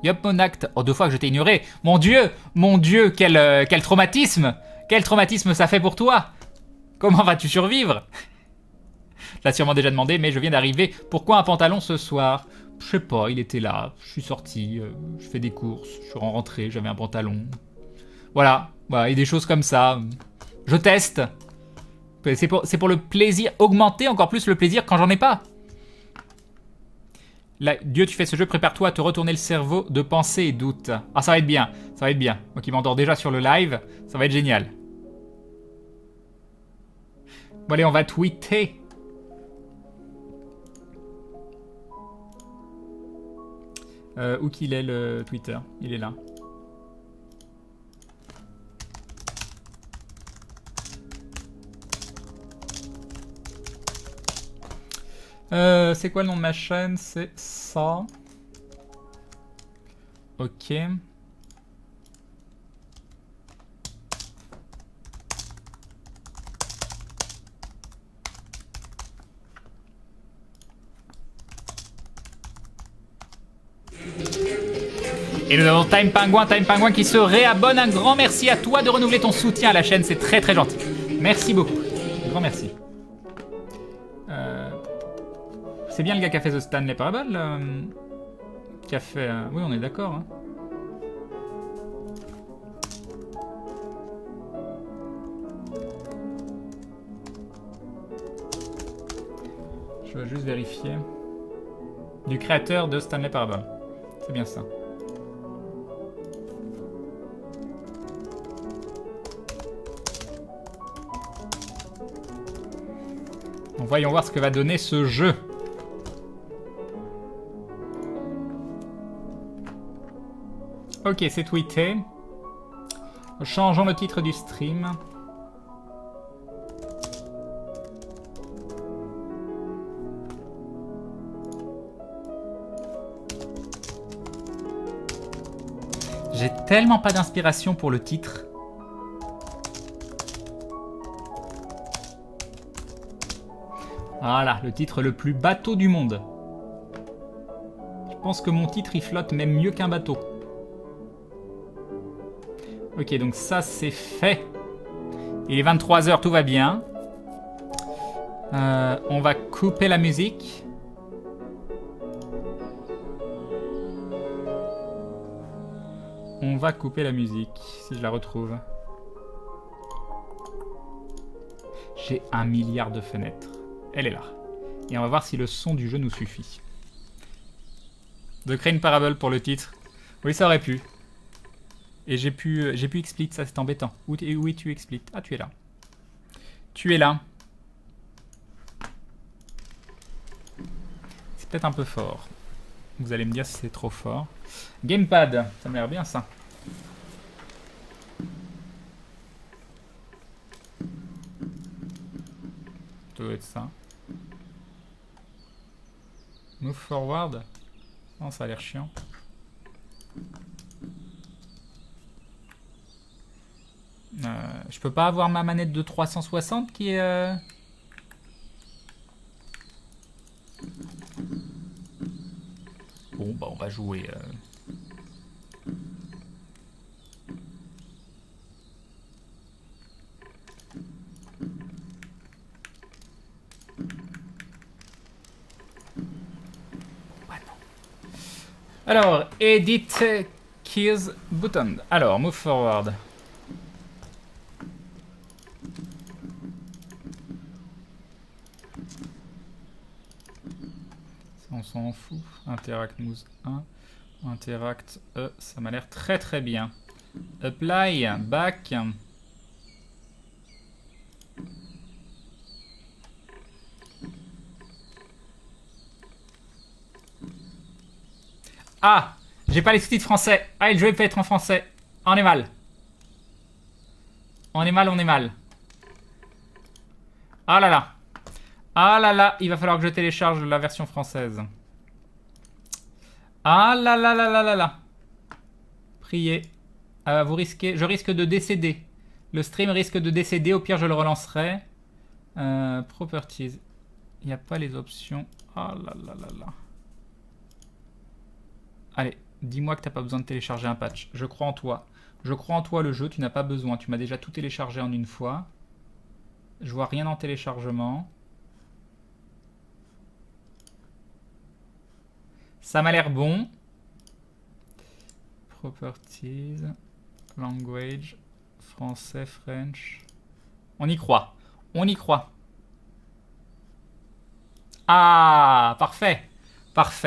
Yop mon acte. Oh, 2 fois que je t'ai ignoré. Mon dieu, quel traumatisme. Quel traumatisme ça fait pour toi. Comment vas-tu survivre? Je l'ai sûrement déjà demandé, mais je viens d'arriver. Pourquoi un pantalon ce soir? Je sais pas, il était là, je suis sorti, je fais des courses, je suis rentré, j'avais un pantalon. Voilà, et des choses comme ça. Je teste. C'est pour le plaisir, augmenter encore plus le plaisir quand j'en ai pas. Là, Dieu, tu fais ce jeu, prépare-toi à te retourner le cerveau de pensée et doute. Ah, ça va être bien, ça va être bien. Moi qui m'endors déjà sur le live, ça va être génial. Bon allez, on va tweeter. Où qu'il est le Twitter? Il est là. C'est quoi le nom de ma chaîne? C'est ça. Ok. Et nous avons Time Pingouin qui se réabonne. Un grand merci à toi de renouveler ton soutien à la chaîne, c'est très très gentil. Merci beaucoup. Un grand merci. C'est bien le gars qui a fait The Stanley Parable qui a fait... Oui, on est d'accord. Hein. Je vais juste vérifier. Du créateur de Stanley Parable. C'est bien ça. Donc voyons voir ce que va donner ce jeu. Ok, c'est tweeté. Changeons le titre du stream. J'ai tellement pas d'inspiration pour le titre. Voilà, le titre le plus bateau du monde. Je pense que mon titre, il flotte même mieux qu'un bateau. Ok, donc ça, c'est fait. Il est 23 h, tout va bien. On va couper la musique. On va couper la musique, si je la retrouve. J'ai 1 milliard de fenêtres. Elle est là. Et on va voir si le son du jeu nous suffit. De créer une parabole pour le titre. Oui, ça aurait pu. Et j'ai pu explit, ça c'est embêtant. Oui, tu explit. Ah, tu es là. Tu es là. C'est peut-être un peu fort. Vous allez me dire si c'est trop fort. Gamepad, ça m'a l'air bien ça. Ça doit être ça. Move forward. Non, ça a l'air chiant. Je peux pas avoir ma manette de 360 qui est... Bon, bah on va jouer... Bah non. Alors, edit keys button. Alors, move forward. On s'en fout. Interact mouse 1. Interact E. Ça m'a l'air très très bien. Apply. Back. Ah, j'ai pas les sous-titres français. Ah, le jeu peut être en français. On est mal. On est mal, on est mal. Ah là là. Ah là là, il va falloir que je télécharge la version française. Ah là là là là là là. Priez. Vous risquez, je risque de décéder. Le stream risque de décéder, au pire je le relancerai. Properties. Il n'y a pas les options. Ah là là là là. Allez, dis-moi que t'as pas besoin de télécharger un patch. Je crois en toi. Je crois en toi le jeu, tu n'as pas besoin. Tu m'as déjà tout téléchargé en une fois. Je vois rien en téléchargement. Ça m'a l'air bon. Properties. Language. Français, French. On y croit. On y croit. Ah, parfait. Parfait.